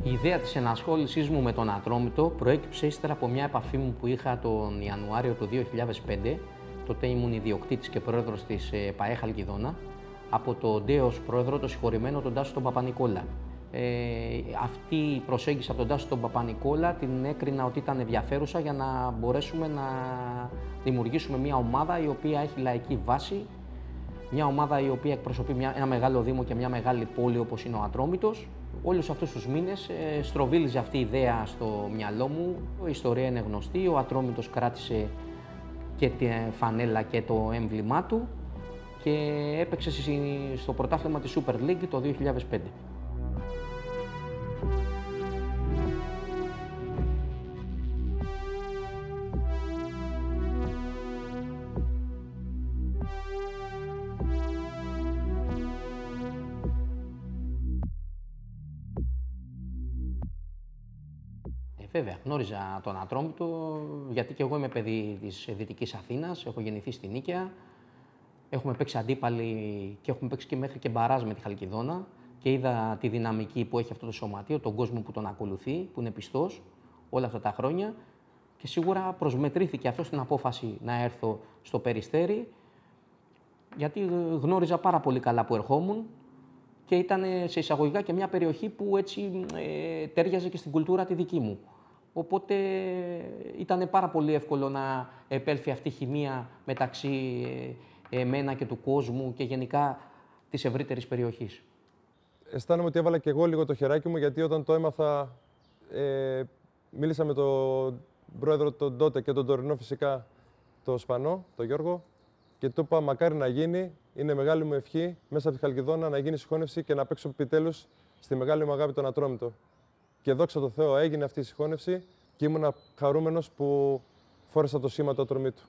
Η ιδέα της ενασχόλησής μου με τον Ατρόμητο προέκυψε ύστερα από μια επαφή μου που είχα τον Ιανουάριο του 2005. Τότε ήμουν ιδιοκτήτης και πρόεδρος της ΠΑΕ Χαλκιδόνα, από τον ντέος πρόεδρο, τον συγχωρημένο τον Τάσο τον Παπανικόλα. Αυτή η προσέγγιση από τον Τάσο τον Παπανικόλα την έκρινα ότι ήταν ενδιαφέρουσα για να μπορέσουμε να δημιουργήσουμε μια ομάδα η οποία έχει λαϊκή βάση, μια ομάδα η οποία εκπροσωπεί ένα μεγάλο δήμο και μια μεγάλη πόλη όπως είναι ο Ατρόμητος. Όλους αυτούς τους μήνες στροβίλιζε αυτή η ιδέα στο μυαλό μου. Η ιστορία είναι γνωστή, ο Ατρόμητος κράτησε και τη φανέλα και το έμβλημά του και έπαιξε στο πρωτάθλημα της Super League το 2005. Βέβαια, γνώριζα τον Ατρόμητο, γιατί και εγώ είμαι παιδί της Δυτικής Αθήνας, έχω γεννηθεί στη Νίκαια, έχουμε παίξει αντίπαλοι και έχουμε παίξει και μέχρι και μπαράζ με τη Χαλκιδόνα και είδα τη δυναμική που έχει αυτό το σωματείο, τον κόσμο που τον ακολουθεί, που είναι πιστός όλα αυτά τα χρόνια και σίγουρα προσμετρήθηκε αυτό στην απόφαση να έρθω στο Περιστέρι, γιατί γνώριζα πάρα πολύ καλά που ερχόμουν και ήταν σε εισαγωγικά και μια περιοχή που έτσι τέριαζε και στην κουλτούρα τη δική μου. Οπότε ήταν πάρα πολύ εύκολο να επέλθει αυτή η χημεία μεταξύ εμένα και του κόσμου και γενικά της ευρύτερης περιοχής. Αισθάνομαι ότι έβαλα και εγώ λίγο το χεράκι μου, γιατί όταν το έμαθα, μίλησα με τον πρόεδρο τον τότε και τον τωρινό φυσικά, τον Σπανό, τον Γιώργο, και του είπα μακάρι να γίνει, είναι μεγάλη μου ευχή μέσα από τη Χαλκιδόνα να γίνει συγχώνευση και να παίξω επιτέλους στη μεγάλη μου αγάπη τον Ατρόμητο. Και δόξα τω Θεώ έγινε αυτή η συγχώνευση και ήμουν χαρούμενος που φόρεσα το σήμα του Ατρομήτου.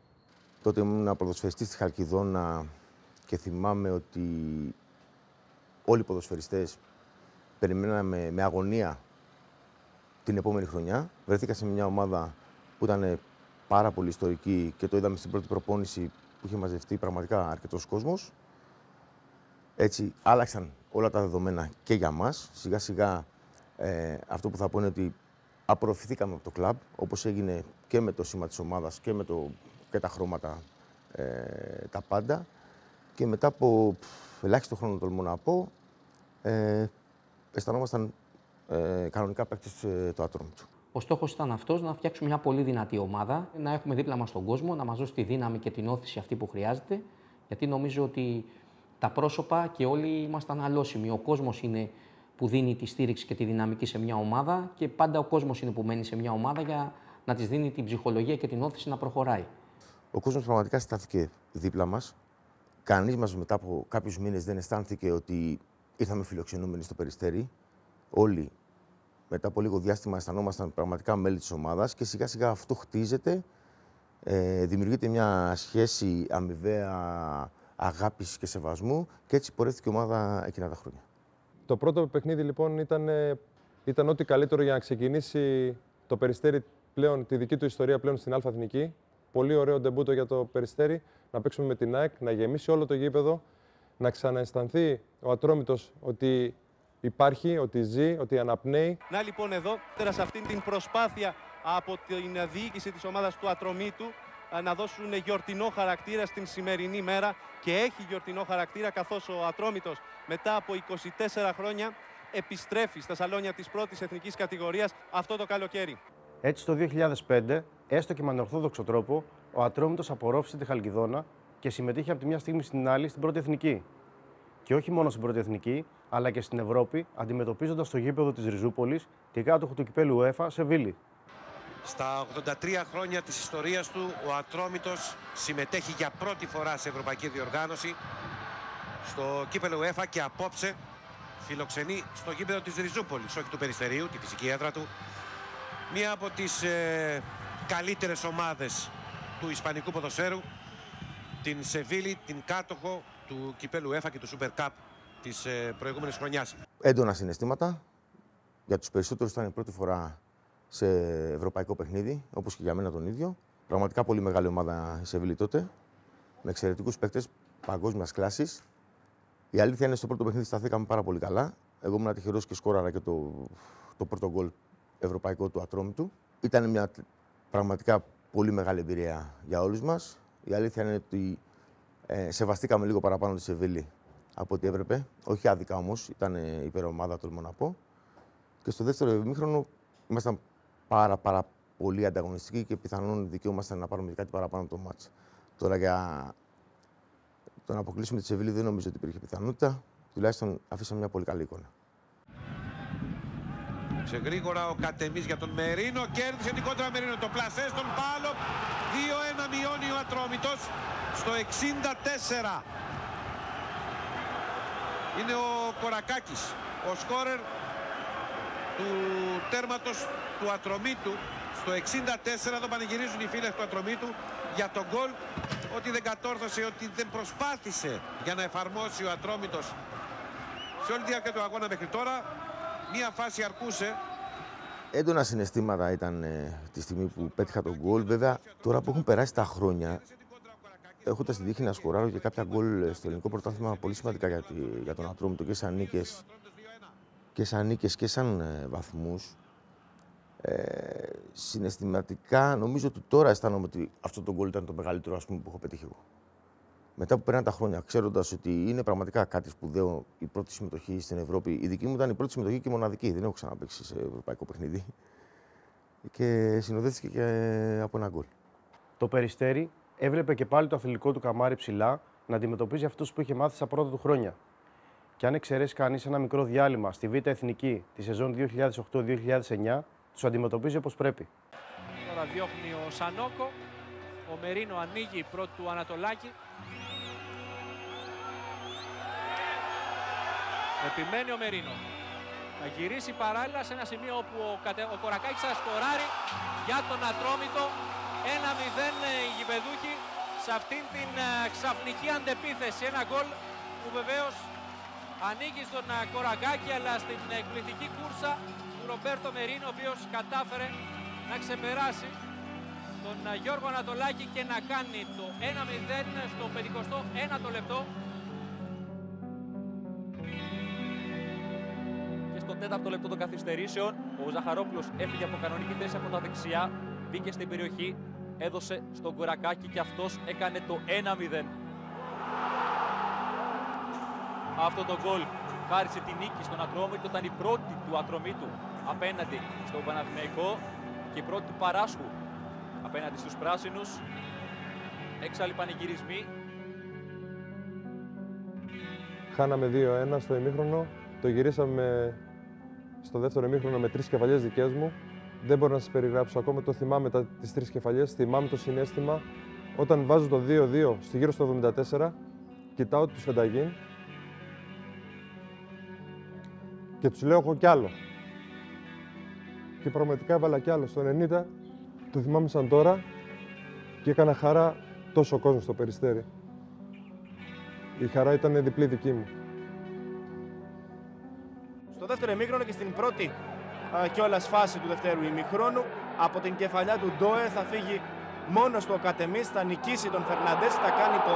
Τότε ήμουν ποδοσφαιριστής στη Χαλκιδόνα και θυμάμαι ότι όλοι οι ποδοσφαιριστές περιμέναμε με αγωνία την επόμενη χρονιά. Βρέθηκα σε μια ομάδα που ήταν πάρα πολύ ιστορική και το είδαμε στην πρώτη προπόνηση που είχε μαζευτεί πραγματικά αρκετός κόσμος. Έτσι άλλαξαν όλα τα δεδομένα και για μας. Σιγά σιγά αυτό που θα πω είναι ότι απορροφηθήκαμε από το κλαμπ, όπως έγινε και με το σήμα της ομάδας και τα χρώματα, τα πάντα. Και μετά από ελάχιστο χρόνο, τολμώ να πω, αισθανόμασταν κανονικά παίκτες του Ατρόμητου. Ο στόχος ήταν αυτός, να φτιάξουμε μια πολύ δυνατή ομάδα, να έχουμε δίπλα μας τον κόσμο, να μας δώσει τη δύναμη και την όθηση αυτή που χρειάζεται, γιατί νομίζω ότι τα πρόσωπα και όλοι ήμασταν αλώσιμοι. Ο κόσμος είναι που δίνει τη στήριξη και τη δυναμική σε μια ομάδα και πάντα ο κόσμος είναι που μένει σε μια ομάδα για να της δίνει την ψυχολογία και την όθηση να προχωράει. Ο κόσμος πραγματικά στάθηκε δίπλα μας. Κανείς μας μετά από κάποιους μήνες δεν αισθάνθηκε ότι ήρθαμε φιλοξενούμενοι στο Περιστέρι. Όλοι μετά από λίγο διάστημα αισθανόμασταν πραγματικά μέλη της ομάδας και σιγά σιγά αυτό χτίζεται. Δημιουργείται μια σχέση αμοιβαία αγάπης και σεβασμού και έτσι πορεύτηκε η ομάδα εκείνα τα χρόνια. Το πρώτο παιχνίδι λοιπόν ήταν ό,τι καλύτερο για να ξεκινήσει το Περιστέρι πλέον, τη δική του ιστορία πλέον στην Α' Εθνική. Πολύ ωραίο ντεμπούτο για το Περιστέρι, να παίξουμε με την ΑΕΚ, να γεμίσει όλο το γήπεδο, να ξανααισθανθεί ο Ατρόμητος ότι υπάρχει, ότι ζει, ότι αναπνέει. Να λοιπόν εδώ, σε αυτήν την προσπάθεια από την διοίκηση της ομάδας του Ατρομήτου να δώσουν γιορτινό χαρακτήρα στην σημερινή μέρα και έχει γιορτινό χαρακτήρα, καθώς ο Ατρόμητος μετά από 24 χρόνια επιστρέφει στα σαλόνια της πρώτης εθνικής κατηγορίας αυτό το καλοκαίρι. Έτσι το 2005, έστω και με ανορθόδοξο τρόπο, ο Ατρόμητος απορρόφησε τη Χαλκιδόνα και συμμετείχε από τη μια στιγμή στην άλλη στην πρώτη εθνική. Και όχι μόνο στην πρωτοεθνική, αλλά και στην Ευρώπη, αντιμετωπίζοντας το γήπεδο της Ριζούπολης και κάτοχο του κυπέλου UEFA Σεβίλη. Στα 83 χρόνια της ιστορίας του, ο Ατρόμητος συμμετέχει για πρώτη φορά σε ευρωπαϊκή διοργάνωση στο κύπελο UEFA και απόψε φιλοξενεί στο γήπεδο της Ριζούπολης, όχι του Περιστερίου, τη φυσική έδρα του, μία από τις καλύτερες ομάδες του ισπανικού ποδοσφαίρου, την Σεβίλη, την κάτοχο του κυπέλου UEFA και του Super Cup της προηγούμενης χρονιάς. Έντονα συναισθήματα. Για τους περισσότερους ήταν η πρώτη φορά σε ευρωπαϊκό παιχνίδι, όπως και για μένα τον ίδιο. Πραγματικά πολύ μεγάλη ομάδα η Σεβίλη τότε, με εξαιρετικούς παίκτες παγκόσμιας κλάσης. Η αλήθεια είναι στο πρώτο παιχνίδι σταθήκαμε πάρα πολύ καλά. Εγώ ήμουν τυχερός και σκόραρα και το πρώτο γκολ ευρωπαϊκό του Ατρόμητου. Ήταν μια πραγματικά πολύ μεγάλη εμπειρία για όλους μας. Η αλήθεια είναι ότι σεβαστήκαμε λίγο παραπάνω τη Σεβίλη από ό,τι έπρεπε. Όχι άδικα όμως, ήταν υπερομάδα, τολμώ να πω. Και στο δεύτερο ημίχρονο ήμασταν πάρα πολύ ανταγωνιστικοί και πιθανόν δικαιούμασταν να πάρουμε κάτι παραπάνω από το μάτς. Τώρα για το να αποκλείσουμε τη Σεβίλη δεν νομίζω ότι υπήρχε πιθανότητα. Τουλάχιστον αφήσαμε μια πολύ καλή εικόνα. Ξεγρήγορα ο Κατεμής για τον Μερίνο, κέρδισε την κόντρα Μερίνο, το πλασέ στον Πάλο. 2-1 μειώνει ο Ατρόμητος στο 64. Είναι ο Κορακάκης, ο σκόρερ του τέρματος του Ατρομήτου. Στο 64 εδώ πανηγυρίζουν οι φίλες του Ατρομήτου για τον γκολ, ότι δεν κατόρθωσε, ότι δεν προσπάθησε για να εφαρμόσει ο Ατρόμητος σε όλη τη διάρκεια του αγώνα μέχρι τώρα. Μία φάση αρκούσε. Έντονα συναισθήματα ήταν τη στιγμή που πέτυχα τον γκολ. Βέβαια, τώρα που έχουν περάσει τα χρόνια, έχοντας την τύχη να σκοράρω και κάποια γκολ στο ελληνικό πρωτάθλημα πολύ σημαντικά για τον Ατρόμητο και σαν νίκες και σαν βαθμούς, συναισθηματικά νομίζω ότι τώρα αισθάνομαι ότι αυτό το γκολ ήταν το μεγαλύτερο, ας πούμε, που έχω πετύχει εγώ. Μετά που πέραν τα χρόνια, ξέροντας ότι είναι πραγματικά κάτι σπουδαίο η πρώτη συμμετοχή στην Ευρώπη. Η δική μου ήταν η πρώτη συμμετοχή και μοναδική. Δεν έχω ξαναπαίξει σε ευρωπαϊκό παιχνίδι. Και συνοδεύτηκε και από ένα γκολ. Το Περιστέρι έβλεπε και πάλι το αθλητικό του καμάρι ψηλά να αντιμετωπίζει αυτούς που είχε μάθει στα πρώτα του χρόνια. Και αν εξαιρέσει κανείς ένα μικρό διάλειμμα στη Β' Εθνική τη σεζόν 2008-2009, τους αντιμετωπίζει όπως πρέπει. Τώρα διώχνει ο Σανόκο. Ο Μερίνο ανοίγει πρώτου του Ανατολάκη. Επιμένει ο Μερίνο. Θα γυρίσει παράλληλα σε ένα σημείο όπου ο Κορακάκης θα σκοράρει για τον Ατρόμητο. 1-0 οι γηπεδούχοι σε αυτήν την ξαφνική αντεπίθεση. Ένα γκολ που βεβαίως ανοίγει στον Κορακάκη, αλλά στην εκπληκτική κούρσα του Ρομπέρτο Μερίνο, ο οποίος κατάφερε να ξεπεράσει τον Γιώργο Ανατολάκη και να κάνει το 1-0 στο 51ο λεπτό. Και στο 4ο λεπτό των καθυστερήσεων, ο Ζαχαρόπουλος έφυγε από κανονική θέση από τα δεξιά, μπήκε στην περιοχή, έδωσε στον Κορακάκη και αυτός έκανε το 1-0. Αυτό το γκολ χάρισε τη νίκη στον Ατρόμητο, ήταν η πρώτη του Ατρομήτου απέναντι στον Παναθηναϊκό και η πρώτη του Παράσχου απέναντι στους πράσινους. Έξαλλοι πανηγυρισμοί. Χάναμε 2-1 στο ημίχρονο. Το γυρίσαμε στο δεύτερο ημίχρονο με 3 κεφαλιές δικές μου. Δεν μπορώ να σας περιγράψω ακόμα, το θυμάμαι τις 3 κεφαλιές. Θυμάμαι το συναίσθημα όταν βάζω το 2-2 στη γύρω στο 74. Κοιτάω τους Φενταγίν και τους λέω έχω κι άλλο. Και πραγματικά έβαλα κι άλλο. Στο 90 το θυμάμαι σαν τώρα και έκανα χαρά τόσο κόσμο στο Περιστέρι. Η χαρά ήταν διπλή δική μου. Στο δεύτερο ημίχρονο και στην πρώτη κιόλας φάση του δευτέρου ημιχρόνου, από την κεφαλιά του Ντόε θα φύγει μόνος του ο Κατεμής, θα νικήσει τον Φερναντές, θα κάνει το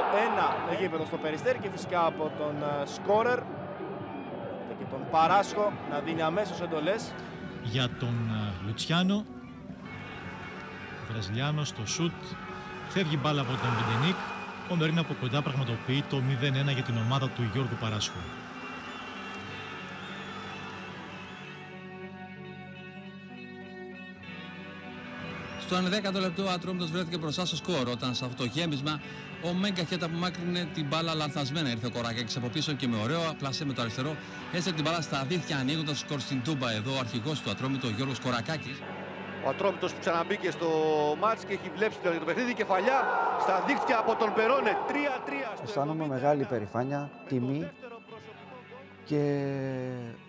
1 γήπεδο στο Περιστέρι και φυσικά από τον σκόρερ και τον Παράσχο να δίνει αμέσως εντολές. Για τον Λουτσιάνο, ο Βραζιλιάνος στο σουτ, φεύγει μπάλα από τον Μπεντενίκ, ο Μερίνο από κοντά πραγματοποιεί το 0-1 για την ομάδα του Γιώργου Παράσχου. Στο 11ο λεπτό ο Ατρόμητος βρέθηκε μπροστά στο σκορ, όταν σε αυτό το γέμισμα ο Μέγκα Χέτα απομάκρυνε την μπάλα λανθασμένα. Ήρθε ο Κορακάκης από πίσω και με ωραίο πλασέ με το αριστερό έστειλε την μπάλα στα δίχτυα, ανοίγοντας το σκορ στην Τούμπα. Εδώ ο αρχηγός του Ατρόμητο, ο Γιώργος Κορακάκης. Ο Ατρόμητος που ξαναμπήκε στο μάτς και έχει βλέψει το παιχνίδι. Κεφαλιά στα δίχτυα από τον Περόνε. 3-3. Αισθάνομαι μεγάλη περηφάνεια, τιμή και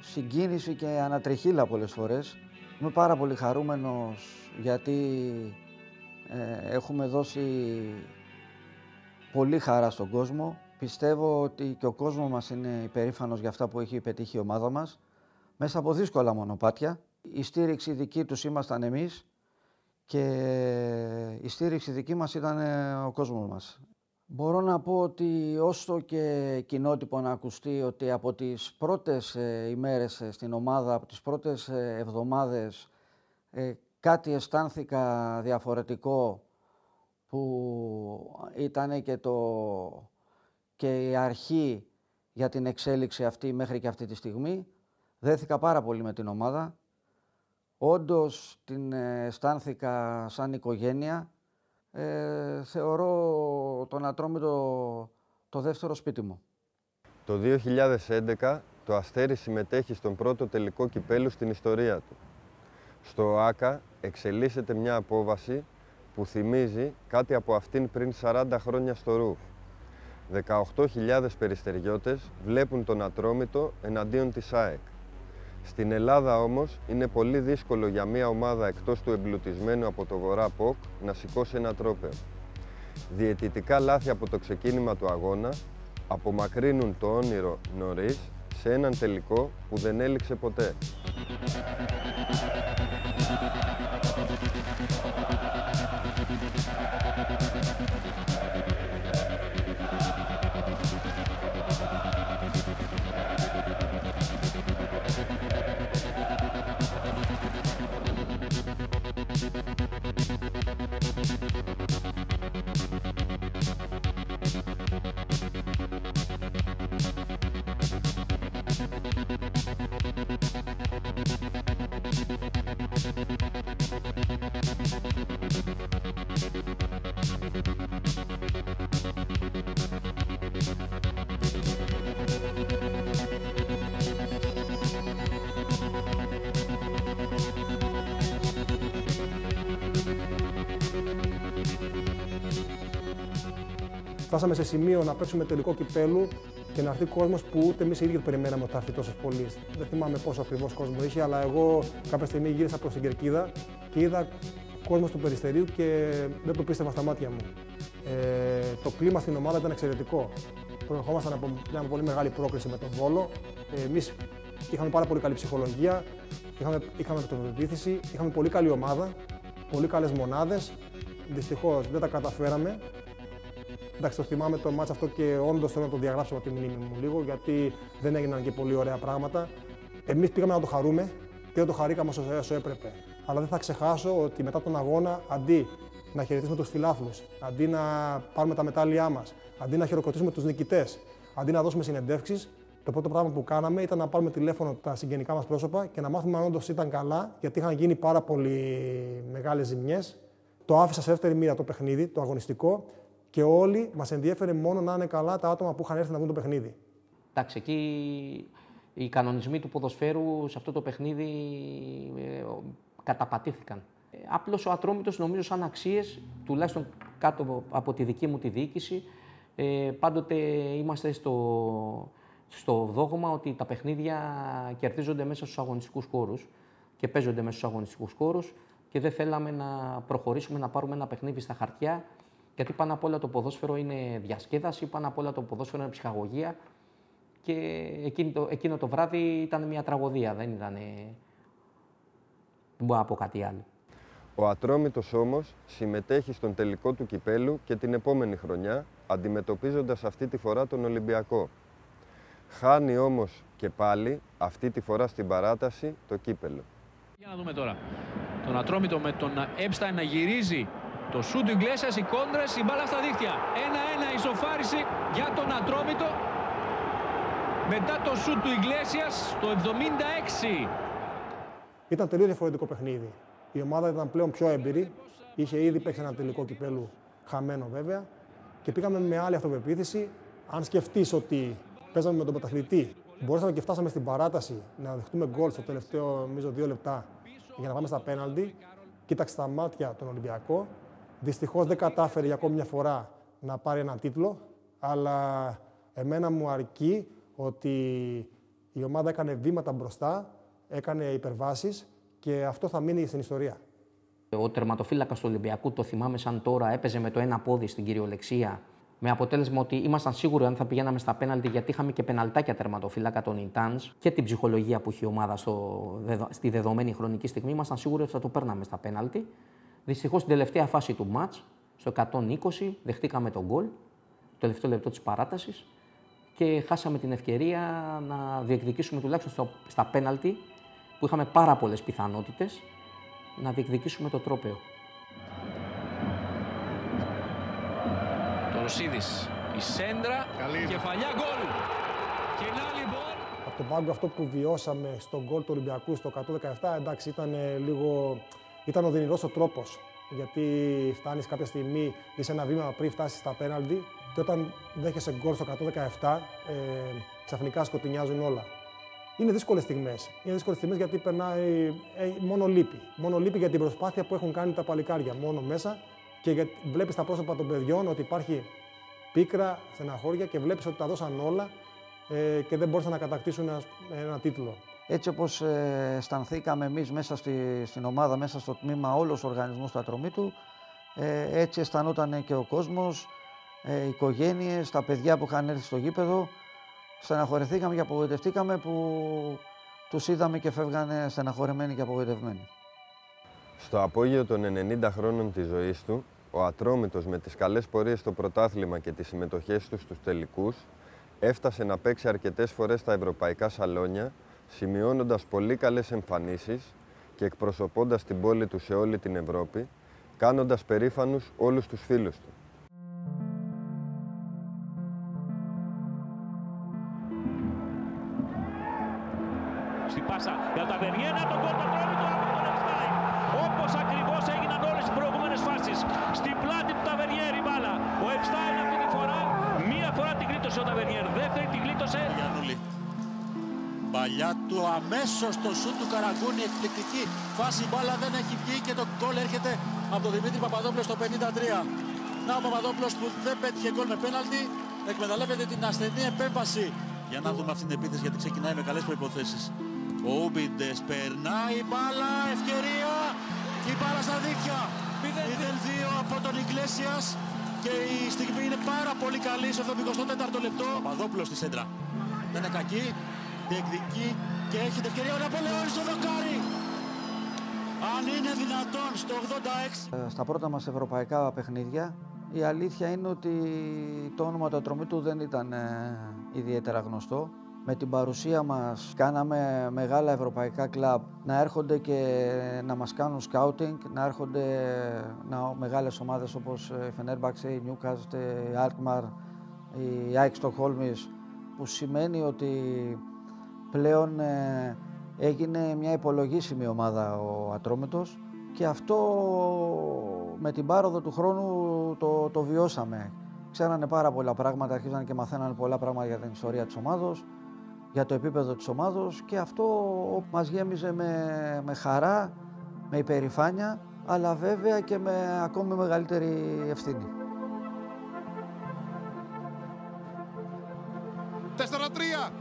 συγκίνηση και ανατριχύλα πολλές φορές. Είμαι πάρα πολύ χαρούμενος γιατί έχουμε δώσει πολύ χαρά στον κόσμο. Πιστεύω ότι και ο κόσμος μας είναι υπερήφανος για αυτά που έχει πετύχει η ομάδα μας μέσα από δύσκολα μονοπάτια. Η στήριξη δική τους ήμασταν εμείς και η στήριξη δική μας ήταν ο κόσμος μας. Μπορώ να πω ότι όσο και κοινότυπο να ακουστεί ότι από τις πρώτες ημέρες στην ομάδα, από τις πρώτες εβδομάδες κάτι αισθάνθηκα διαφορετικό που ήταν και η αρχή για την εξέλιξη αυτή μέχρι και αυτή τη στιγμή. Δέθηκα πάρα πολύ με την ομάδα. Όντως την αισθάνθηκα σαν οικογένεια. Θεωρώ τον Ατρόμητο το δεύτερο σπίτι μου. Το 2011 το Αστέρι συμμετέχει στον πρώτο τελικό κυπέλου στην ιστορία του. Στο ΆΚΑ εξελίσσεται μια απόβαση που θυμίζει κάτι από αυτήν πριν 40 χρόνια στο Ρουφ. 18.000 περιστεριώτες βλέπουν τον Ατρόμητο εναντίον της ΑΕΚ. Στην Ελλάδα όμως είναι πολύ δύσκολο για μια ομάδα εκτός του εμπλουτισμένου από το Βορρά ΠΟΚ να σηκώσει ένα τρόπαιο. Διαιτητικά λάθη από το ξεκίνημα του αγώνα απομακρύνουν το όνειρο νωρίς σε έναν τελικό που δεν έληξε ποτέ. Φτάσαμε σε σημείο να παίξουμε τελικό κυπέλου και να έρθει κόσμος που ούτε εμείς οι ίδιοι περιμέναμε ότι θα έρθει τόσο πολύ. Δεν θυμάμαι πόσο ακριβώς κόσμο είχε, αλλά εγώ κάποια στιγμή γύρισα προς την Κερκίδα και είδα κόσμο του Περιστερίου και δεν το πίστευα στα μάτια μου. Το κλίμα στην ομάδα ήταν εξαιρετικό. Προερχόμασταν από μια πολύ μεγάλη πρόκριση με τον Βόλο. Εμείς είχαμε πάρα πολύ καλή ψυχολογία, είχαμε αυτοπεποίθηση, είχαμε πολύ καλή ομάδα, πολύ καλές μονάδες. Δυστυχώς δεν τα καταφέραμε. Εντάξει, το θυμάμαι το μάτς αυτό και όντως θέλω να το διαγράψω από τη μνήμη μου λίγο, γιατί δεν έγιναν και πολύ ωραία πράγματα. Εμείς πήγαμε να το χαρούμε και δεν το χαρήκαμε όσο έπρεπε. Αλλά δεν θα ξεχάσω ότι μετά τον αγώνα, αντί να χαιρετήσουμε τους φιλάθλους, αντί να πάρουμε τα μετάλλια μας, αντί να χειροκροτήσουμε τους νικητές, αντί να δώσουμε συνεντεύξεις, το πρώτο πράγμα που κάναμε ήταν να πάρουμε τηλέφωνο τα συγγενικά μας πρόσωπα και να μάθουμε αν όντως ήταν καλά, γιατί είχαν γίνει πάρα πολύ μεγάλες ζημιές. Το άφησα σε δεύτερη μοίρα το παιχνίδι, το αγωνιστικό. Και όλοι μας ενδιέφερε μόνο να είναι καλά τα άτομα που είχαν έρθει να δουν το παιχνίδι. Εντάξει, εκεί οι κανονισμοί του ποδοσφαίρου σε αυτό το παιχνίδι καταπατήθηκαν. Απλώς ο Ατρόμητος, νομίζω, σαν αξίες, τουλάχιστον κάτω από τη δική μου τη διοίκηση, πάντοτε είμαστε στο δόγμα ότι τα παιχνίδια κερδίζονται μέσα στους αγωνιστικούς χώρους και παίζονται μέσα στους αγωνιστικούς χώρους και δεν θέλαμε να προχωρήσουμε να πάρουμε ένα παιχνίδι στα χαρτιά. Γιατί πάνω απ' όλα το ποδόσφαιρο είναι διασκέδαση, πάνω απ' όλα το ποδόσφαιρο είναι ψυχαγωγία και εκείνο το βράδυ ήταν μια τραγωδία, δεν μπορώ να πω κάτι άλλο. Ο Ατρόμητος όμως συμμετέχει στον τελικό του κυπέλου και την επόμενη χρονιά, αντιμετωπίζοντας αυτή τη φορά τον Ολυμπιακό. Χάνει όμως και πάλι, αυτή τη φορά στην παράταση, το κύπελο. Για να δούμε τώρα τον Ατρόμητο με τον Epstein να γυρίζει. Το σούτ του Ιγκλέσιας, οι κόντρες, η μπάλα στα δίχτυα. 1-1 ισοφάριση για τον Ατρόμητο. Μετά το σούτ του Ιγκλέσιας, το 76. Ήταν τελείως διαφορετικό παιχνίδι. Η ομάδα ήταν πλέον πιο έμπειρη, Είχε ήδη παίξει ένα τελικό κυπέλου, χαμένο βέβαια, και πήγαμε με άλλη αυτοπεποίθηση. Αν σκεφτείς ότι παίζαμε με τον πρωταθλητή, μπορούσαμε και φτάσαμε στην παράταση να δεχτούμε γκολ στο τελευταίο, νομίζω, 2 λεπτά για να πάμε στα πέναλτι. Κοίταξε στα μάτια τον Ολυμπιακό. Δυστυχώς δεν κατάφερε για ακόμη μια φορά να πάρει έναν τίτλο, αλλά εμένα μου αρκεί ότι η ομάδα έκανε βήματα μπροστά, έκανε υπερβάσεις και αυτό θα μείνει στην ιστορία. Ο τερματοφύλακας του Ολυμπιακού, το θυμάμαι σαν τώρα, έπαιζε με το ένα πόδι στην κυριολεξία. Με αποτέλεσμα ότι ήμασταν σίγουροι αν θα πηγαίναμε στα πέναλτι, γιατί είχαμε και πεναλτάκια τερματοφύλακα των Ιντάνς και την ψυχολογία που είχε η ομάδα στη δεδομένη χρονική στιγμή. Ήμασταν σίγουροι ότι θα το παίρναμε στα πέναλτι. Δυστυχώς στην τελευταία φάση του μάτς, στο 120, δεχτήκαμε τον γκολ, το τελευταίο λεπτό της παράτασης και χάσαμε την ευκαιρία να διεκδικήσουμε τουλάχιστον στα πέναλτι, που είχαμε πάρα πολλές πιθανότητες να διεκδικήσουμε το τρόπαιο. Τωροσίδης, η σέντρα, κεφαλιά, γκολ. Και να λοιπόν. Από τον πάγκο αυτό που βιώσαμε στον γκολ του Ολυμπιακού στο 117, εντάξει, ήταν οδυνηρός ο τρόπος. Γιατί φτάνεις κάποια στιγμή, είσαι ένα βήμα πριν φτάσεις στα πέναλτι και όταν δέχεσαι γκολ στο 117, ξαφνικά σκοτεινιάζουν όλα. Είναι δύσκολες στιγμές. Είναι δύσκολες στιγμές γιατί περνάει μόνο λύπη. Μόνο λύπη για την προσπάθεια που έχουν κάνει τα παλικάρια μόνο μέσα και βλέπεις τα πρόσωπα των παιδιών ότι υπάρχει πίκρα, στεναχώρια και βλέπεις ότι τα δώσαν όλα και δεν μπόρεσαν να κατακτήσουν ένα τίτλο. Έτσι όπως αισθανθήκαμε εμείς μέσα στην ομάδα, μέσα στο τμήμα, όλος ο οργανισμός του Ατρομήτου, έτσι αισθανόταν και ο κόσμος, οι οικογένειες, τα παιδιά που είχαν έρθει στο γήπεδο. Στεναχωρηθήκαμε και απογοητευτήκαμε που τους είδαμε και φεύγανε στεναχωρεμένοι και απογοητευμένοι. Στο απόγειο των 90 χρόνων της ζωής του, ο Ατρόμητος με τις καλές πορείες στο πρωτάθλημα και τις συμμετοχές του στους τελικούς έφτασε να παίξει αρκετές φορές στα ευρωπαϊκά σαλόνια, σημειώνοντας πολύ καλές εμφανίσεις και εκπροσωπώντας την πόλη του σε όλη την Ευρώπη, κάνοντας περήφανους όλους τους φίλους του. Στην πάσα για τα Βεργένα, τον γκολ του Ατρόμητου από τον Epstein. Όπως ακριβώς έγιναν όλες τις προηγούμενες φάσεις. Στην πλάτη του Ταβερνιέρ η μπάλα. Ο Epstein αυτή τη φορά, μία φορά την γλίτωσε ο Ταβερνιέρ, δεύτερη την γλίτωσε. Γιαννούλη. Παλιά του αμέσως το σούτ του Καραγκούνη, εκπληκτική φάση, η μπάλα δεν έχει βγει και το γκολ έρχεται από τον Δημήτρη Παπαδόπουλο στο 53. Να ο Παπαδόπουλος που δεν πέτυχε γκολ με πέναλτι, εκμεταλλεύεται την ασθενή επέμβαση. Για να δούμε αυτήν την επίθεση γιατί ξεκινάει με καλές προϋποθέσεις. Ο Ούμπιντες περνάει η μπάλα, ευκαιρία, η μπάλα στα δίχτυα. 0-2 από τον Ιγκλέσιας και η στιγμή είναι πάρα πολύ καλή στο 74ο λεπτό. Ο Παπαδόπουλος στη σέντρα. Δεν είναι κακή, διεκδικεί και έχει την ευκαιρία ο Ναπολεόνης στο δοκάρι. Αν είναι δυνατόν στο 86. Στα πρώτα μας ευρωπαϊκά παιχνίδια η αλήθεια είναι ότι το όνομα του Ατρομήτου δεν ήταν ιδιαίτερα γνωστό. Με την παρουσία μας κάναμε μεγάλα ευρωπαϊκά κλαμπ να έρχονται και να μας κάνουν σκάουτινγκ, να έρχονται μεγάλες ομάδες όπως η Φενέρμπαξε, η Νιούκαστ, η Αλκμαρ, η ΑΕΚ Στοκχόλμης, που σημαίνει ότι πλέον έγινε μια υπολογίσιμη ομάδα ο Ατρόμητος και αυτό με την πάροδο του χρόνου το βιώσαμε. Ξέρανε πάρα πολλά πράγματα, αρχίζαν και μαθαίνανε πολλά πράγματα για την ιστορία της ομάδος, για το επίπεδο της ομάδος και αυτό μας γέμιζε με χαρά, με υπερηφάνεια, αλλά βέβαια και με ακόμη μεγαλύτερη ευθύνη. 4-3.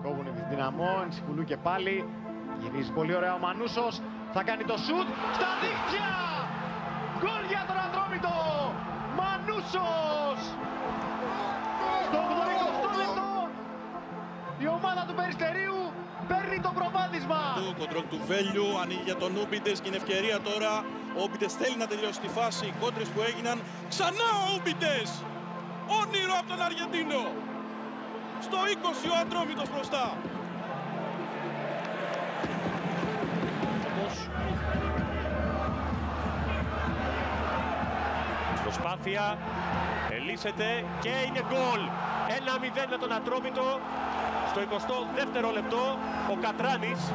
Κόβουνε της Δυναμό, Ενσικουλού και πάλι. Γυρίζει πολύ ωραία ο Μανούσος. Θα κάνει το σουτ στα δίχτυα! Γκολ για τον Ατρόμητο! Μανούσος! Στο 88 λεπτό η ομάδα του Περιστερίου παίρνει το προβάδισμα. Το κοντρόλ του Βέλιου ανοίγει για τον Ούμπιντες και είναι ευκαιρία τώρα. Ο Ούμπιντες θέλει να τελειώσει τη φάση. Οι κόντρες που έγιναν. Ξανά ο Ούμπιντες! Όνειρο από τον Αργεντίνο! Στο 20 ο Ατρόμητος μπροστά. Προσπάθεια, ελύσεται και είναι γκολ. 1-0 με τον Ατρόμητο στο 22ο λεπτό. Ο Κατράνης.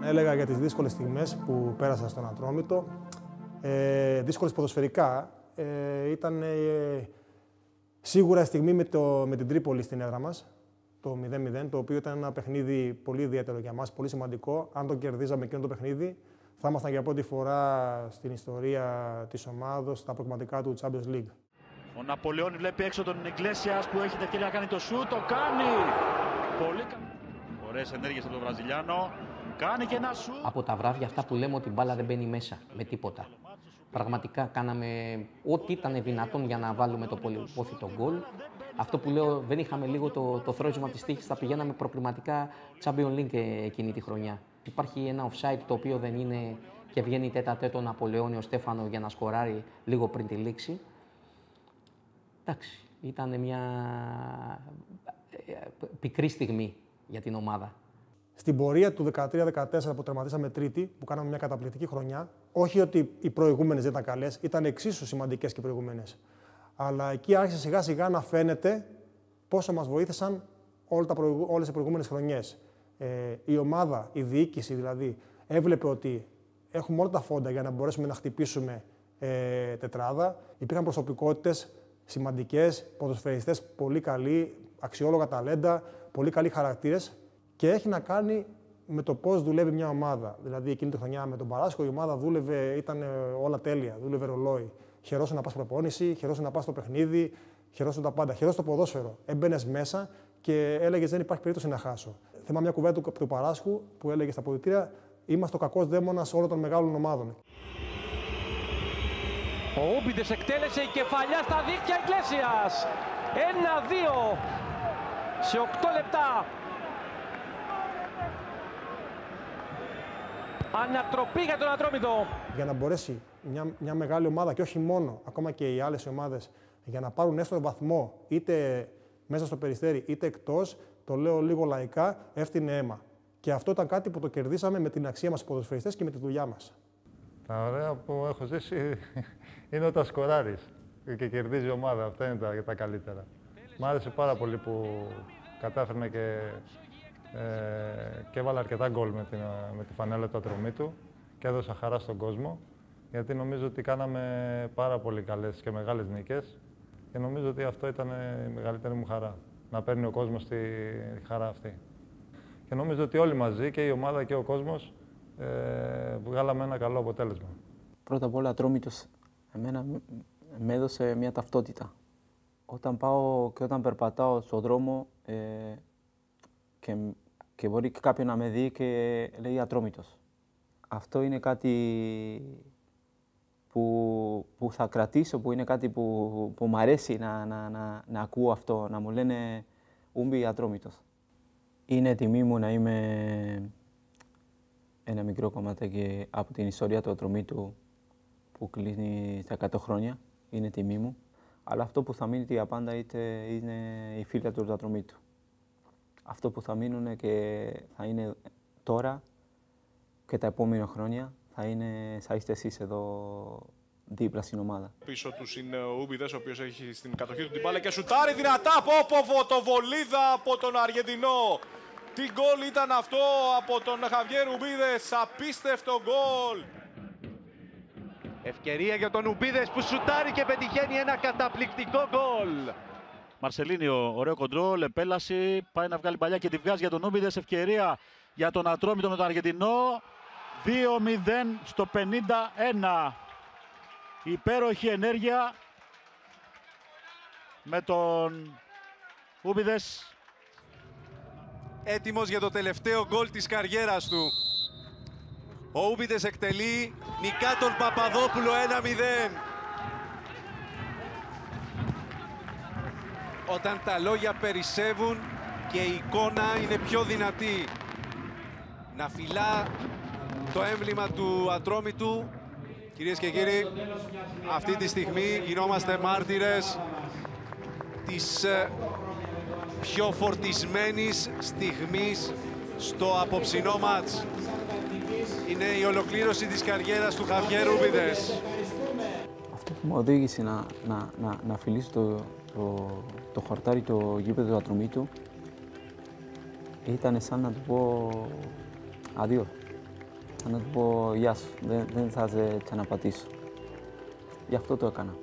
Έλεγα για τις δύσκολες στιγμές που πέρασα στον Ατρόμητο. Δύσκολες ποδοσφαιρικά. Ήταν σίγουρα η στιγμή με την Τρίπολη στην έδρα μας, το 0-0, το οποίο ήταν ένα παιχνίδι πολύ ιδιαίτερο για μας, πολύ σημαντικό. Αν το κερδίζαμε εκείνο το παιχνίδι, θα ήμασταν για πρώτη φορά στην ιστορία της ομάδος στα προκριματικά του Champions League. Ο Ναπολεόν βλέπει έξω τον Ιγκλέσιας που έχει την ευκαιρία να κάνει το σουτ, το κάνει! Πολύ ωραίες ενέργειες από τον Βραζιλιάνο. Κάνει και ένα σουτ. Από τα βράδια αυτά που λέμε ότι η μπάλα δεν μπαίνει μέσα με τίποτα. Πραγματικά κάναμε ό,τι ήταν δυνατόν για να βάλουμε το πολυπόθητο γκολ. Αυτό που λέω, δεν είχαμε λίγο το θρόισμα της τύχης, θα πηγαίναμε προκριματικά Champions League εκείνη τη χρονιά. Υπάρχει ένα offside το οποίο δεν είναι και βγαίνει τέτα-τέτο Ναπολεόνι ο Στέφανο για να σκοράρει λίγο πριν τη λήξη. Εντάξει, ήταν μια πικρή στιγμή για την ομάδα. Στην πορεία του 13-14 που τερματίσαμε τρίτη, που κάναμε μια καταπληκτική χρονιά, όχι ότι οι προηγούμενες δεν ήταν καλές, ήταν εξίσου σημαντικές και οι προηγούμενες. Αλλά εκεί άρχισε σιγά σιγά να φαίνεται πόσο μας βοήθησαν όλες οι προηγούμενες χρονιές. Η ομάδα, η διοίκηση δηλαδή, έβλεπε ότι έχουμε όλα τα φόντα για να μπορέσουμε να χτυπήσουμε τετράδα. Υπήρχαν προσωπικότητες σημαντικές, ποδοσφαιριστές πολύ καλοί, αξιόλογα ταλέντα, πολύ καλοί χαρακτήρες. Και έχει να κάνει με το πώς δουλεύει μια ομάδα. Δηλαδή, εκείνη τη χρονιά με τον Παράσχο η ομάδα δούλευε, ήταν όλα τέλεια. Δούλευε ρολόι. Χαιρόσαι να πας προπόνηση, χαιρόσαι να πας στο παιχνίδι, χαιρόσαι τα πάντα. Χαιρόσαι το ποδόσφαιρο. Έμπαινες μέσα και έλεγες δεν υπάρχει περίπτωση να χάσω. Θυμάμαι μια κουβέντα του Παράσχου που έλεγε στα αποδυτήρια: είμαστε ο κακός δαίμονας όλων των μεγάλων ομάδων. Ο Ούμπιδες εκτέλεσε η κεφαλιά στα δίχτυα Ιγκλέσιας. 1-2 σε 8 λεπτά. Ανατροπή για τον Ατρόμητο. Για να μπορέσει μια μεγάλη ομάδα και όχι μόνο, ακόμα και οι άλλες ομάδες, για να πάρουν έστω βαθμό είτε μέσα στο Περιστέρι είτε εκτός, το λέω λίγο λαϊκά, έφτεινε αίμα. Και αυτό ήταν κάτι που το κερδίσαμε με την αξία μας ποδοσφαιριστές και με τη δουλειά μας. Τα ωραία που έχω ζήσει είναι όταν σκοράρεις και κερδίζει η ομάδα. Αυτά είναι τα καλύτερα. Μ' άρεσε πάρα πολύ που κατάφερνα και έβαλα αρκετά γκολ με τη φανέλα του Ατρομήτου και έδωσα χαρά στον κόσμο, γιατί νομίζω ότι κάναμε πάρα πολύ καλές και μεγάλες νίκες και νομίζω ότι αυτό ήταν η μεγαλύτερη μου χαρά, να παίρνει ο κόσμος τη χαρά αυτή. Και νομίζω ότι όλοι μαζί, και η ομάδα και ο κόσμος, βγάλαμε ένα καλό αποτέλεσμα. Πρώτα απ' όλα, Ατρόμητος εμένα με έδωσε μια ταυτότητα. Όταν πάω και όταν περπατάω στον δρόμο, και μπορεί και κάποιον να με δει και λέει Ατρόμητος. Αυτό είναι κάτι που θα κρατήσω, που είναι κάτι που μου αρέσει να ακούω αυτό, να μου λένε Ούμπι Ατρόμητος. Είναι τιμή μου να είμαι ένα μικρό κομματάκι από την ιστορία του Ατρομήτου που κλείνει στα 100 χρόνια. Είναι τιμή μου. Αλλά αυτό που θα μείνει για πάντα είναι οι φίλοι του Ατρομήτου. Αυτό που θα μείνουν και θα είναι τώρα και τα επόμενα χρόνια θα είστε εσείς εδώ δίπλα στην ομάδα. Πίσω τους είναι ο Ούμπιδες, ο οποίος έχει στην κατοχή του την μπάλα και σουτάρει δυνατά από φωτοβολίδα από τον Αργεντινό. Τι γκολ ήταν αυτό από τον Χαβιέρ Ούμπιδες, απίστευτο γκολ. Ευκαιρία για τον Ούμπιδες που σουτάρει και πετυχαίνει ένα καταπληκτικό γκολ. Μαρσελίνιο, ωραίο κοντρόλ, επέλαση, πάει να βγάλει παλιά και τη βγάζει για τον Ούμπιδες. Ευκαιρία για τον Ατρόμητο με τον Αργεντινό. 2-0 στο 51. Υπέροχη ενέργεια με τον Ούμπιδες. Έτοιμος για το τελευταίο γκολ της καριέρας του. Ο Ούμπιδες εκτελεί, νικά τον Παπαδόπουλο 1-0. Όταν τα λόγια περισσεύουν και η εικόνα είναι πιο δυνατή. Να φυλά το έμβλημα του Ατρόμητου Κυρίες και κύριοι, αυτή τη στιγμή γινόμαστε μάρτυρες της πιο φορτισμένης στιγμής στο απόψινό μάτς. Είναι η ολοκλήρωση της καριέρας του Χαβιέρ Ούμπιδες. Αυτό που με οδήγησε να φιλήσω το χορτάρι το γήπεδο του Ατρομήτου ήταν σαν να του πω αδειό. Σαν να του πω γεια σου, δεν θα σε ξαναπατήσω. Γι' αυτό το έκανα.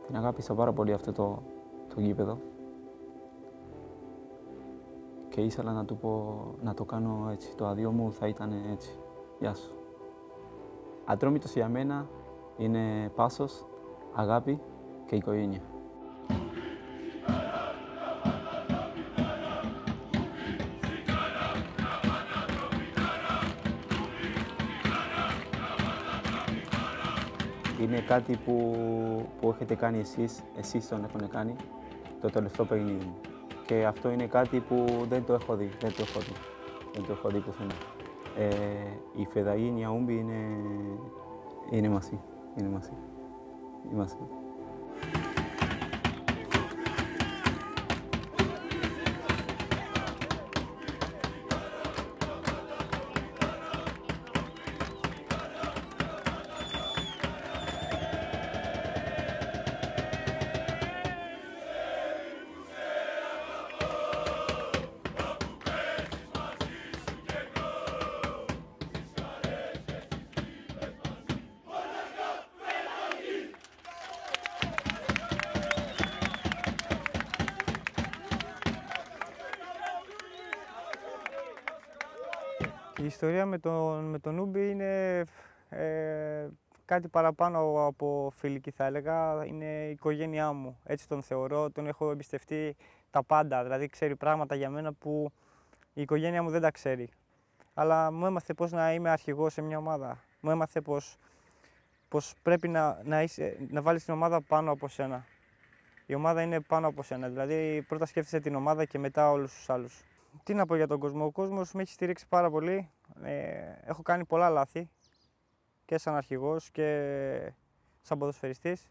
Την αγάπησα πάρα πολύ αυτό το γήπεδο και ήθελα να του πω να το κάνω έτσι. Το αδειό μου θα ήταν έτσι. Γεια σου. Ατρόμητος για μένα είναι πάσος, αγάπη και οικογένεια. Είναι κάτι που έχετε κάνει εσείς τον έχουν κάνει το τελευταίο παιχνίδι μου. Και αυτό είναι κάτι που δεν το έχω δει, δεν το έχω δει πουθενά. Η Φεδαγίνια Ούμπι είναι μαζί, Η ιστορία με τον Ούμπι είναι κάτι παραπάνω από φιλική, θα έλεγα. Είναι η οικογένειά μου. Έτσι τον θεωρώ, τον έχω εμπιστευτεί τα πάντα. Δηλαδή ξέρει πράγματα για μένα που η οικογένειά μου δεν τα ξέρει. Αλλά μου έμαθε πώς να είμαι αρχηγός σε μια ομάδα. Μου έμαθε πως πρέπει να βάλεις την ομάδα πάνω από σένα. Η ομάδα είναι πάνω από σένα. Δηλαδή πρώτα σκέφτεσαι την ομάδα και μετά όλους τους άλλους. Τι να πω για τον κόσμο. Ο κόσμος με έχει στηρίξει πάρα πολύ. Έχω κάνει πολλά λάθη και σαν αρχηγός και σαν ποδοσφαιριστής.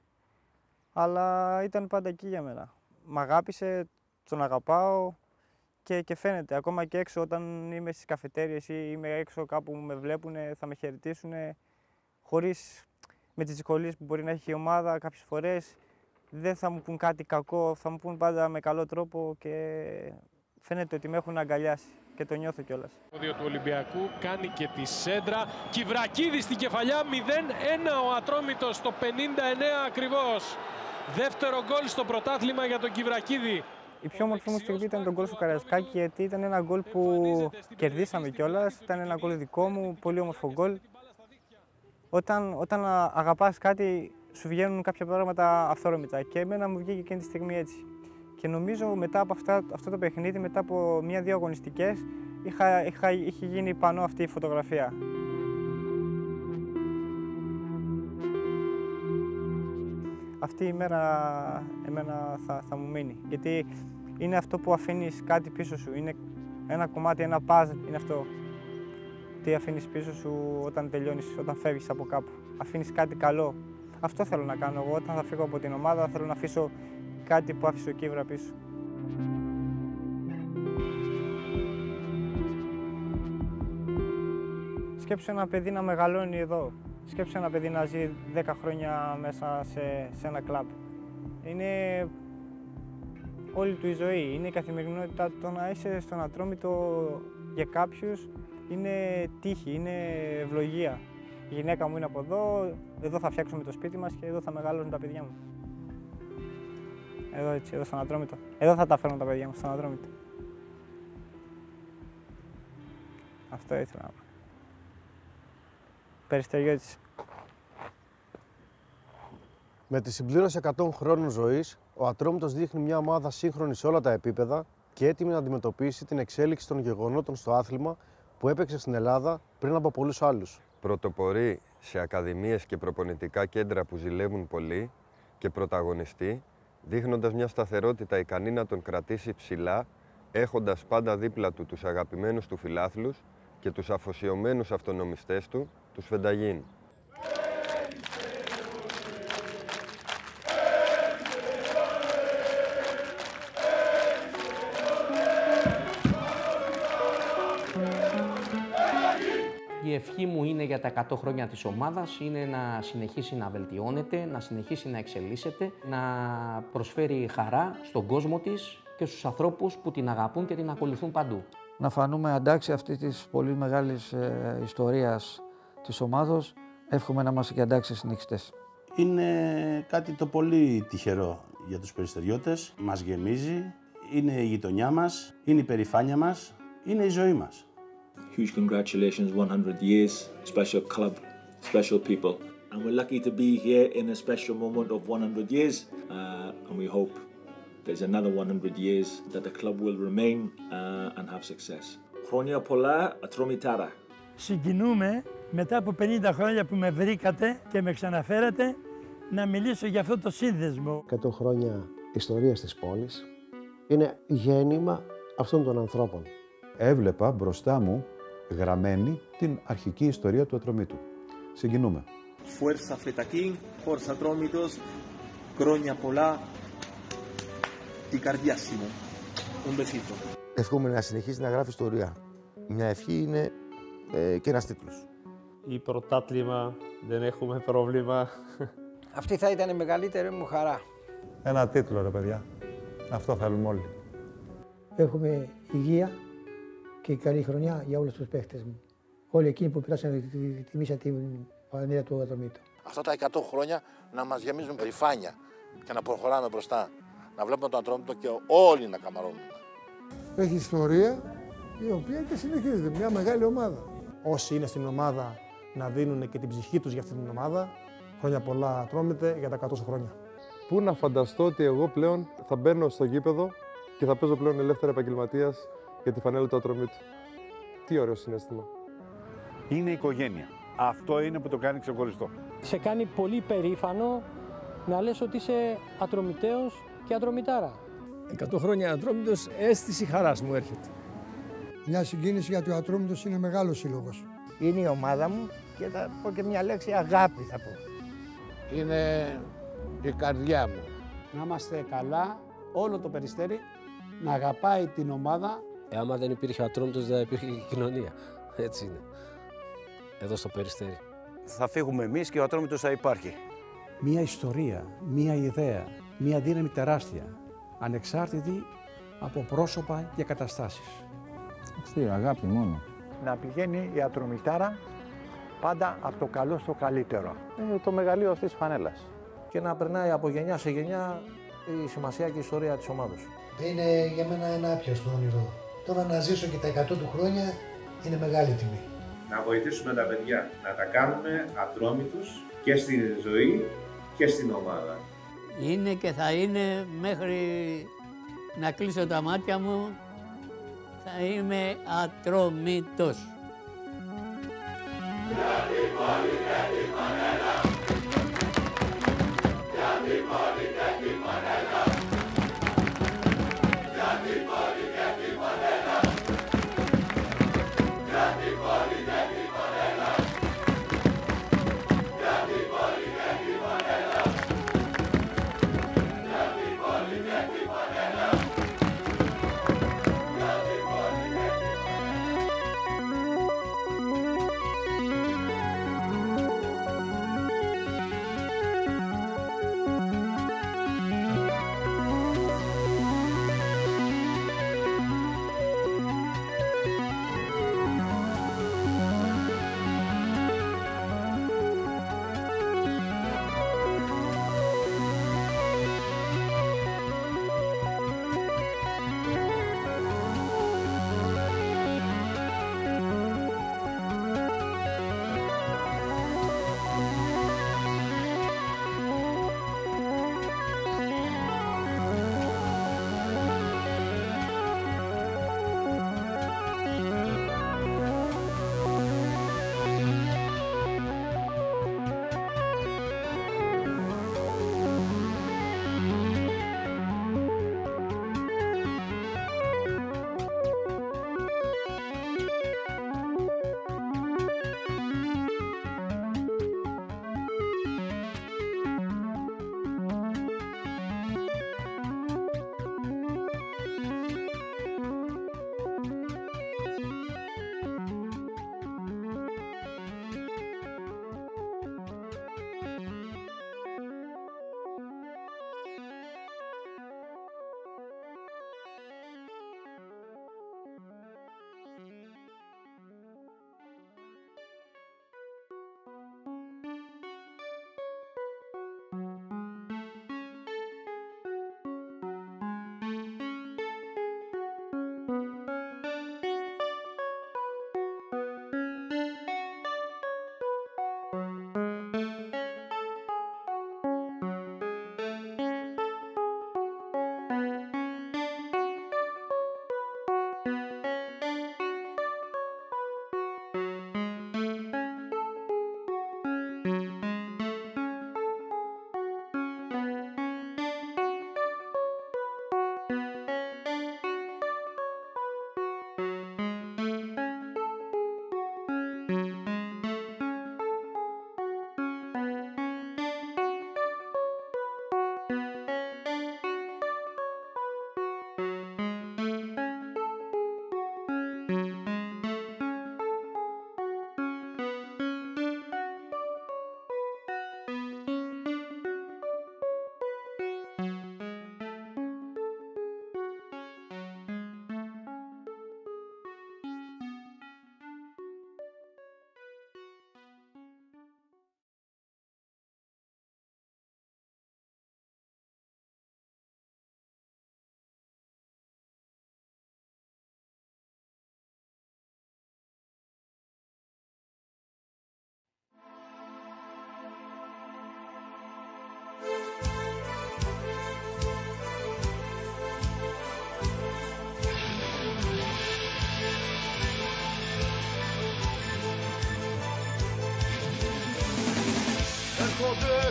Αλλά ήταν πάντα εκεί για μένα. Μ' αγάπησε, τον αγαπάω και φαίνεται. Ακόμα και έξω όταν είμαι στις καφετέριες ή είμαι έξω κάπου που με βλέπουν, θα με χαιρετήσουν χωρίς με τις δυσκολίες που μπορεί να έχει η ομάδα κάποιες φορές. Δεν θα μου πουν κάτι κακό, θα μου πουν πάντα με καλό τρόπο και φαίνεται ότι με έχουν αγκαλιάσει και το νιώθω κιόλας. Το 2 του Ολυμπιακού κάνει και τη σέντρα. Κυβρακίδη στην κεφαλιά, 0-1 ο Ατρόμητος στο 59 ακριβώς. Δεύτερο γκολ στο πρωτάθλημα για τον Κυβρακίδη. Η πιο όμορφη μου στιγμή ήταν το γκολ στο Καραϊσκάκι, γιατί ήταν ένα γκολ που κερδίσαμε κιόλας. Ήταν ένα γκολ δικό μου, πολύ όμορφο γκολ. Όταν αγαπάς κάτι, σου βγαίνουν κάποια πράγματα αυθόρμητα και εμένα μου βγήκε εκείνη τη στιγμή έτσι. Και νομίζω μετά από αυτό το παιχνίδι, μετά από 1-2 αγωνιστικές, είχε γίνει πάνω αυτή η φωτογραφία. Αυτή η μέρα εμένα θα μου μείνει, γιατί είναι αυτό που αφήνεις κάτι πίσω σου, είναι ένα κομμάτι, ένα puzzle, είναι αυτό. Τι αφήνεις πίσω σου όταν τελειώνεις, όταν φεύγεις από κάπου. Αφήνεις κάτι καλό. Αυτό θέλω να κάνω εγώ, όταν θα φύγω από την ομάδα, θέλω να αφήσω κάτι που άφησε ο Κύβρα πίσω. Σκέψου ένα παιδί να μεγαλώνει εδώ. Σκέψου ένα παιδί να ζει 10 χρόνια μέσα σε ένα κλαμπ. Είναι όλη του η ζωή, είναι η καθημερινότητα. Το να είσαι στον Ατρόμητο για κάποιους είναι τύχη, είναι ευλογία. Η γυναίκα μου είναι από εδώ θα φτιάξουμε το σπίτι μας και εδώ θα μεγαλώσουν τα παιδιά μου. Εδώ έτσι, εδώ στον Ατρόμητο. Εδώ θα τα φέρουν τα παιδιά μου, στον Ατρόμητο. Αυτό ήθελα να πω. Περιστεριώτης. Με τη συμπλήρωση 100 χρόνων ζωής, ο Ατρόμητος δείχνει μια ομάδα σύγχρονη σε όλα τα επίπεδα και έτοιμη να αντιμετωπίσει την εξέλιξη των γεγονότων στο άθλημα που έπαιξε στην Ελλάδα πριν από πολλούς άλλους. Πρωτοπορεί σε ακαδημίες και προπονητικά κέντρα που ζηλεύουν πολύ και πρωταγωνιστεί, δείχνοντας μια σταθερότητα ικανή να τον κρατήσει ψηλά, έχοντας πάντα δίπλα του τους αγαπημένους του φιλάθλους και τους αφοσιωμένους αυτονομιστές του, τους Φενταγίν. Η ευχή μου είναι για τα 100 χρόνια της ομάδας είναι να συνεχίσει να βελτιώνεται, να συνεχίσει να εξελίσσεται, να προσφέρει χαρά στον κόσμο της και στους ανθρώπους που την αγαπούν και την ακολουθούν παντού. Να φανούμε αντάξει αυτή της πολύ μεγάλης ιστορίας της ομάδος. Εύχομαι να είμαστε και αντάξεις συνεχιστές. Είναι κάτι το πολύ τυχερό για τους περιστεριώτες. Μας γεμίζει, είναι η γειτονιά μας, είναι η περηφάνεια μας, είναι η ζωή μας. Huge congratulations, 100 years, special club, special people. And we're lucky to be here in a special moment of 100 years. And we hope there's another 100 years that the club will remain and have success. Χρόνια πολλά, Ατρόμητάρα. Συγκινούμε μετά από 50 χρόνια που με βρήκατε και με ξαναφέρατε να μιλήσω για αυτό το σύνδεσμο. 100 χρόνια ιστορίας της πόλης είναι γέννημα αυτών των ανθρώπων. Έβλεπα μπροστά μου γραμμένη την αρχική ιστορία του Ατρομήτου. Συγκινούμε. Fuerza Fetaquín, Forza Atrómitos, χρόνια πολλά, την καρδιά μου. Un besito. Εύχομαι να συνεχίσει να γράφει ιστορία. Μια ευχή είναι και ένας τίτλος. Ή πρωτάθλημα, δεν έχουμε πρόβλημα. Αυτή θα ήταν η μεγαλύτερη μου χαρά. Ένα τίτλο, ρε παιδιά. Αυτό θέλουμε όλοι. Έχουμε υγεία και καλή χρονιά για όλους τους παίχτες μου. Όλοι εκείνοι που πέρασαν τη τιμήσα την πανέλα του Ατρομήτου. Αυτά τα 100 χρόνια να μας γεμίζουν περηφάνεια και να προχωράμε μπροστά. Να βλέπουμε τον Ατρόμητο και όλοι να καμαρώνουν. Έχει ιστορία η οποία και συνεχίζεται. Μια μεγάλη ομάδα. Όσοι είναι στην ομάδα να δίνουν και την ψυχή τους για αυτή την ομάδα. Χρόνια πολλά Ατρόμητε για τα 100 χρόνια. Πού να φανταστώ ότι εγώ πλέον θα μπαίνω στο γήπεδο και θα παίζω πλέον ελεύθερα επαγγελματίας για τη φανέλα του Ατρομήτου. Τι ωραίο συναίσθημα. Είναι οικογένεια. Αυτό είναι που το κάνει ξεχωριστό. Σε κάνει πολύ περήφανο να λες ότι είσαι Ατρομητέος και Ατρομητάρα. 100 χρόνια Ατρόμητος, αίσθηση χαράς μου έρχεται. Μια συγκίνηση γιατί ο Ατρόμητος είναι μεγάλος σύλλογος. Είναι η ομάδα μου και θα πω και μια λέξη αγάπη θα πω. Είναι η καρδιά μου. Να είμαστε καλά, όλο το Περιστέρι, να αγαπάει την ομάδα. Άμα δεν υπήρχε ο Ατρόμητος δεν υπήρχε και κοινωνία. Έτσι είναι. Εδώ στο Περιστέρι. Θα φύγουμε εμείς και ο Ατρόμητος θα υπάρχει. Μία ιστορία, μία ιδέα, μία δύναμη τεράστια, ανεξάρτητη από πρόσωπα και καταστάσεις. Αγάπη μόνο. Να πηγαίνει η Ατρομητάρα πάντα από το καλό στο καλύτερο. Το μεγαλείο αυτής της φανέλας. Και να περνάει από γενιά σε γενιά η σημασία και η ιστορία της ομάδας. Είναι για μένα ένα άπιαστο όνειρο. Τώρα να ζήσω και τα 100 του χρόνια είναι μεγάλη τιμή. Να βοηθήσουμε τα παιδιά να τα κάνουμε Ατρόμητους και στη ζωή και στην ομάδα. Είναι και θα είναι μέχρι να κλείσω τα μάτια μου, θα είμαι Ατρόμητος.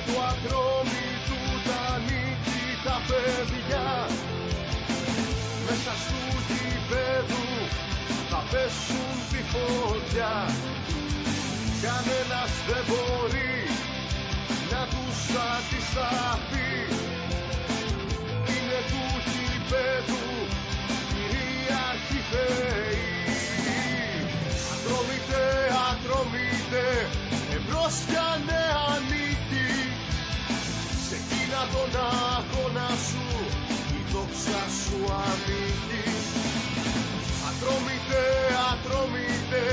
του Ατρόμητου τα νίκη τα παιδιά, μέσα στου γηπέδου θα πέσουν τη φωτιά. Κανένας δεν μπορεί να τους αντισταθεί, είναι του γηπέδου κυρίαρχοι θεοί. Ατρόμητε, ατρόμητε, εμπρός για νέα νίκη, σε εκείνα τον αγώνα σου η δόξα σου ανήκει. Ατρόμητε, ατρόμητε,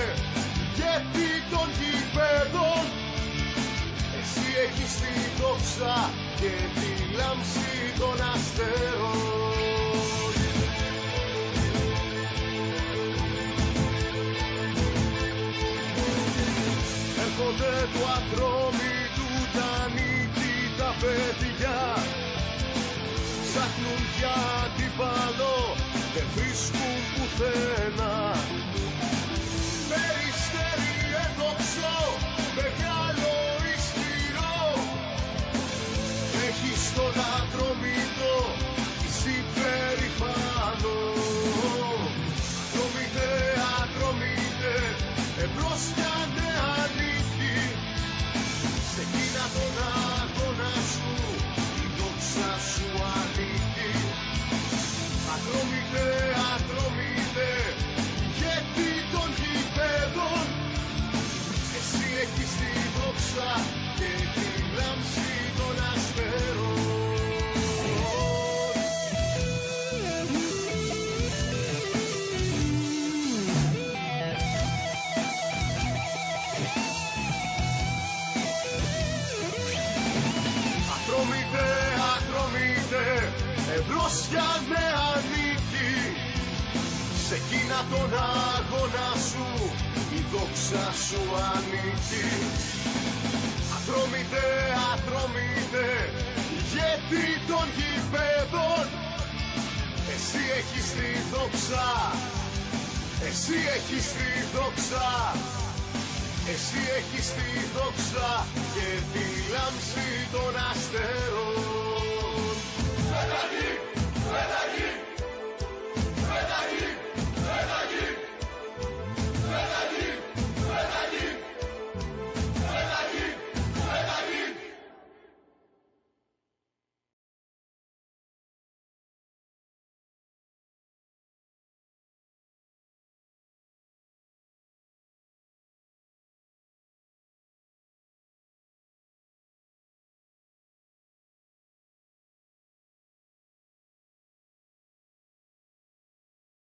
γιατί των γηπέδων εσύ έχεις τη δόξα και τη λάμψη των αστέρων. Έρχονται του Ατρόμητου τα νίκη τα παιδιά, ψάχνουν για αντίπαλο, δεν βρίσκουν πουθενά. Περιστέρι έδοξο, μεγάλο ισχυρό, έχεις τον Ατρόμητο, είσαι περηφανό. Ατρόμητε, ατρόμητε, εμπρός για νέα νίκη, σε εκείνα τον αγώνα σου η δόξα σου ανήκει. Ατρόμητε, ατρόμητε, γιατί των γηπέδων εσύ έχεις τη δόξα και τη λάμψη των αστέρων. Ατρόμητε, ατρόμητε, εμπρός για νέα νίκη, σε εκείνα τον αγώνα σου η δόξα σου ανήκει. Ατρόμητε, ατρόμητε, γιατί των γηπέδων εσύ έχεις τη δόξα, εσύ έχεις τη δόξα, εσύ έχεις τη δόξα και τη λάμψη των αστέρων.